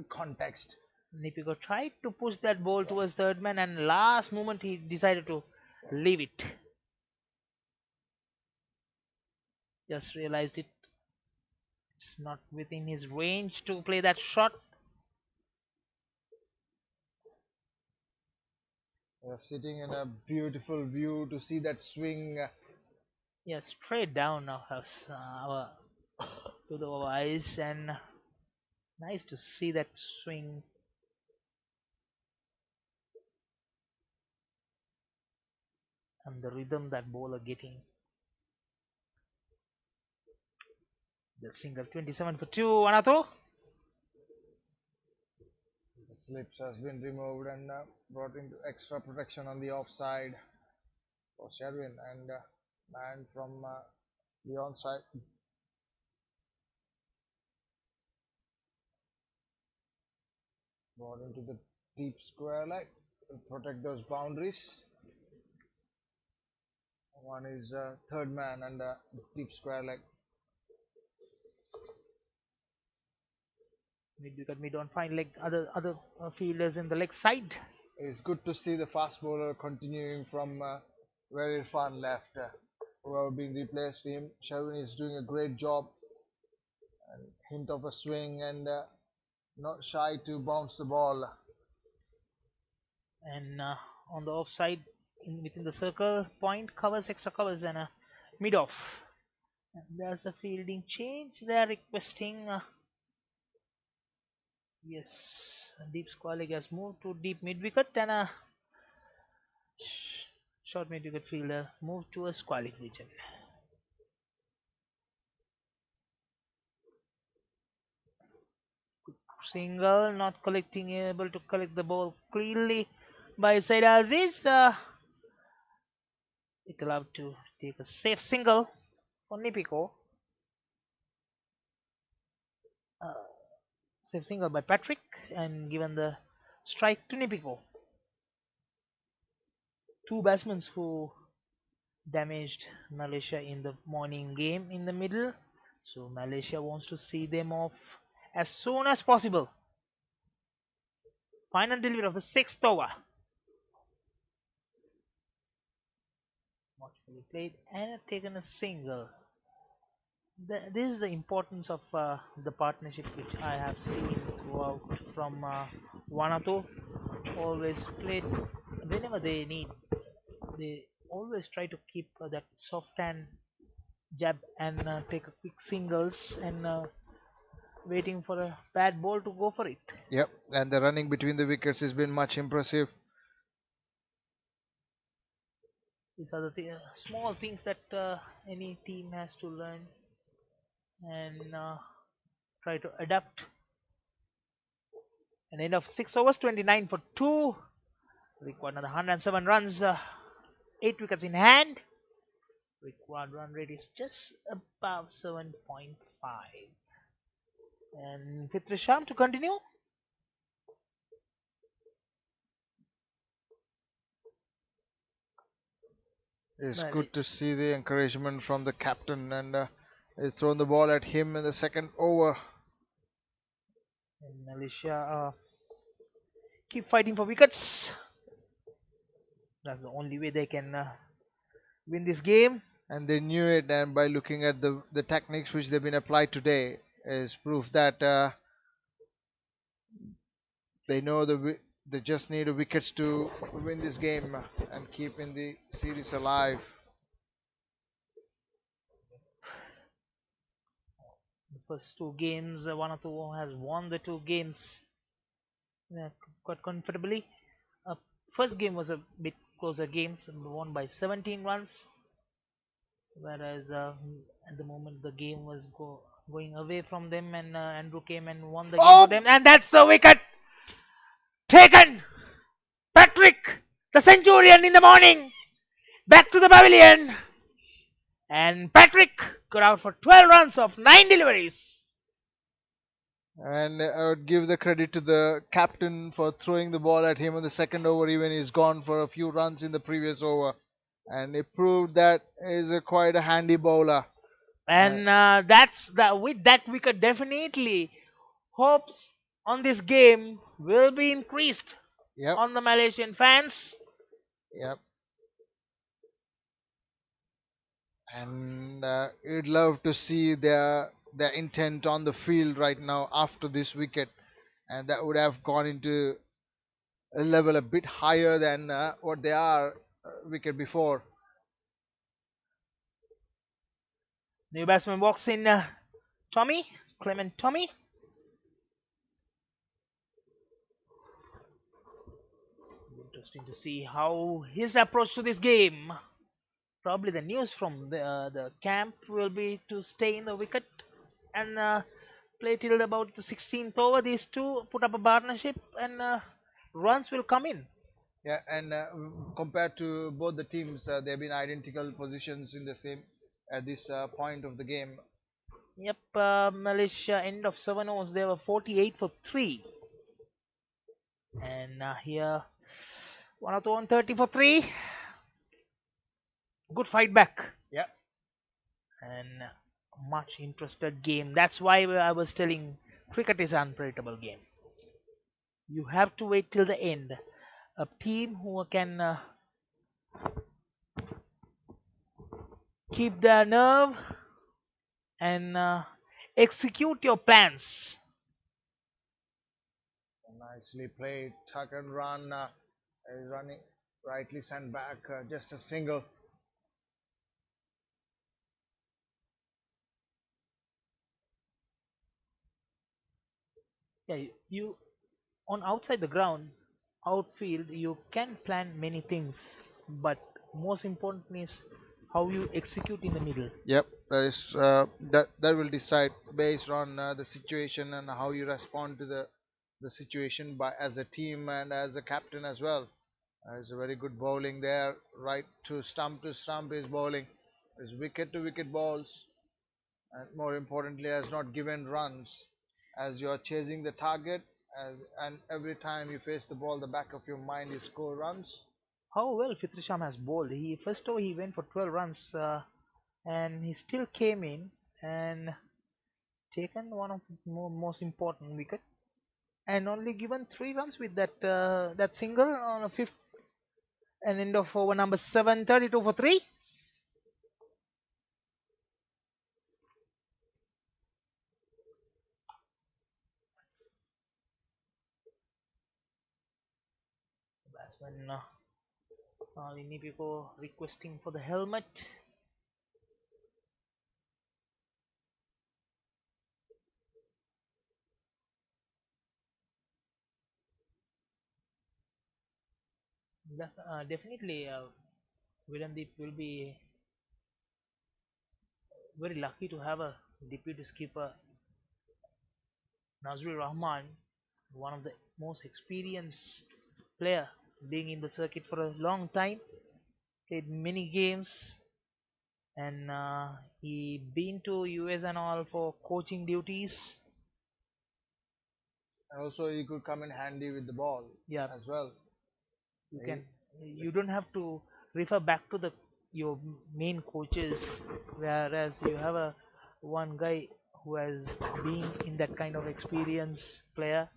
context. Nipiko tried to push that ball towards third man, and last moment he decided to leave it. Just realized it's not within his range to play that shot. We're sitting in a beautiful view to see that swing. Yeah, straight down now to the eyes, and nice to see that swing. And the rhythm that bowler getting. The single 27 for 2, Vanuatu. The slips has been removed and brought into extra protection on the offside for Sherwin, and man from the onside. Brought into the deep square leg to protect those boundaries. One is third man and deep square leg. We don't find like other fielders in the leg side. It's good to see the fast bowler continuing from where Irfan left, who are being replaced for him. Sherwin is doing a great job. And hint of a swing, and not shy to bounce the ball. And on the offside, within the circle, point covers, extra covers, and a mid off. And there's a fielding change. They're requesting. Yes, deep square leg has moved to deep mid wicket, and a short mid wicket fielder moved to a square leg region. Single, not able to collect the ball cleanly by Said Aziz. It allowed to take a safe single for Nipiko. Safe single by Patrick, and given the strike to Nipiko. Two batsmen who damaged Malaysia in the morning game in the middle, so Malaysia wants to see them off as soon as possible. Final delivery of the 6th over. Watchfully played and taken a single. This is the importance of the partnership which I have seen throughout from Vanuatu. Always played whenever they need. They always try to keep that soft hand jab and take a quick singles, and waiting for a bad ball to go for it. Yep, and the running between the wickets has been much impressive. These are the small things that any team has to learn and try to adapt. An end of 6 overs, 29 for 2. Required another 107 runs, 8 wickets in hand. Required run rate is just above 7.5. And Fitrisham to continue. It's good to see the encouragement from the captain, and he's thrown the ball at him in the second over. And Malaysia keep fighting for wickets. That's the only way they can win this game. And they knew it, and by looking at the techniques which they've been applied today is proof that they know they just need a wickets to win this game and keep in the series alive. The first 2 games, Vanuatu has won the 2 games quite comfortably. First game was a bit closer games, won by 17 runs, whereas at the moment the game was going away from them, and Andrew came and won the game for them, and that's the wicket taken The Centurion in the morning. Back to the pavilion. And Patrick got out for 12 runs of 9 deliveries. And I would give the credit to the captain for throwing the ball at him on the second over, even he's gone for a few runs in the previous over. And he proved that he's quite a handy bowler. And with that wicket, definitely hopes on this game will be increased Yep, on the Malaysian fans. yep. And you'd love to see their intent on the field right now after this wicket, and that would have gone into a level a bit higher than what they are wicket before. New batsman walks in, Clement Tommy. Interesting to see how his approach to this game. Probably the news from the camp will be to stay in the wicket and play till about the 16th over. These two put up a partnership and runs will come in. Yeah, and compared to both the teams, they've been identical positions in the same at this point of the game. Yep, Malaysia end of 7 overs, they were 48 for 3. And here, Vanuatu on 30 for 3. Good fight back. Yeah, And much interested game. That's why I was telling cricket is an unpredictable game. You have to wait till the end. A team who can keep their nerve and execute your plans. nicely played. Tuck and run. Is running rightly sent back. Just a single. Yeah, you on outside the ground, outfield, you can plan many things, but most important is how you execute in the middle. Yep, that is that will decide based on the situation and how you respond to the situation by as a team and as a captain as well. It's a very good bowling there, right to stump is bowling. His wicket to wicket balls, and more importantly, has not given runs as you are chasing the target. And every time you face the ball, the back of your mind is score runs. How well Fitrisham has bowled. He first over he went for 12 runs, and he still came in and taken one of the most important wicket, and only given 3 runs with that single on a fifth and end of over number 7, 32 for 3. Batsman Linipico requesting for the helmet. Definitely, Vilandeep will be very lucky to have a deputy skipper, Nazrul Rahman, one of the most experienced player, being in the circuit for a long time, played many games, and he been to US and all for coaching duties. And also, he could come in handy with the ball Yeah, as well. you don't have to refer back to the your main coaches, whereas you have a one guy who has been in that kind of experience player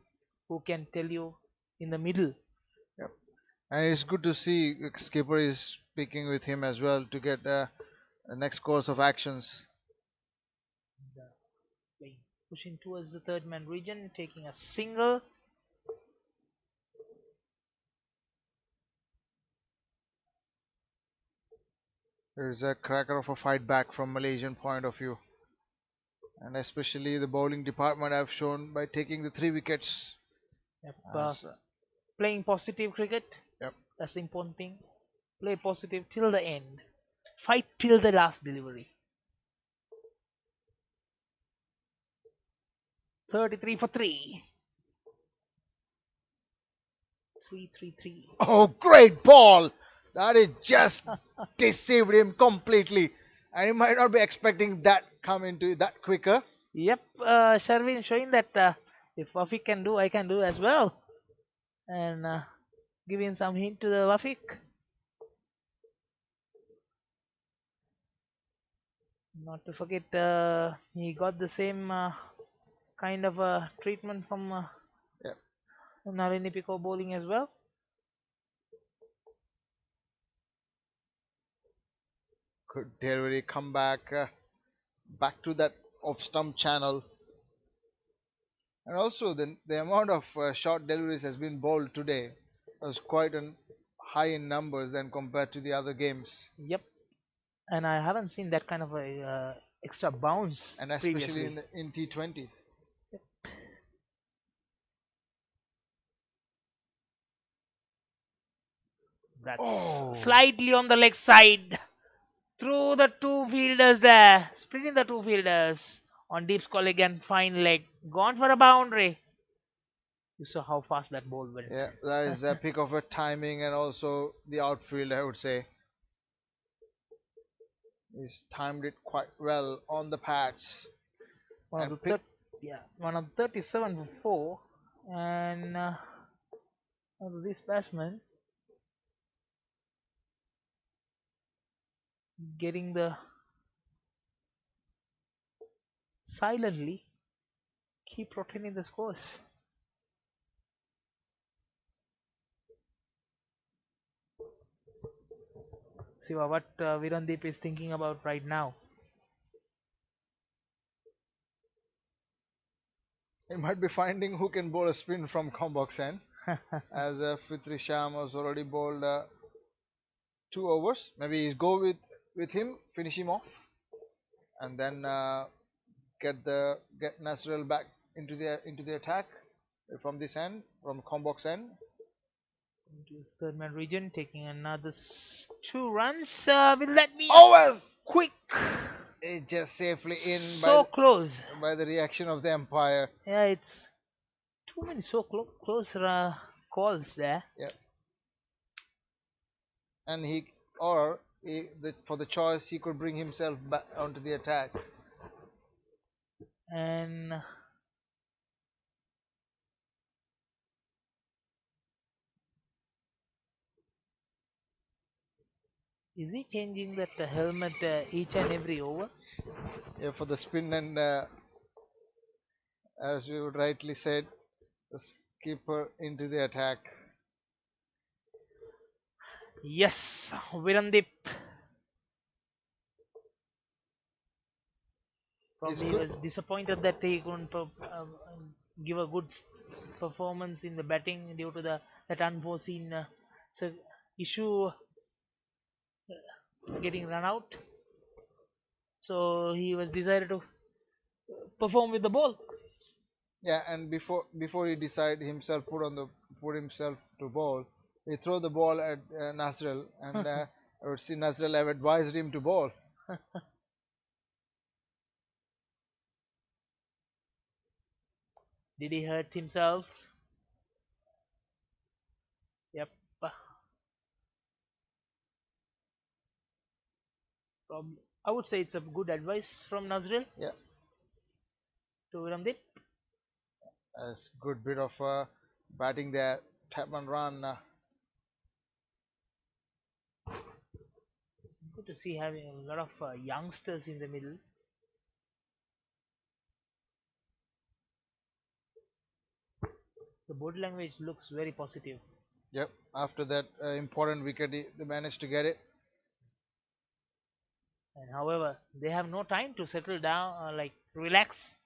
who can tell you in the middle. Yep. And it's good to see skipper is speaking with him as well to get the next course of actions. Playing, pushing towards the third man region, taking a single. There's a cracker of a fight back from Malaysian point of view, and especially the bowling department have shown by taking the 3 wickets. Yep, As, playing positive cricket. yep. That's the important thing. Play positive till the end. Fight till the last delivery. 33 for 3. 3-3-3. Oh, great ball! That is just deceived him completely. And he might not be expecting that come into that quicker. Yep, Sharvin showing that if Wafik can do, I can do as well. And giving some hint to the Wafik. Not to forget, he got the same kind of treatment from Yep. Nalini Pico bowling as well. Could delivery come back to that off stump channel. And also the amount of short deliveries has been bowled today was quite high in numbers than compared to the other games. Yep. And I haven't seen that kind of a extra bounce And especially previously. in T20. That's slightly on the leg side. Through the two fielders there. Splitting the two fielders. On deep square leg and fine leg. Gone for a boundary. You saw how fast that ball went. Yeah, that is a pick of a timing and also the outfield, I would say. He's timed it quite well on the pads. One of the 37 for 4. And this batsman getting the silently keep rotating the scores. See what Virandeep is thinking about right now. He might be finding who can bowl a spin from Combox end. As Fitri Sham has already bowled 2 overs. Maybe he's go with him, finish him off, and then get Nasrul back into the attack from this end, from Combox end. Into third man region, taking another 2 runs. Will that be Overs? Quick? It's just safely in So close. by the reaction of the umpire. Yeah, it's too many so close calls there. Yeah. And for the choice, he could bring himself back onto the attack. And is he changing that helmet each and every over? Yeah, for the spin and as we would rightly said, the skipper into the attack. Yes, Virandeep. Probably was disappointed that he couldn't give a good performance in the batting due to that unforeseen issue getting run out. So he was decided to perform with the ball. Yeah, and before he decide himself put himself to bowl, he throw the ball at Nasrul, and I would see Nasrul have advised him to bowl. Did he hurt himself? Yep. Probably. I would say it's a good advice from Nazril. Yeah. To Viramdeep. That's good bit of batting there. Tap and run. Good to see having a lot of youngsters in the middle. The body language looks very positive. Yep. After that important wicket, they managed to get it. And however, they have no time to settle down, like relax.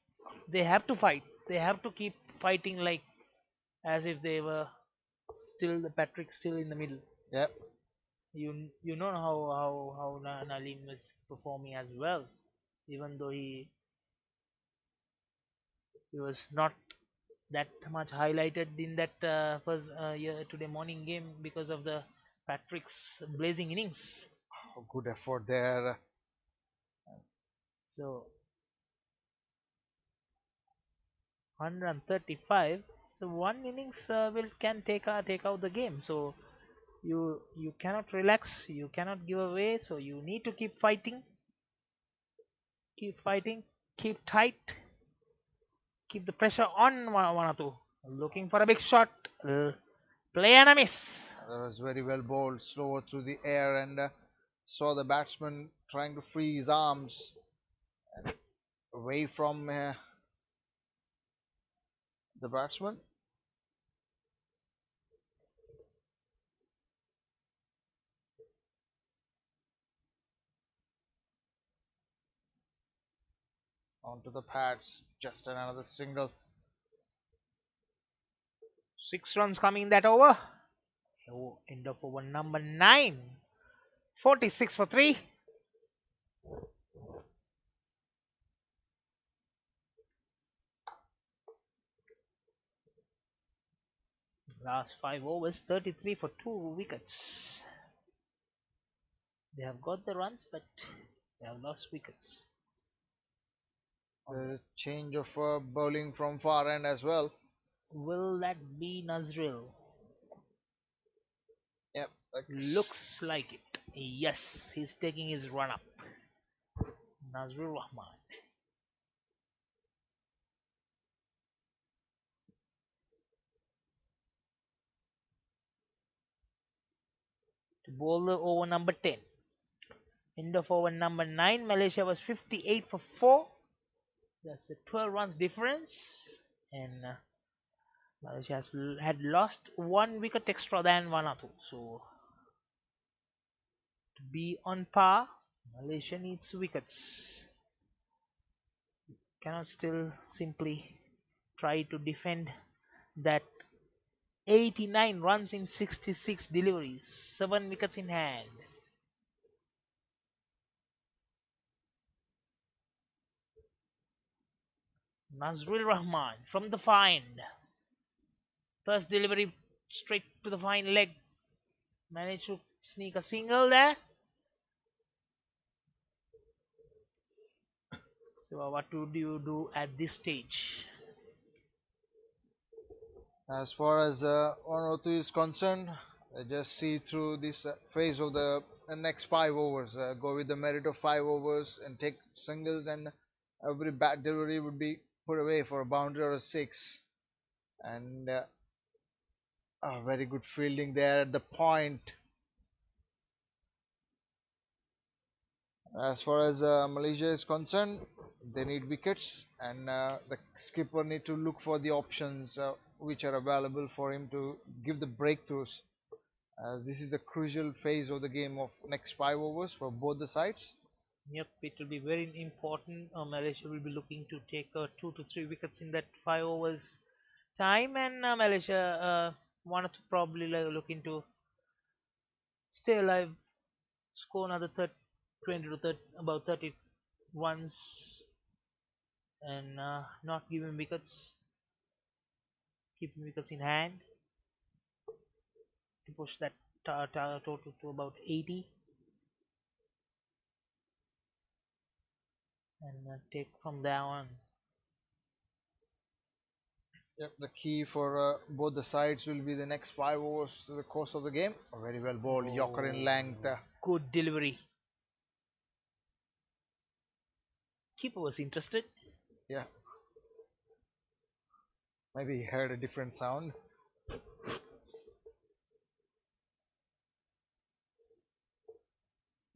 They have to fight. They have to keep fighting, like as if they were still the Patrick still in the middle. Yep. You know how Nalim was performing as well, even though he was not that much highlighted in that first today morning game because of the Patrick's blazing innings. Oh, good effort there. So 135. So one innings will can take out the game. So you cannot relax, you cannot give away. So you need to keep fighting, keep tight, keep the pressure on Vanuatu. Looking for a big shot. Play and a miss. That was very well bowled, slower through the air, and saw the batsman trying to free his arms away from the batsman. Onto the pads, just another single. 6 runs coming in that over. End of over number 9. 46 for 3. Last 5 overs, 33 for 2 wickets. They have got the runs, but they have lost wickets. The change of bowling from far end as well. Will that be Nazril? Yep. Looks like it. Yes, he's taking his run up. Nazrul Rahman. To bowl the over number 10. End of over number 9, Malaysia was 58 for 4. That's a 12 runs difference. And Malaysia has had lost 1 wicket extra than Vanuatu. So to be on par, Malaysia needs wickets. Cannot still simply try to defend that 89 runs in 66 deliveries, 7 wickets in hand. Nazrul Rahman from the find. First delivery straight to the fine leg. Managed to sneak a single there. So what would you do at this stage? As far as Vanuatu is concerned, just see through this phase of the next 5 overs. Go with the merit of 5 overs and take singles, and every bat delivery would be put away for a boundary or a 6. And very good fielding there at the point. As far as Malaysia is concerned, they need wickets, and the skipper need to look for the options which are available for him to give the breakthroughs. This is a crucial phase of the game of next 5 overs for both the sides. Yep, it will be very important. Malaysia will be looking to take 2 to 3 wickets in that 5 overs time, and Malaysia wanted to probably looking to stay alive, score another 20 to 30, about 30 runs, and not giving wickets, keeping wickets in hand to push that total to about 80, and take from there on. Yep, the key for both the sides will be the next 5 overs to the course of the game. A very well bowled Yorker in length. Good delivery. Keeper was interested. Yeah. Maybe he heard a different sound.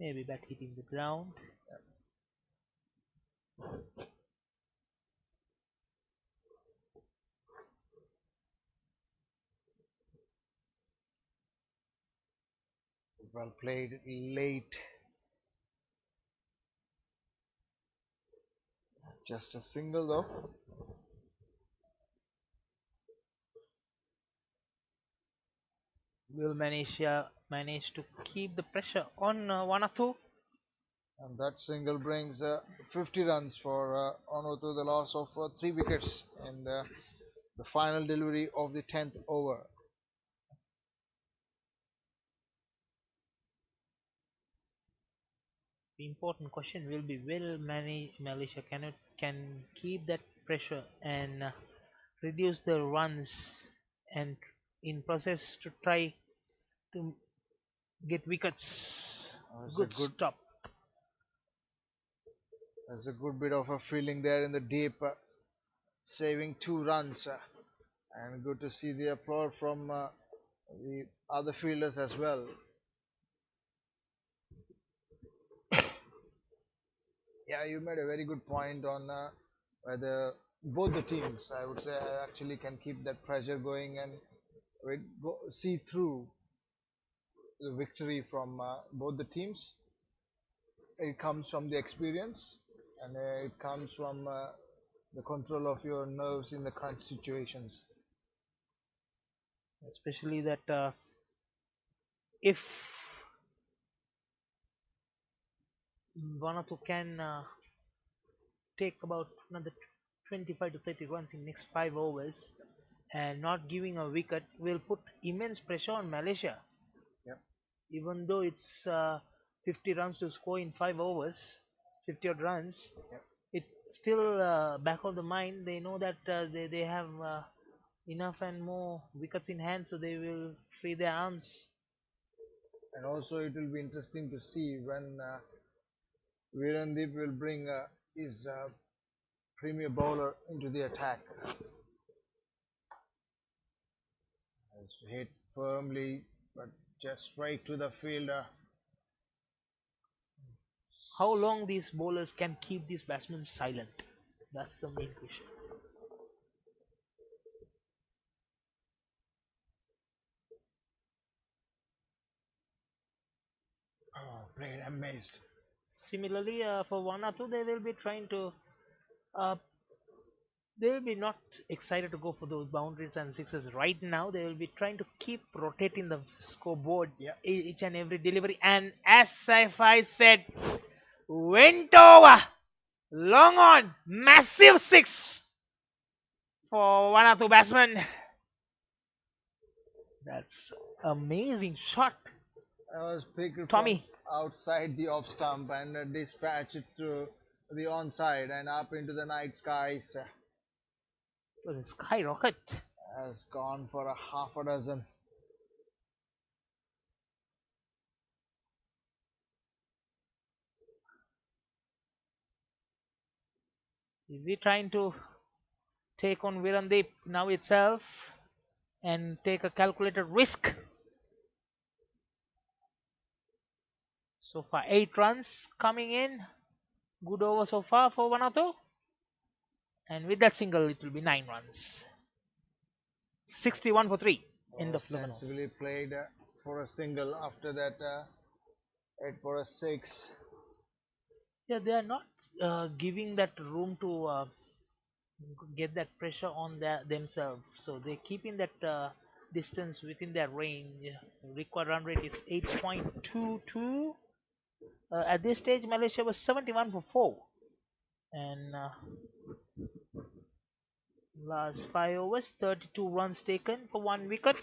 Maybe bat hitting the ground. Well played late. Just a single though. Will Malaysia manage to keep the pressure on Vanuatu? And that single brings 50 runs for Vanuatu, the loss of 3 wickets in the final delivery of the 10th over. The important question will be, will Malaysia can keep that pressure and reduce the runs and in process to try to get wickets. Good stop. There's a good bit of a feeling there in the deep, saving 2 runs. And good to see the applause from the other fielders as well. Yeah, you made a very good point on whether both the teams, I would say, actually can keep that pressure going and see through the victory from both the teams. It comes from the experience, and it comes from the control of your nerves in the crunch situations. Especially that if Vanuatu can take about another 25 to 30 runs in next 5 overs and not giving a wicket will put immense pressure on Malaysia. Yep. Even though it's 50 runs to score in 5 overs, 50 odd runs, Yep. it's still back of the mind. They know that they have enough and more wickets in hand, so they will free their arms. And also, it will be interesting to see when Virandeep will bring his premier bowler into the attack. It's hit firmly, but just straight to the fielder. How long these bowlers can keep these batsmen silent? That's the main question. Oh, played amazed. Similarly, for Vanuatu, they will be trying to. They will be not excited to go for those boundaries and sixes right now. They will be trying to keep rotating the scoreboard each and every delivery. And as if I said, went over, long on, massive 6 for Vanuatu batsman. That's amazing shot. I was picked Tommy from outside the off stump and dispatched it to the onside and up into the night skies. It was a skyrocket. Has gone for a half a dozen. Is he trying to take on Virandeep now itself and take a calculated risk? So far 8 runs coming in. Good over so far for Vanuatu. And with that single it will be 9 runs. 61 for 3. End of 11 overs. Sensibly played for a single. After that 8 for a 6. Yeah, they are not giving that room to get that pressure on themselves. So they're keeping that distance within their range. Required run rate is 8.22. At this stage, Malaysia was 71 for 4. And last 5 overs, 32 runs taken for 1 wicket.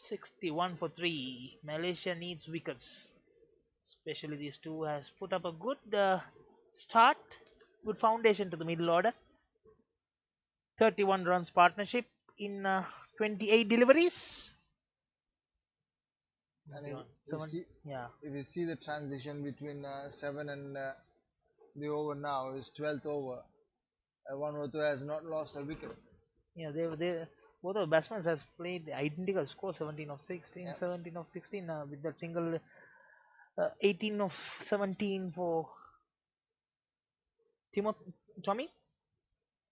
61 for 3. Malaysia needs wickets. Especially these two has put up a good start. Good foundation to the middle order. 31 runs partnership in 28 deliveries. And if you see the transition between 7 and the over now is 12th over. Vanuatu has not lost a wicket. Yeah, they both of the batsmen has played identical score, 17 of 16, 17 of 16 with that single 18 of 17 for Tommy.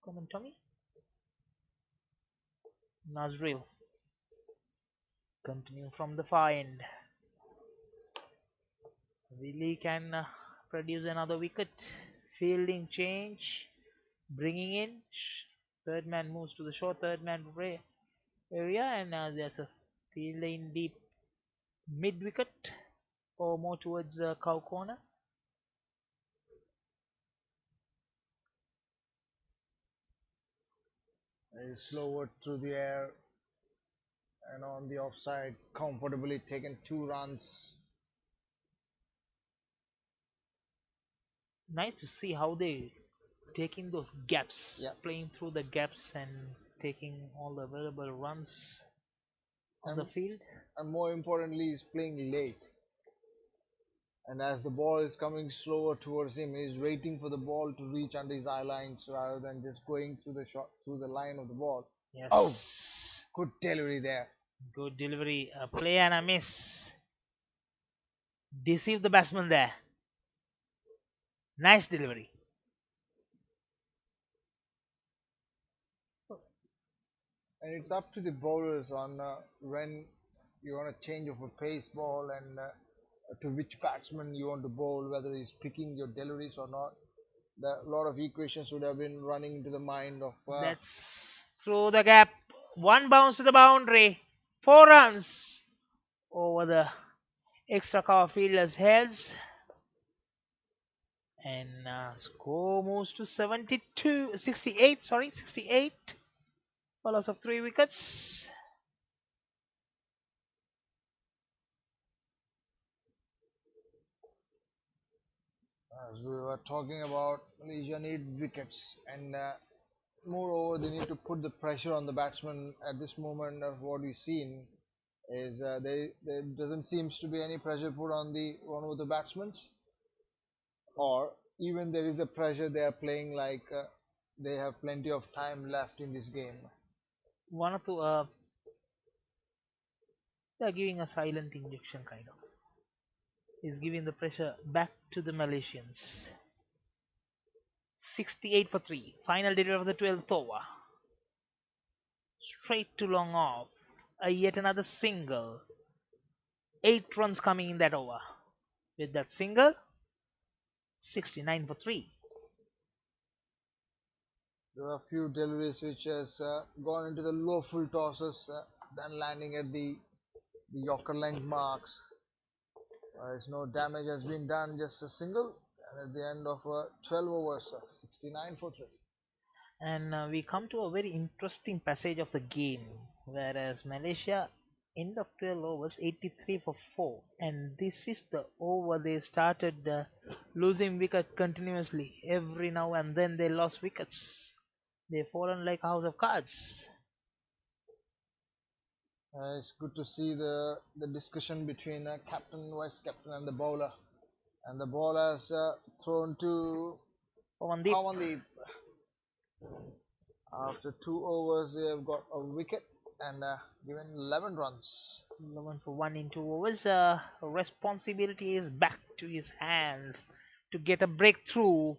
Come on, Tommy. Nazril. Continue from the far end. Willie can produce another wicket. Fielding change. Bringing in. Third man moves to the short third man area, and there's a fielder in deep mid wicket or more towards cow corner. Is slower through the air and on the offside, comfortably taken 2 runs. Nice to see how they taking those gaps, Yeah. playing through the gaps and taking all the available runs on the And- field. And more importantly, he's playing late. And as the ball is coming slower towards him, he's waiting for the ball to reach under his eye lines rather than just going through the shot through the line of the ball. Yes. Oh, good delivery there. Good delivery. A play and a miss. Deceive the batsman there. Nice delivery. And it's up to the bowlers on when you want to change of a pace ball and to which batsman you want to bowl, whether he's picking your deliveries or not. A lot of equations would have been running into the mind of. That's through the gap. One bounce to the boundary. 4 runs over the extra cover fielders' heads. And score moves to 68. 68. For loss of 3 wickets. As we were talking about, Malaysia need wickets, and moreover, they need to put the pressure on the batsman. At this moment, of what we've seen is there doesn't seems to be any pressure put on the one of the batsmen, or even there is a pressure. They are playing like they have plenty of time left in this game. Vanuatu, they're giving a silent injection kind of. Is giving the pressure back to the Malaysians. 68 for 3. Final delivery of the 12th over. Straight to long off. Yet another single. 8 runs coming in that over. With that single, 69 for 3. There are a few deliveries which has gone into the low full tosses, then landing at the Yorker length marks. As no damage has been done, just a single, and at the end of 12 overs, 69 for 3. And we come to a very interesting passage of the game, whereas Malaysia end of 12 overs 83 for 4, and this is the over they started losing wicket continuously. Every now and then they lost wickets. They've fallen like a house of cards. It's good to see the discussion between captain, vice captain, and the bowler. And the ball has thrown to Pawandeep. Pawandeep. After 2 overs, they have got a wicket and given 11 runs. 11 for 1 in 2 overs. Responsibility is back to his hands to get a breakthrough.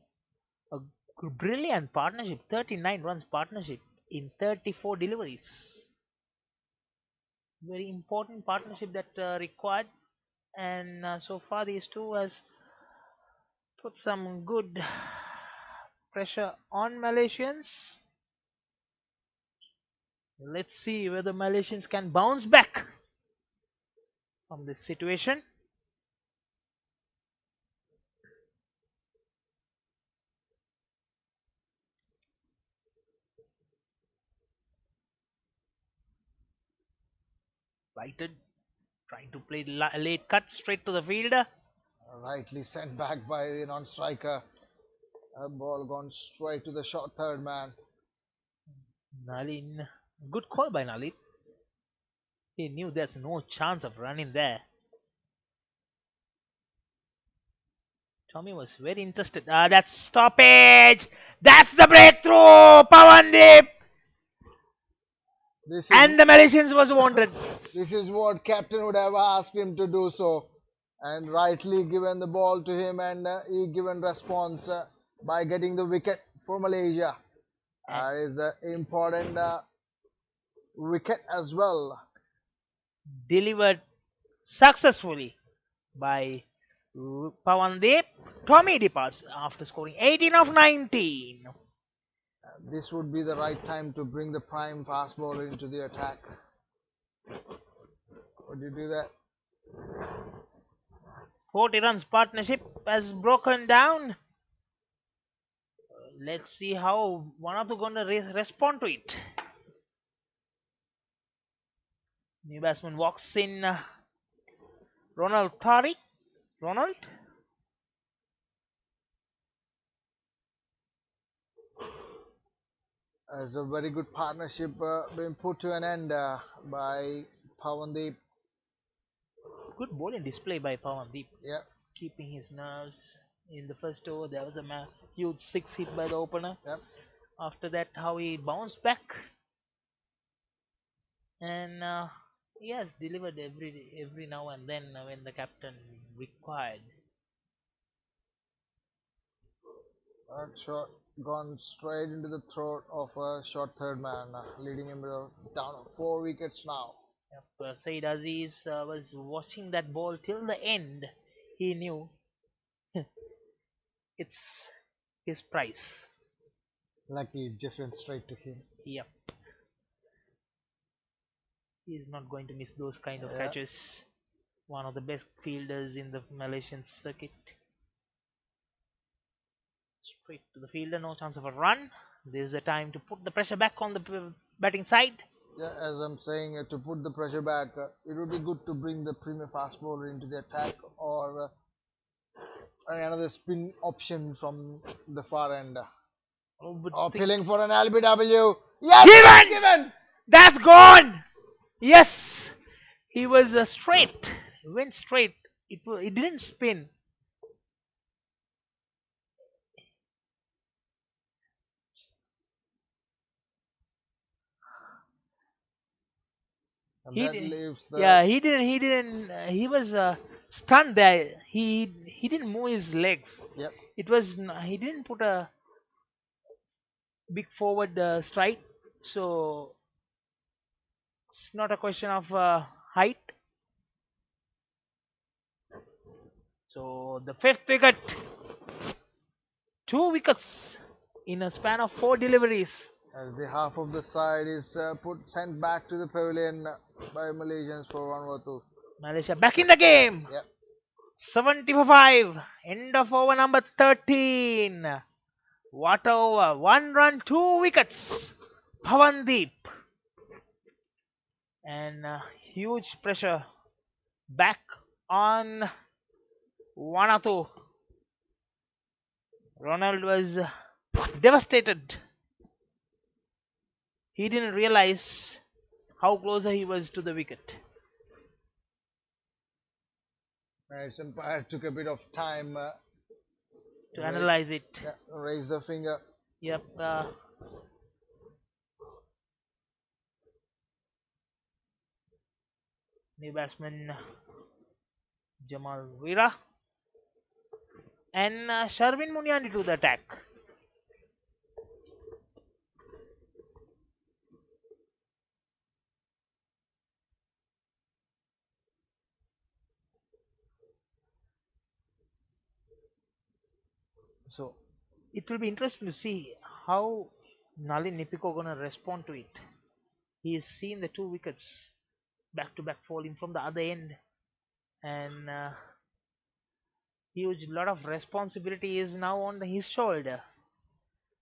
A brilliant partnership, 39 runs partnership in 34 deliveries. Very important partnership that required, and so far these two has put some good pressure on Malaysians. Let's see whether Malaysians can bounce back from this situation. Lighted, trying to play late cut straight to the fielder. Rightly sent back by the non-striker. A ball gone straight to the short third man. Nalin, good call by Nalin. He knew there's no chance of running there. Tommy was very interested. That's stoppage. That's the breakthrough. Pawandeep. And the Malaysians was wanted. This is what captain would have asked him to do so, and rightly given the ball to him, and he given response by getting the wicket for Malaysia. Is an important wicket as well. Delivered successfully by Pawandeep. Tommy departs after scoring 18 of 19. This would be the right time to bring the prime fast bowler into the attack. Would you do that? 40 runs partnership has broken down. Let's see how Vanuatu going to respond to it. New batsman walks in. Ronald Tariq. Ronald. As a very good partnership being put to an end by Pawandeep. Good bowling display by Pawandeep, Yeah, keeping his nerves. In the first over, there was a huge six hit by the opener. yep. After that, how he bounced back and he has delivered every now and then when the captain required. That shot gone straight into the throat of a short third man, leading him down 4 wickets now. Yep, Said Aziz was watching that ball till the end. He knew it's his prize. Lucky it just went straight to him. Yep. He's not going to miss those kind of Yeah. catches. One of the best fielders in the Malaysian circuit. Straight to the fielder, no chance of a run. This is the time to put the pressure back on the batting side. Yeah, as I'm saying, to put the pressure back, it would be good to bring the premier fast bowler into the attack or another spin option from the far end. Appealing for an LBW. Yes, given! That's gone! Yes! He was straight. Went straight. It didn't spin. And He that did, leaves the yeah, he didn't. He didn't. He was stunned there. He didn't move his legs. Yep. It was he didn't put a big forward strike, so it's not a question of height. So the fifth wicket, 2 wickets in a span of 4 deliveries. as the half of the side is sent back to the pavilion by Malaysians for Vanuatu. Malaysia back in the game. Yep. 70 for 5. End of over number 13. What over? 1 run, 2 wickets. Pawandeep. And huge pressure back on Vanuatu. Ronald was devastated. He didn't realize how closer he was to the wicket. Its umpire took a bit of time To analyze it. raise the finger. Yep. New batsman Jamal Vira and Sharvin Munyandi to the attack. So it will be interesting to see how Nalin Nipiko gonna respond to it. He has seen the 2 wickets back to back falling from the other end, and huge lot of responsibility is now on his shoulder.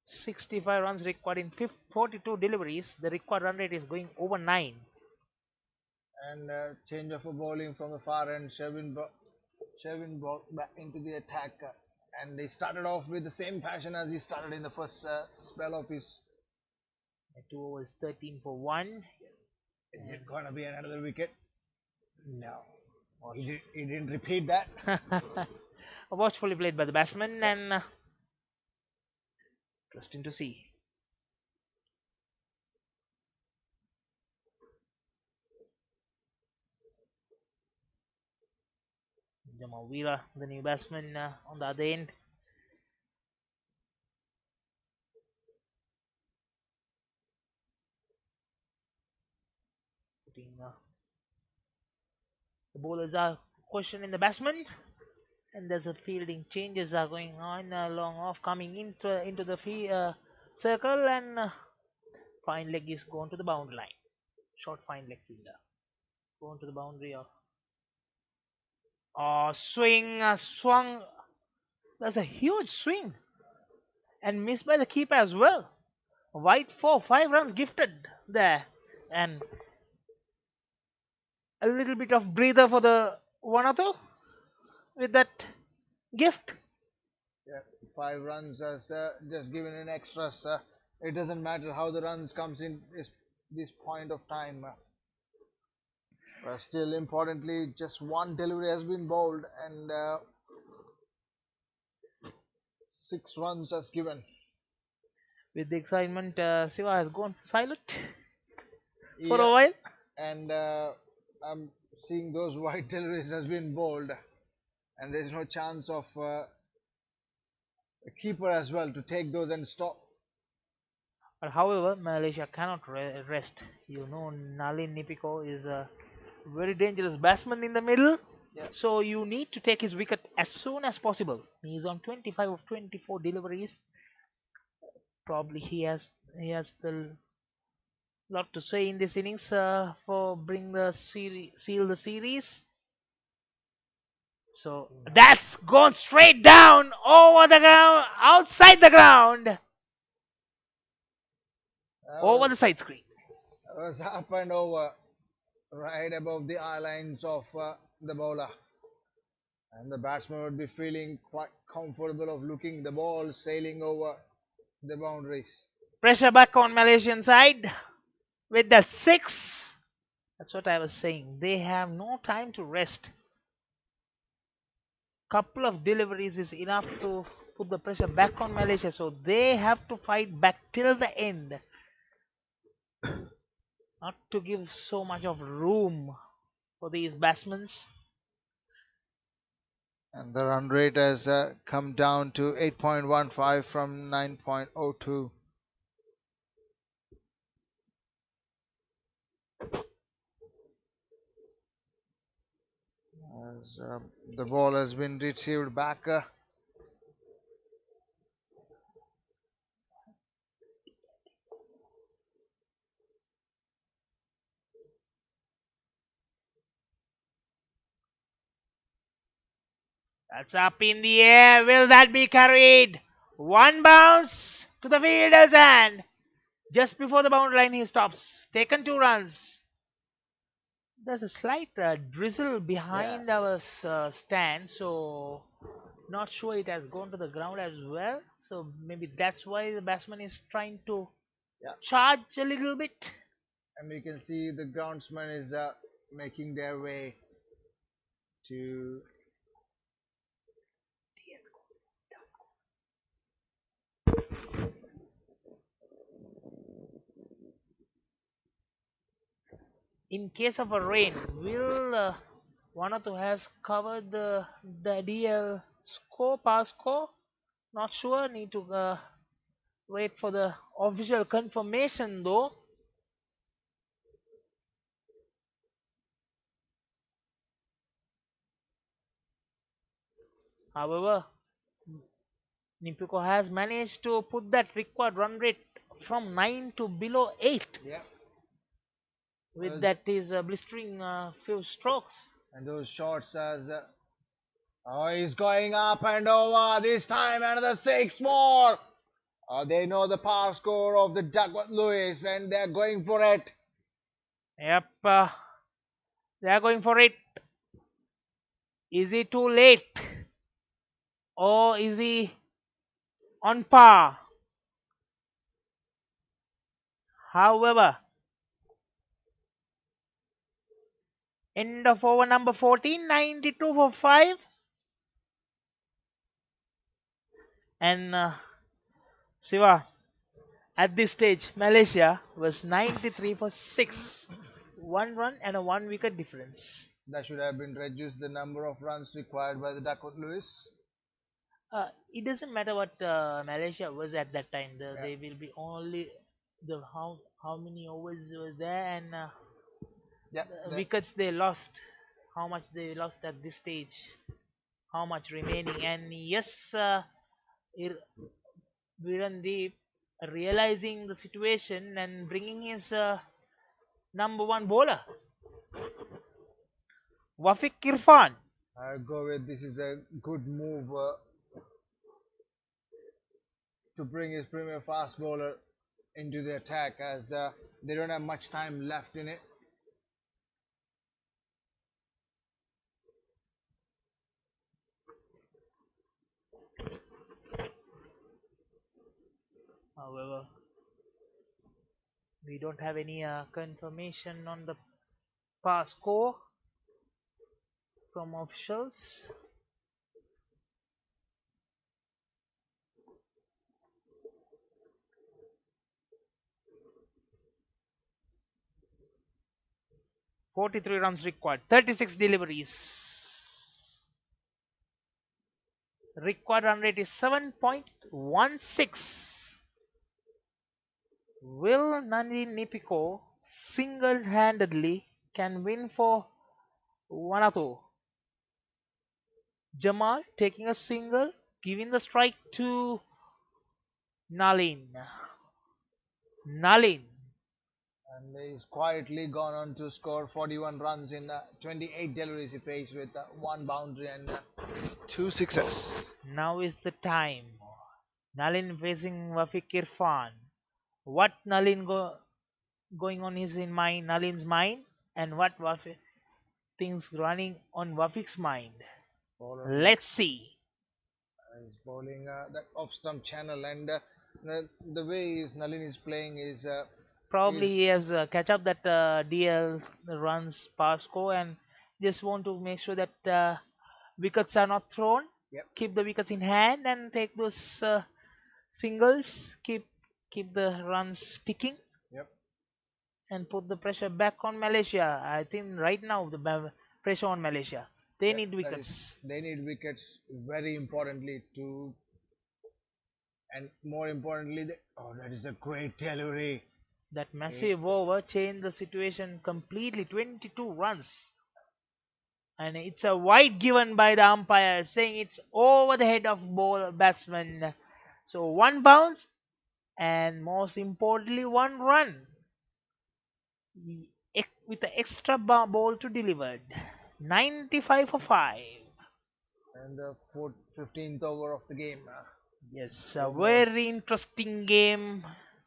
65 runs required in 42 deliveries. The required run rate is going over 9. And change of a bowling from the far end. Sherwin brought back into the attack. And he started off with the same fashion as he started in the first spell of his. 2 overs, 13 for 1. Is it gonna be another wicket? No. He didn't repeat that. Watchfully played by the batsman, and interesting to see. Jamal Vira, the new batsman, on the other end. Putting the bowlers are questioning the batsman, and there's a fielding changes are going on along off coming into the circle, and fine leg is going to the boundary line. Short fine leg fielder going to the boundary of. Oh, swing, swung. That's a huge swing, and missed by the keeper as well. White 4, 5 runs gifted there, and a little bit of breather for the Vanuatu with that gift. Yeah, 5 runs has just given an extra It doesn't matter how the runs comes in this point of time. But still, importantly, just one delivery has been bowled and 6 runs has given. With the excitement, Siva has gone silent for a Yeah, while. and I'm seeing those wide deliveries has been bowled, and there's no chance of a keeper as well to take those and stop. But however, Malaysia cannot rest. You know, Nalin Nipiko is a very dangerous batsman in the middle. Yeah. So you need to take his wicket as soon as possible. He is on 25 of 24 deliveries. Probably he has the lot to say in this innings for bring the seal the series. So that's gone straight down over the ground, outside the ground, over the side screen. Was up and over, right above the eye lines of the bowler. And the batsman would be feeling quite comfortable of looking the ball sailing over the boundaries. Pressure back on Malaysian side with that 6. That's what I was saying. They have no time to rest. Couple of deliveries is enough to put the pressure back on Malaysia. So they have to fight back till the end. Not to give so much of room for these batsmen. And the run rate has come down to 8.15 from 9.02. As the ball has been retrieved back. That's up in the air. Will that be carried? One bounce to the fielder's hand. Just before the boundary line, he stops. Taken 2 runs. There's a slight drizzle behind our stand, so not sure it has gone to the ground as well. So maybe that's why the batsman is trying to charge a little bit. And we can see the groundsman is making their way to In case of a rain, will Vanuatu has covered the DL score, pass score? Not sure. Need to wait for the official confirmation though. However, Nipiko has managed to put that required run rate from 9 to below 8. yeah. With that is blistering few strokes. And those shots as oh, he's going up and over this time, another 6 more. They know the power score of the Duckworth Lewis and they're going for it. Yep, they are going for it. Is he too late? Or is he on par? However, end of over number 14, 92 for 5. And Siva, at this stage, Malaysia was 93 for 6. 1 run and a 1 wicket difference. That should have been reduced the number of runs required by the Duckworth Lewis. It doesn't matter what Malaysia was at that time. They will be only the how many overs was there and wickets they lost. How much they lost at this stage? How much remaining? And yes, Virandeep realizing the situation and bringing his number 1 bowler, Wafiq Irfan. I'll go with this is a good move to bring his premier fast bowler into the attack as they don't have much time left in it. However, We don't have any confirmation on the pass score from officials. "43 runs required, 36 deliveries. Required run rate is 7.16. Will Nandin Nipiko single-handedly can win for Vanuatu? Jamal taking a single, giving the strike to Nalin. Nalin. And he's quietly gone on to score 41 runs in 28 deliveries he faced with 1 boundary and 2 sixes. Now is the time. Nalin facing Wafiq Irfan. What going on is in Nalin's mind, and what things running on Wafiq's mind. Let's see. He's bowling that off-stump channel, and the way Nalin is playing is Probably he has catch up that DL runs past score and just want to make sure that wickets are not thrown. Yep. Keep the wickets in hand and take those singles. Keep the runs ticking. Yep. And put the pressure back on Malaysia. I think right now the pressure on Malaysia. They need wickets. They need wickets very importantly to, and more importantly, that is a great delivery. That massive over changed the situation completely. 22 runs. And it's a wide given by the umpire saying it's over the head of batsman. So 1 bounce and most importantly 1 run with the extra ball to delivered. 95 for 5. And the 15th over of the game. Yes, a very interesting game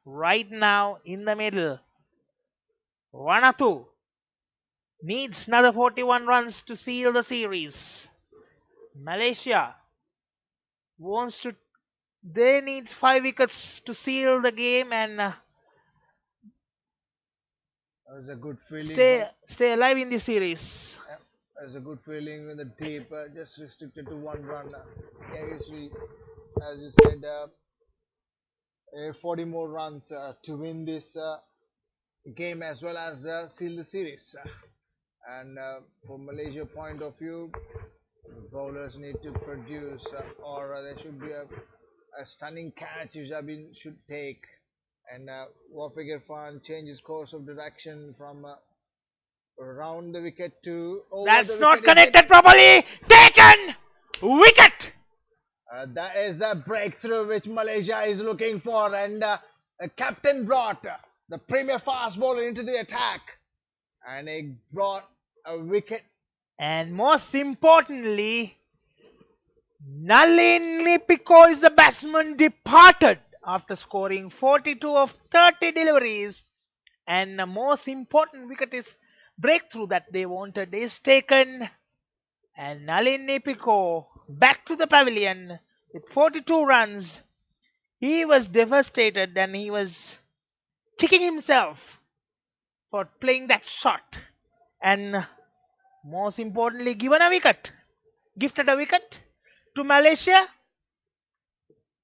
right now in the middle. Vanuatu needs another 41 runs to seal the series. Malaysia they need 5 wickets to seal the game and that was a good feeling. Stay alive in this series. There's a good feeling in the deep, just restricted to 1 run. Usually, as you said, 40 more runs to win this game as well as seal the series. And from Malaysia point of view, the bowlers need to produce, or there should be a stunning catch which should take. And Wafiq Irfan changes course of direction from around the wicket to over That's the not wicket. connected properly. Taken! Wicket! That is a breakthrough which Malaysia is looking for, and the captain brought the premier fast bowler into the attack, and he brought a wicket. And most importantly, Nalin Nipiko is the batsman departed after scoring 42 of 30 deliveries. And the most important wicket is breakthrough that they wanted is taken. And Nalin Nipiko back to the pavilion with 42 runs. He was devastated and he was kicking himself for playing that shot. And most importantly, gifted a wicket to Malaysia.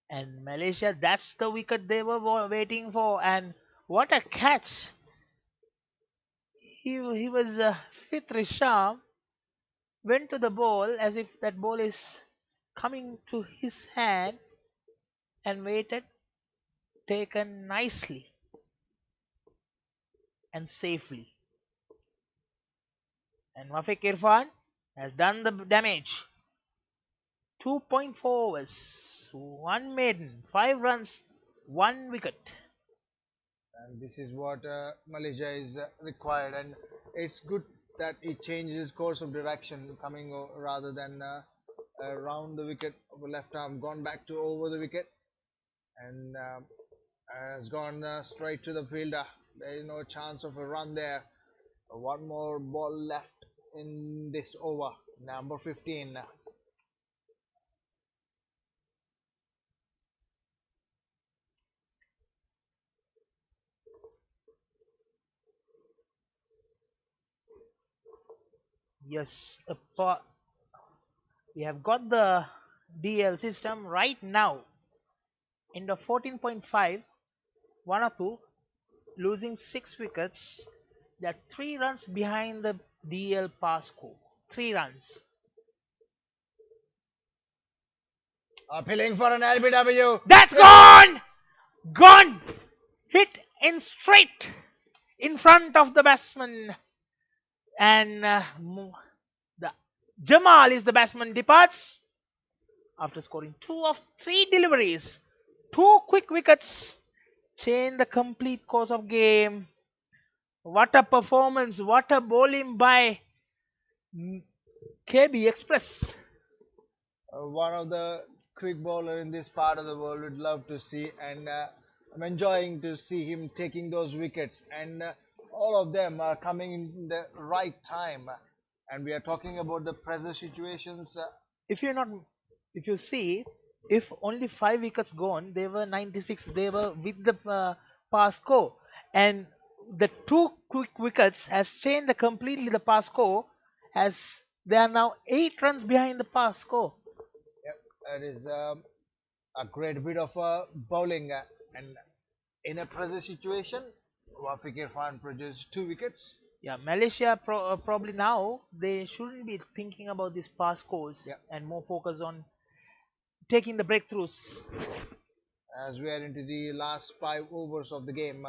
And Malaysia, that's the wicket they were waiting for. And what a catch! He was Fitri Sham went to the ball as if that ball is coming to his hand and waited, taken nicely and safely. And Wafiq Irfan has done the damage. 2.4 overs, 1 maiden, 5 runs, 1 wicket. And this is what Malaysia is required, and it's good that it changes course of direction, coming rather than around the wicket of the left arm, gone back to over the wicket, and has gone straight to the fielder. There is no chance of a run there. 1 more ball left in this over, number 15. Yes, we have got the DL system right now. In the 14.5, Vanuatu losing 6 wickets. They are 3 runs behind the DL pass score. 3 runs. Appealing for an LBW. That's gone! Gone! Hit in straight in front of the batsman. And the Jamal is the batsman departs after scoring 2 of 3 deliveries. 2 quick wickets change the complete course of game. What a performance! What a bowling by KB Express. One of the quick bowler in this part of the world would love to see, and I'm enjoying to see him taking those wickets, and all of them are coming in the right time. And we are talking about the pressure situations. If you see, if only 5 wickets gone, they were 96. They were with the pass score, and the 2 quick wickets has changed the completely the pass score. As they are now 8 runs behind the pass score. Yep, that is a great bit of bowling, and in a pressure situation, Wafiq Irfan produced 2 wickets. Yeah, Malaysia probably now they shouldn't be thinking about these pass scores Yeah. and more focus on taking the breakthroughs. As we are into the last 5 overs of the game,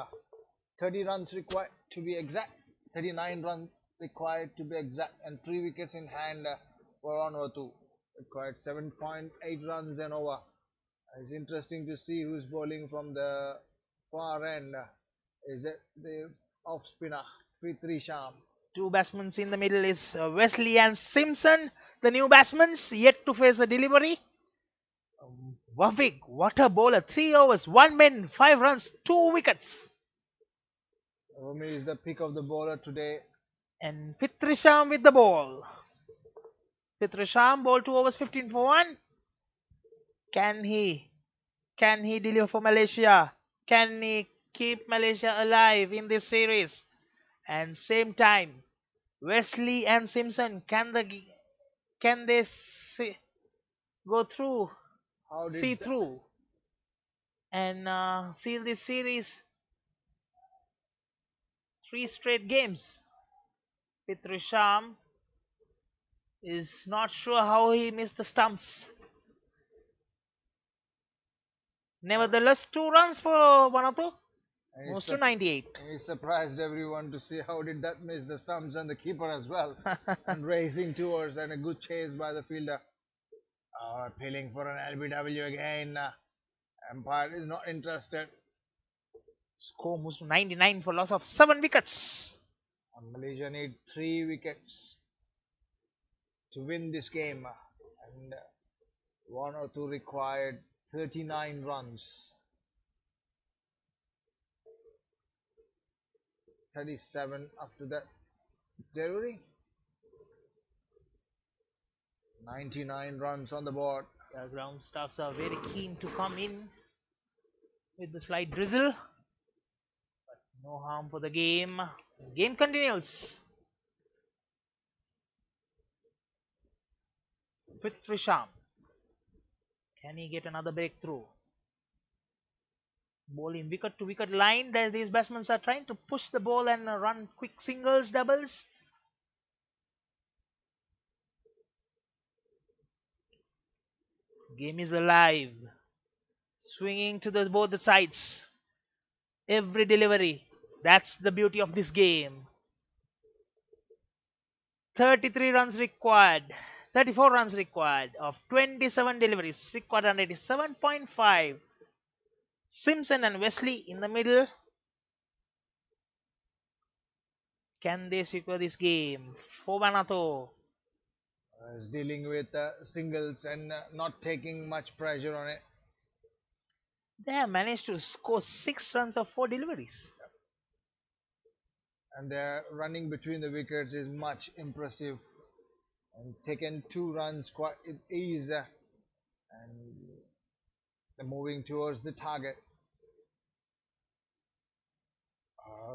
30 runs required to be exact, 39 runs required to be exact, and 3 wickets in hand for Vanuatu. Required 7.8 runs and over. It's interesting to see who's bowling from the far end. Is it the off spinner, Prithvi Sham? 2 batsmen in the middle is Wesley and Simpson, the new batsmen yet to face a delivery. Wafiq, what a bowler! 3 overs, 1 man, 5 runs, 2 wickets. Rumi is the pick of the bowler today. And Fitrisham with the ball. Fitrisham ball 2 overs, 15 for 1. Can he deliver for Malaysia? Can he keep Malaysia alive in this series? And same time, Wesley and Simpson, can they go through, see through, and seal this series? 3 straight games. Fitrisham is not sure how he missed the stumps. Nevertheless, 2 runs for Vanuatu, moves to 98. He surprised everyone to see how did that miss the stumps and the keeper as well. And racing towards, and a good chase by the fielder. Appealing for an LBW again. Umpire is not interested. Score moves to 99 for loss of 7 wickets. And Malaysia need 3 wickets to win this game, and 1 or 2 required 39 runs. 37 after that delivery. 99 runs on the board. The ground staffs are very keen to come in with the slight drizzle. But no harm for the game. Game continues. Fitrisham. Can he get another breakthrough? Ball in wicket to wicket line. These batsmen are trying to push the ball and run quick singles, doubles. Game is alive. Swinging to both the sides. Every delivery. That's the beauty of this game. 33 runs required. 34 runs required of 27 deliveries. Required 187.5. Simpson and Wesley in the middle. Can they secure this game? For Vanuatu. Is dealing with singles and not taking much pressure on it. They have managed to score 6 runs of 4 deliveries. And their running between the wickets is much impressive. And taken 2 runs quite with ease. And they're moving towards the target.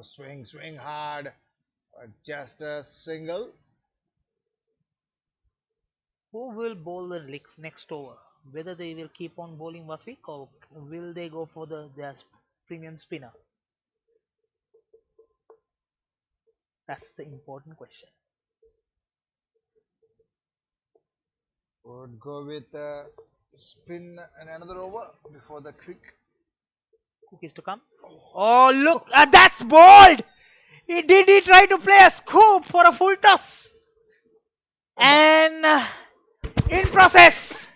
Swing hard. Just a single. Who will bowl the next over? Whether they will keep on bowling Wafiq or will they go for their premium spinner? That's the important question. Would go with spin and another over before the kick. Cook is to come. Oh, look! That's bold! He try to play a scoop for a full toss? And in process,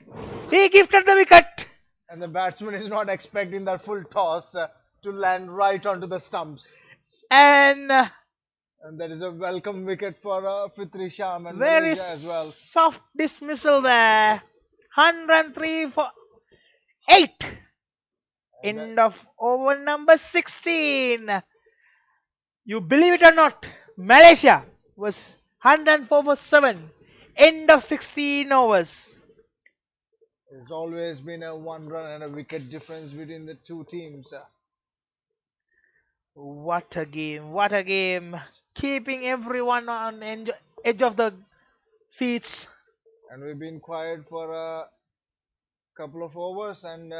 he gifted the wicket. And the batsman is not expecting that full toss to land right onto the stumps. And that is a welcome wicket for Fitri Sham and very Malaysia as well. soft dismissal there. 103 for 8. End of over number 16. You believe it or not, Malaysia was 104 for 7. End of 16 overs. There's always been a 1 run and a wicket difference between the two teams. What a game, what a game. Keeping everyone on edge of the seats. And we've been quiet for a couple of overs, and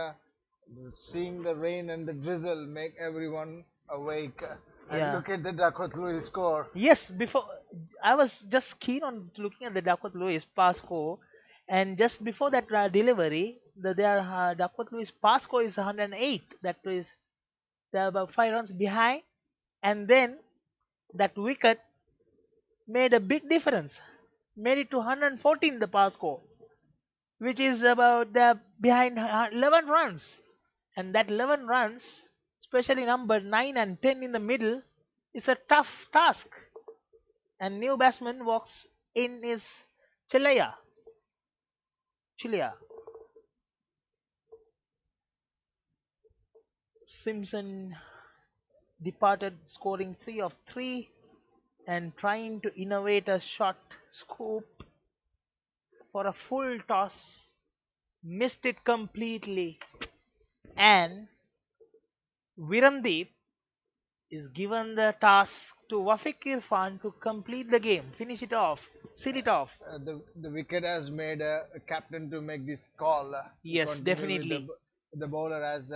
seeing the rain and the drizzle make everyone awake. And look at the Duckworth Lewis score. Yes, before I was just keen on looking at the Duckworth Lewis pass score, and just before that delivery, their Duckworth Lewis pass score is 108. That is, they're about 5 runs behind, and then that wicket made a big difference, made it to 114 the pass score, which is about they're behind 11 runs, and that 11 runs, especially number 9 and 10 in the middle, is a tough task. And new batsman walks in is Chilaya. Simpson departed scoring 3 of 3 and trying to innovate a short scoop for a full toss, missed it completely, and Virandeep is given the task to Wafiq Irfan to complete the game, finish it off, seal it off. The wicket has made a captain to make this call. Yes, definitely. The bowler has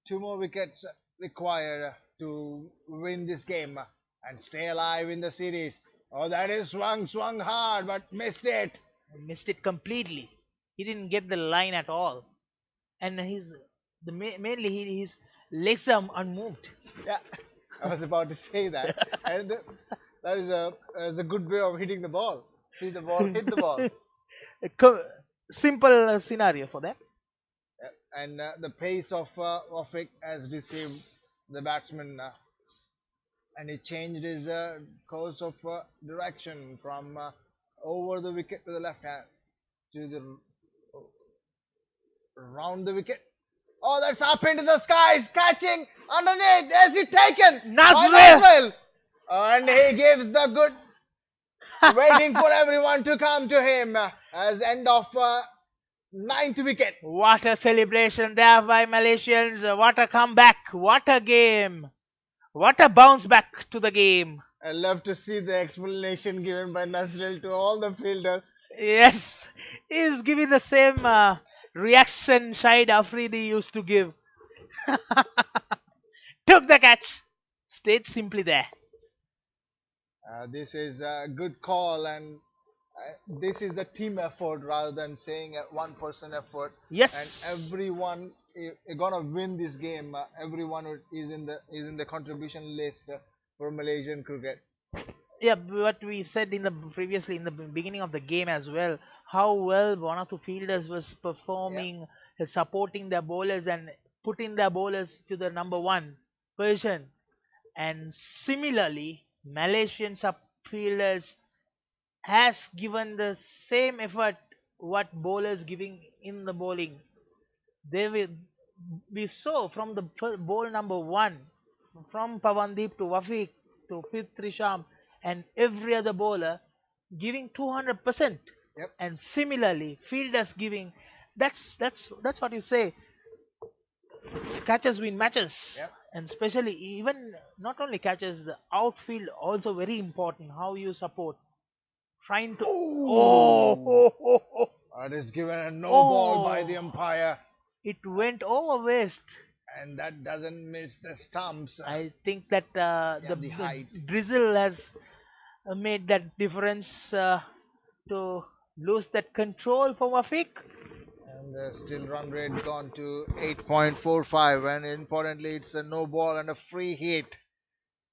2 more wickets required to win this game and stay alive in the series. Oh, that is swung hard, but missed it. Missed it completely. He didn't get the line at all, and mainly his legs are unmoved. Yeah, I was about to say that. And that is a good way of hitting the ball. See the ball, hit the ball. Simple scenario for them. Yeah. And the pace of Wafiq has deceived the batsman, and he changed his course of direction from over the wicket to the left hand to the round the wicket. Oh, that's up into the skies, catching underneath. Has it taken? Nazrul! And he gives the good, waiting for everyone to come to him as end of 9th wicket. What a celebration there by Malaysians. What a comeback. What a game. What a bounce back to the game. I love to see the explanation given by Nazrul to all the fielders. Yes, he's giving the same reaction Shahid Afridi used to give. Took the catch. Stayed simply there. This is a good call, and this is a team effort rather than saying a one-person effort. Yes. And everyone is gonna win this game. Everyone is in the contribution list for Malaysian cricket. Yeah, what we said previously in the beginning of the game as well, how well Vanuatu fielders was performing, supporting their bowlers and putting their bowlers to the number 1 position. And similarly, Malaysian fielders has given the same effort what bowlers giving in the bowling. We saw from the bowl number 1, from Pawandeep to Wafiq to Fitri Sham and every other bowler giving 200%. Yep. And similarly, fielders giving. That's what you say. Catches win matches. Yep. And especially even not only catches, the outfield also very important. How you support. Trying to is given a no ball by the Oh. umpire, It went over waist. and that doesn't miss the stumps. I think that the the height. drizzle has made that difference to lose that control for Wafiq. And still run rate gone to 8.45, and importantly, it's a no ball and a free hit.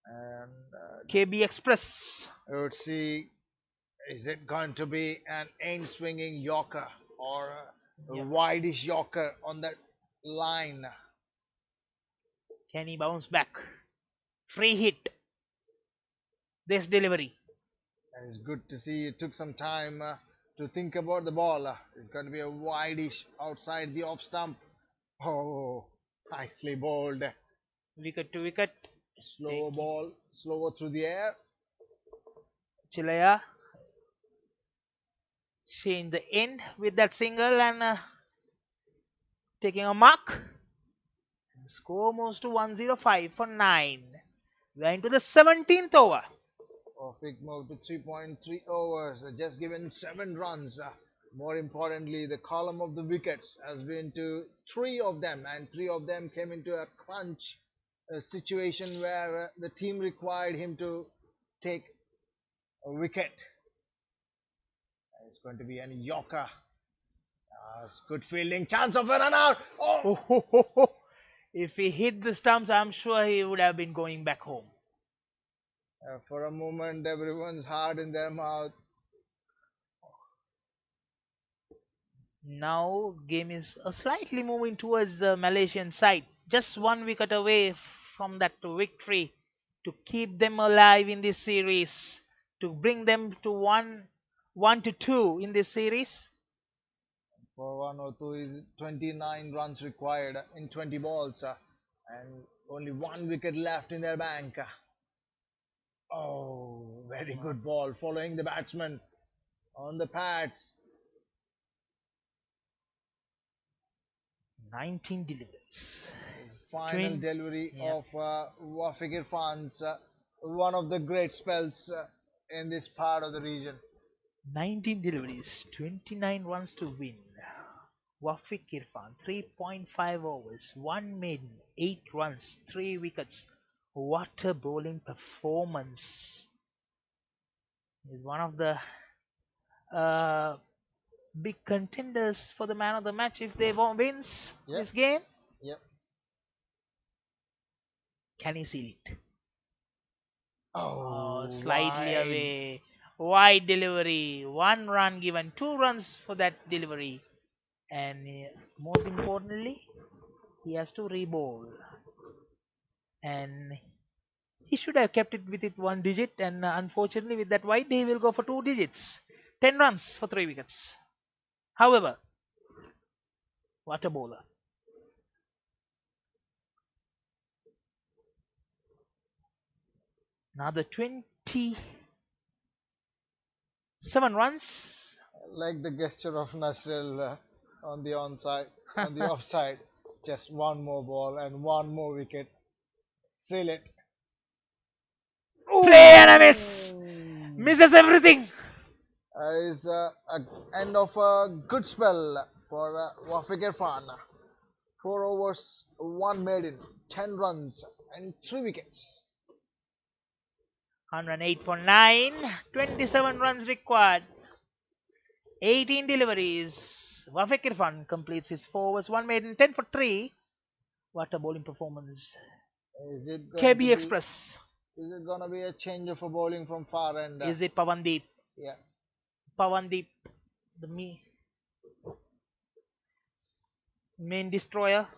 And KB Express. let's see, is it going to be an end swinging Yorker or a Yeah. wideish Yorker on that line? Can he bounce back? Free hit. This delivery. And it's good to see it took some time to think about the ball. It's going to be a wideish outside the off stump. Oh, nicely bowled. Wicket to wicket. Slower ball, slower through the air. Chilaya. Change the end with that single and taking a mark. Score moves to 105 for 9. We are into the 17th over. Wafiq moved to 3.3 overs, just given 7 runs. More importantly, the column of the wickets has been to 3 of them, and 3 of them came into a crunch situation where the team required him to take a wicket. It's going to be an Yorker. It's good fielding, chance of a run out. Oh! If he hit the stumps, I'm sure he would have been going back home. For a moment, everyone's heart in their mouth. Now, game is slightly moving towards the Malaysian side. Just 1 wicket away from that victory to keep them alive in this series, to bring them to 1-2 in this series. For Vanuatu is 29 runs required in 20 balls, and only 1 wicket left in their bank. Oh, very good ball following the batsman on the pads. 19 deliveries. Final delivery of Wafiq Irfan's one of the great spells in this part of the region. 19 deliveries, 29 runs to win. Wafiq Irfan, 3.5 overs, 1 maiden, 8 runs, 3 wickets. What a bowling performance. He's one of the big contenders for the man of the match if they wins this game. Yep. Can he seal it? Oh, slightly wide. away. Wide delivery. 1 run given. 2 runs for that delivery. And most importantly, he has to re-bowl. And he should have kept it with it 1 digit. And unfortunately, with that wide, he will go for 2 digits. 10 runs for 3 wickets. However, what a bowler. Another 27 runs. Like the gesture of Nasril on the onside, on the offside. Just 1 more ball and 1 more wicket. Seal it. Play and a miss. Misses everything. Is end of a good spell for Wafiq Irfan. 4 overs, 1 maiden, 10 runs and 3 wickets. 108 for 9. 27 runs required. 18 deliveries. Wafiq Irfan completes his 4 overs, 1 maiden, 10 for 3. What a bowling performance. Is it KB Express. Is it going to be a change of a bowling from far end? Is it Pawandeep? Yeah. Pawandeep, the main destroyer.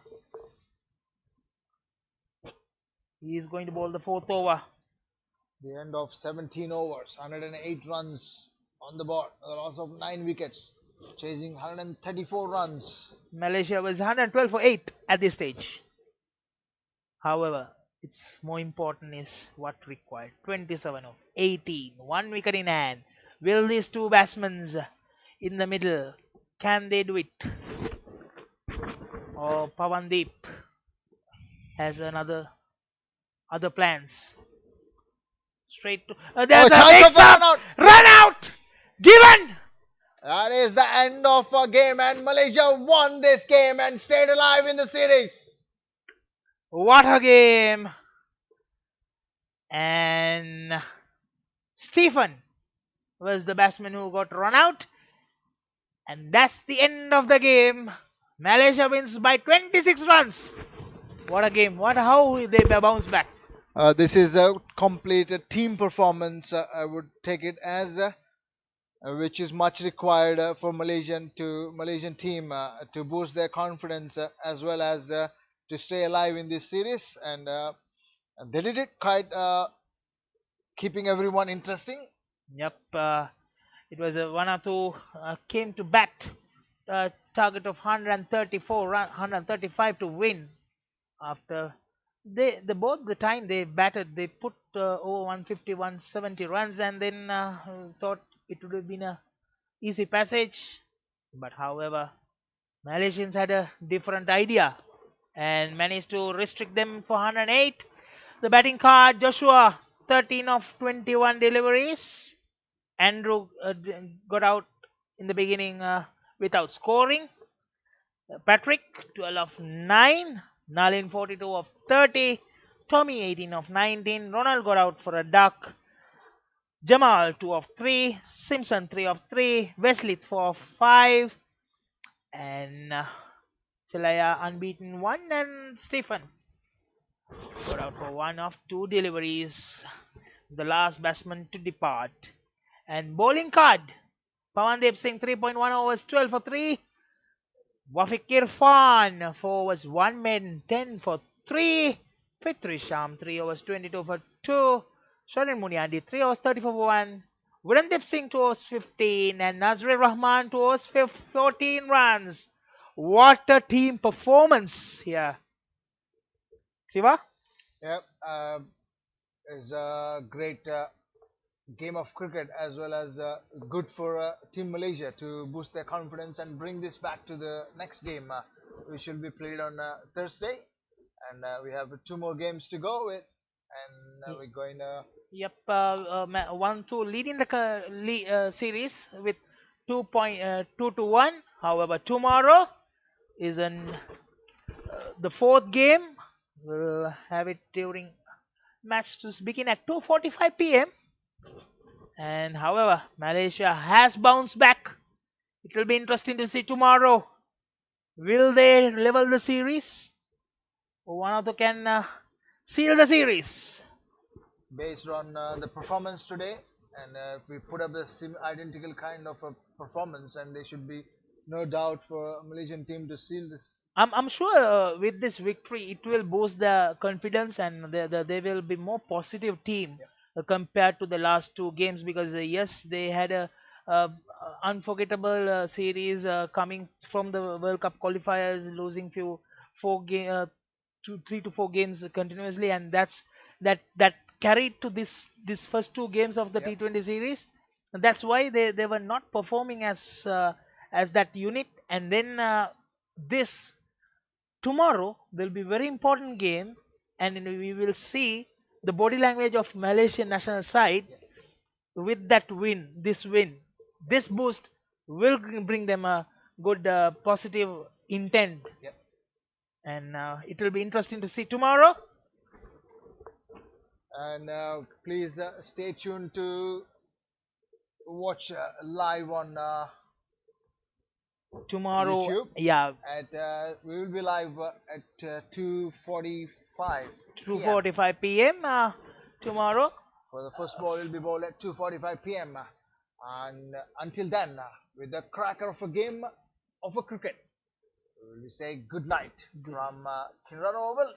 He is going to bowl the 4th over. The end of 17 overs, 108 runs on the board, a loss of 9 wickets, chasing 134 runs. Malaysia was 112 for 8 at this stage. However, it's more important is what required. 27 of 18, 1 wicket in hand. Will these 2 batsmen in the middle, can they do it? Or Pawandeep has other plans. Straight to there's a mix-up. Run out given. That is the end of a game, and Malaysia won this game and stayed alive in the series. What a game! And Stephen was the batsman who got run out. And that's the end of the game. Malaysia wins by 26 runs. What a game. How they bounce back. This is a complete team performance, I would take it as, which is much required for Malaysian team to boost their confidence as well as to stay alive in this series. And they did it quite, keeping everyone interesting. Yep. It was a Vanuatu came to bat target of 135 to win. After both the time they batted, they put over 150, 170 runs, and then thought it would have been a easy passage. But however, Malaysians had a different idea and managed to restrict them for 108. The batting card: Joshua, 13 of 21 deliveries. Andrew got out in the beginning without scoring. Patrick, 12 of 9. Nalin, 42 of 30. Tommy, 18 of 19. Ronald got out for a duck. Jamal, 2 of 3. Simpson, 3 of 3. Wesley, 4 of 5. And Chelaya, unbeaten 1. And Stephen got out for 1 of 2 deliveries. The last batsman to depart. And bowling card: Pawandip Singh, 3.1 overs, 12 for 3. Wafiq Irfan, 4 overs, 1 men, 10 for 3. Fitri Sham, 3 overs, 22 for 2. Sharin Muniadi, 3 overs, 30 for 1. Virendip Singh, 2 overs, 15. And Nazrul Rahman, 2 overs, 14 runs. What a team performance here. Siva? Yep. It's a great game of cricket, as well as good for Team Malaysia to boost their confidence and bring this back to the next game, which will be played on Thursday. And we have 2 more games to go with, and we're going to... Yep, 1-2 leading the series with 2-1. However, tomorrow is the 4th game. We'll have it during match to begin at 2:45 p.m. And however, Malaysia has bounced back. It will be interesting to see tomorrow. Will they level the series? Or one of them can seal the series? Based on the performance today, and if we put up the identical kind of a performance, and there should be no doubt for a Malaysian team to seal this. I'm sure with this victory, it will boost the confidence, and they will be more positive team. Yeah. Compared to the last 2 games, because yes, they had a unforgettable series coming from the World Cup qualifiers, losing 3 to 4 games continuously, and that carried to this first 2 games of the T20 series. And that's why they were not performing as that unit. And then this tomorrow will be very important game, and we will see the body language of Malaysian national side with that win. This boost will bring them a good positive intent. Yep. And it will be interesting to see tomorrow. And please stay tuned to watch live on Tomorrow, YouTube. yeah, We will be live at 2:45. 2:45 p.m. Tomorrow. For the first ball, will be bowled at 2:45 p.m. And until then, with the cracker of a game of a cricket, we will say good night from Kinrano Oval,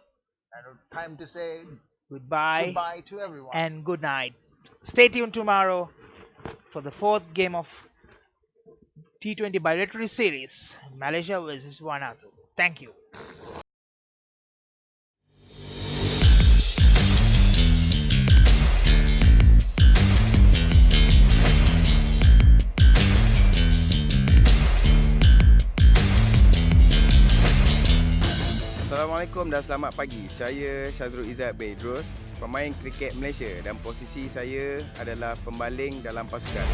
and time to say Goodbye to everyone. and good night. Stay tuned tomorrow for the 4th game of T20 Bilateral series, Malaysia versus Vanuatu. Thank you. Assalamualaikum dan selamat pagi. Saya Syazrul Izzat Bedros, pemain kriket Malaysia, dan posisi saya adalah pembaling dalam pasukan.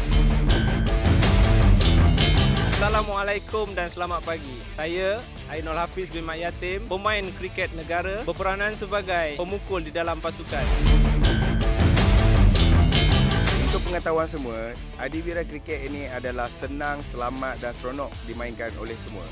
Assalamualaikum dan selamat pagi. Saya Ainul Hafiz bin Mat Yatim, pemain kriket negara berperanan sebagai pemukul di dalam pasukan. Untuk pengetahuan semua, adiwira kriket ini adalah senang, selamat dan seronok dimainkan oleh semua.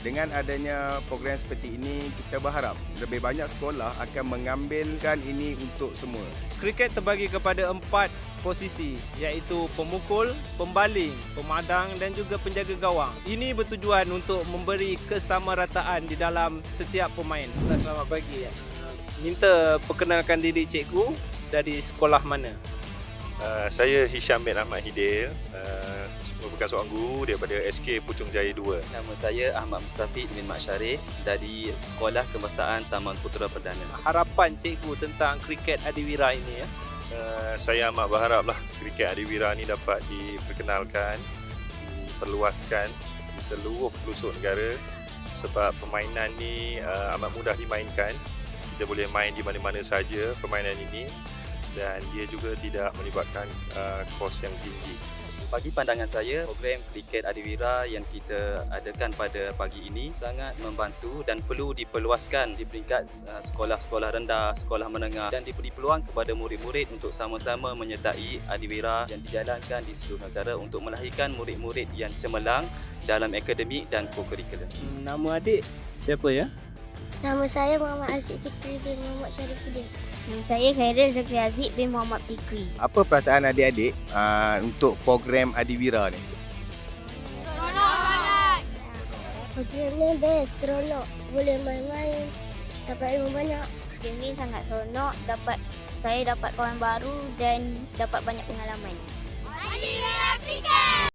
Dengan adanya program seperti ini, kita berharap lebih banyak sekolah akan mengambilkan ini untuk semua. Kriket terbagi kepada 4 posisi, iaitu pemukul, pembaling, pemadang dan juga penjaga gawang. Ini bertujuan untuk memberi kesamarataan di dalam setiap pemain. Selamat pagi. Minta perkenalkan diri cikgu, dari sekolah mana? Saya Hisham bin Ahmad Hidil, merupakan seorang guru daripada SK Puchong Jaya 2. Nama saya Ahmad Mustafid bin Mat Syarif dari Sekolah Kebangsaan Taman Putera Perdana. Harapan cikgu tentang kriket adiwira ini ya? Saya amat berharaplah kriket adiwira ni dapat diperkenalkan, diperluaskan di seluruh pelosok negara, sebab permainan ni amat mudah dimainkan. Kita boleh main di mana-mana saja permainan ini dan dia juga tidak melibatkan kos yang tinggi. Bagi pandangan saya, program kriket adiwira yang kita adakan pada pagi ini sangat membantu dan perlu diperluaskan di peringkat sekolah-sekolah rendah, sekolah menengah dan diberi peluang kepada murid-murid untuk sama-sama menyertai adiwira yang dijalankan di seluruh negara untuk melahirkan murid-murid yang cemerlang dalam akademik dan co-curricular. Nama adik siapa ya? Nama saya Muhammad Aziz Fikri bin Muhammad Syarifuddin. Nama saya Khairil Zakri Aziz bin Muhammad Fikri. Apa perasaan adik-adik untuk program adiwira ni? Seronok sangat! Program ni best, seronok. Boleh main-main, dapat ilmu banyak. Program ni sangat seronok, saya dapat kawan baru dan dapat banyak pengalaman. Adiwira Kriket!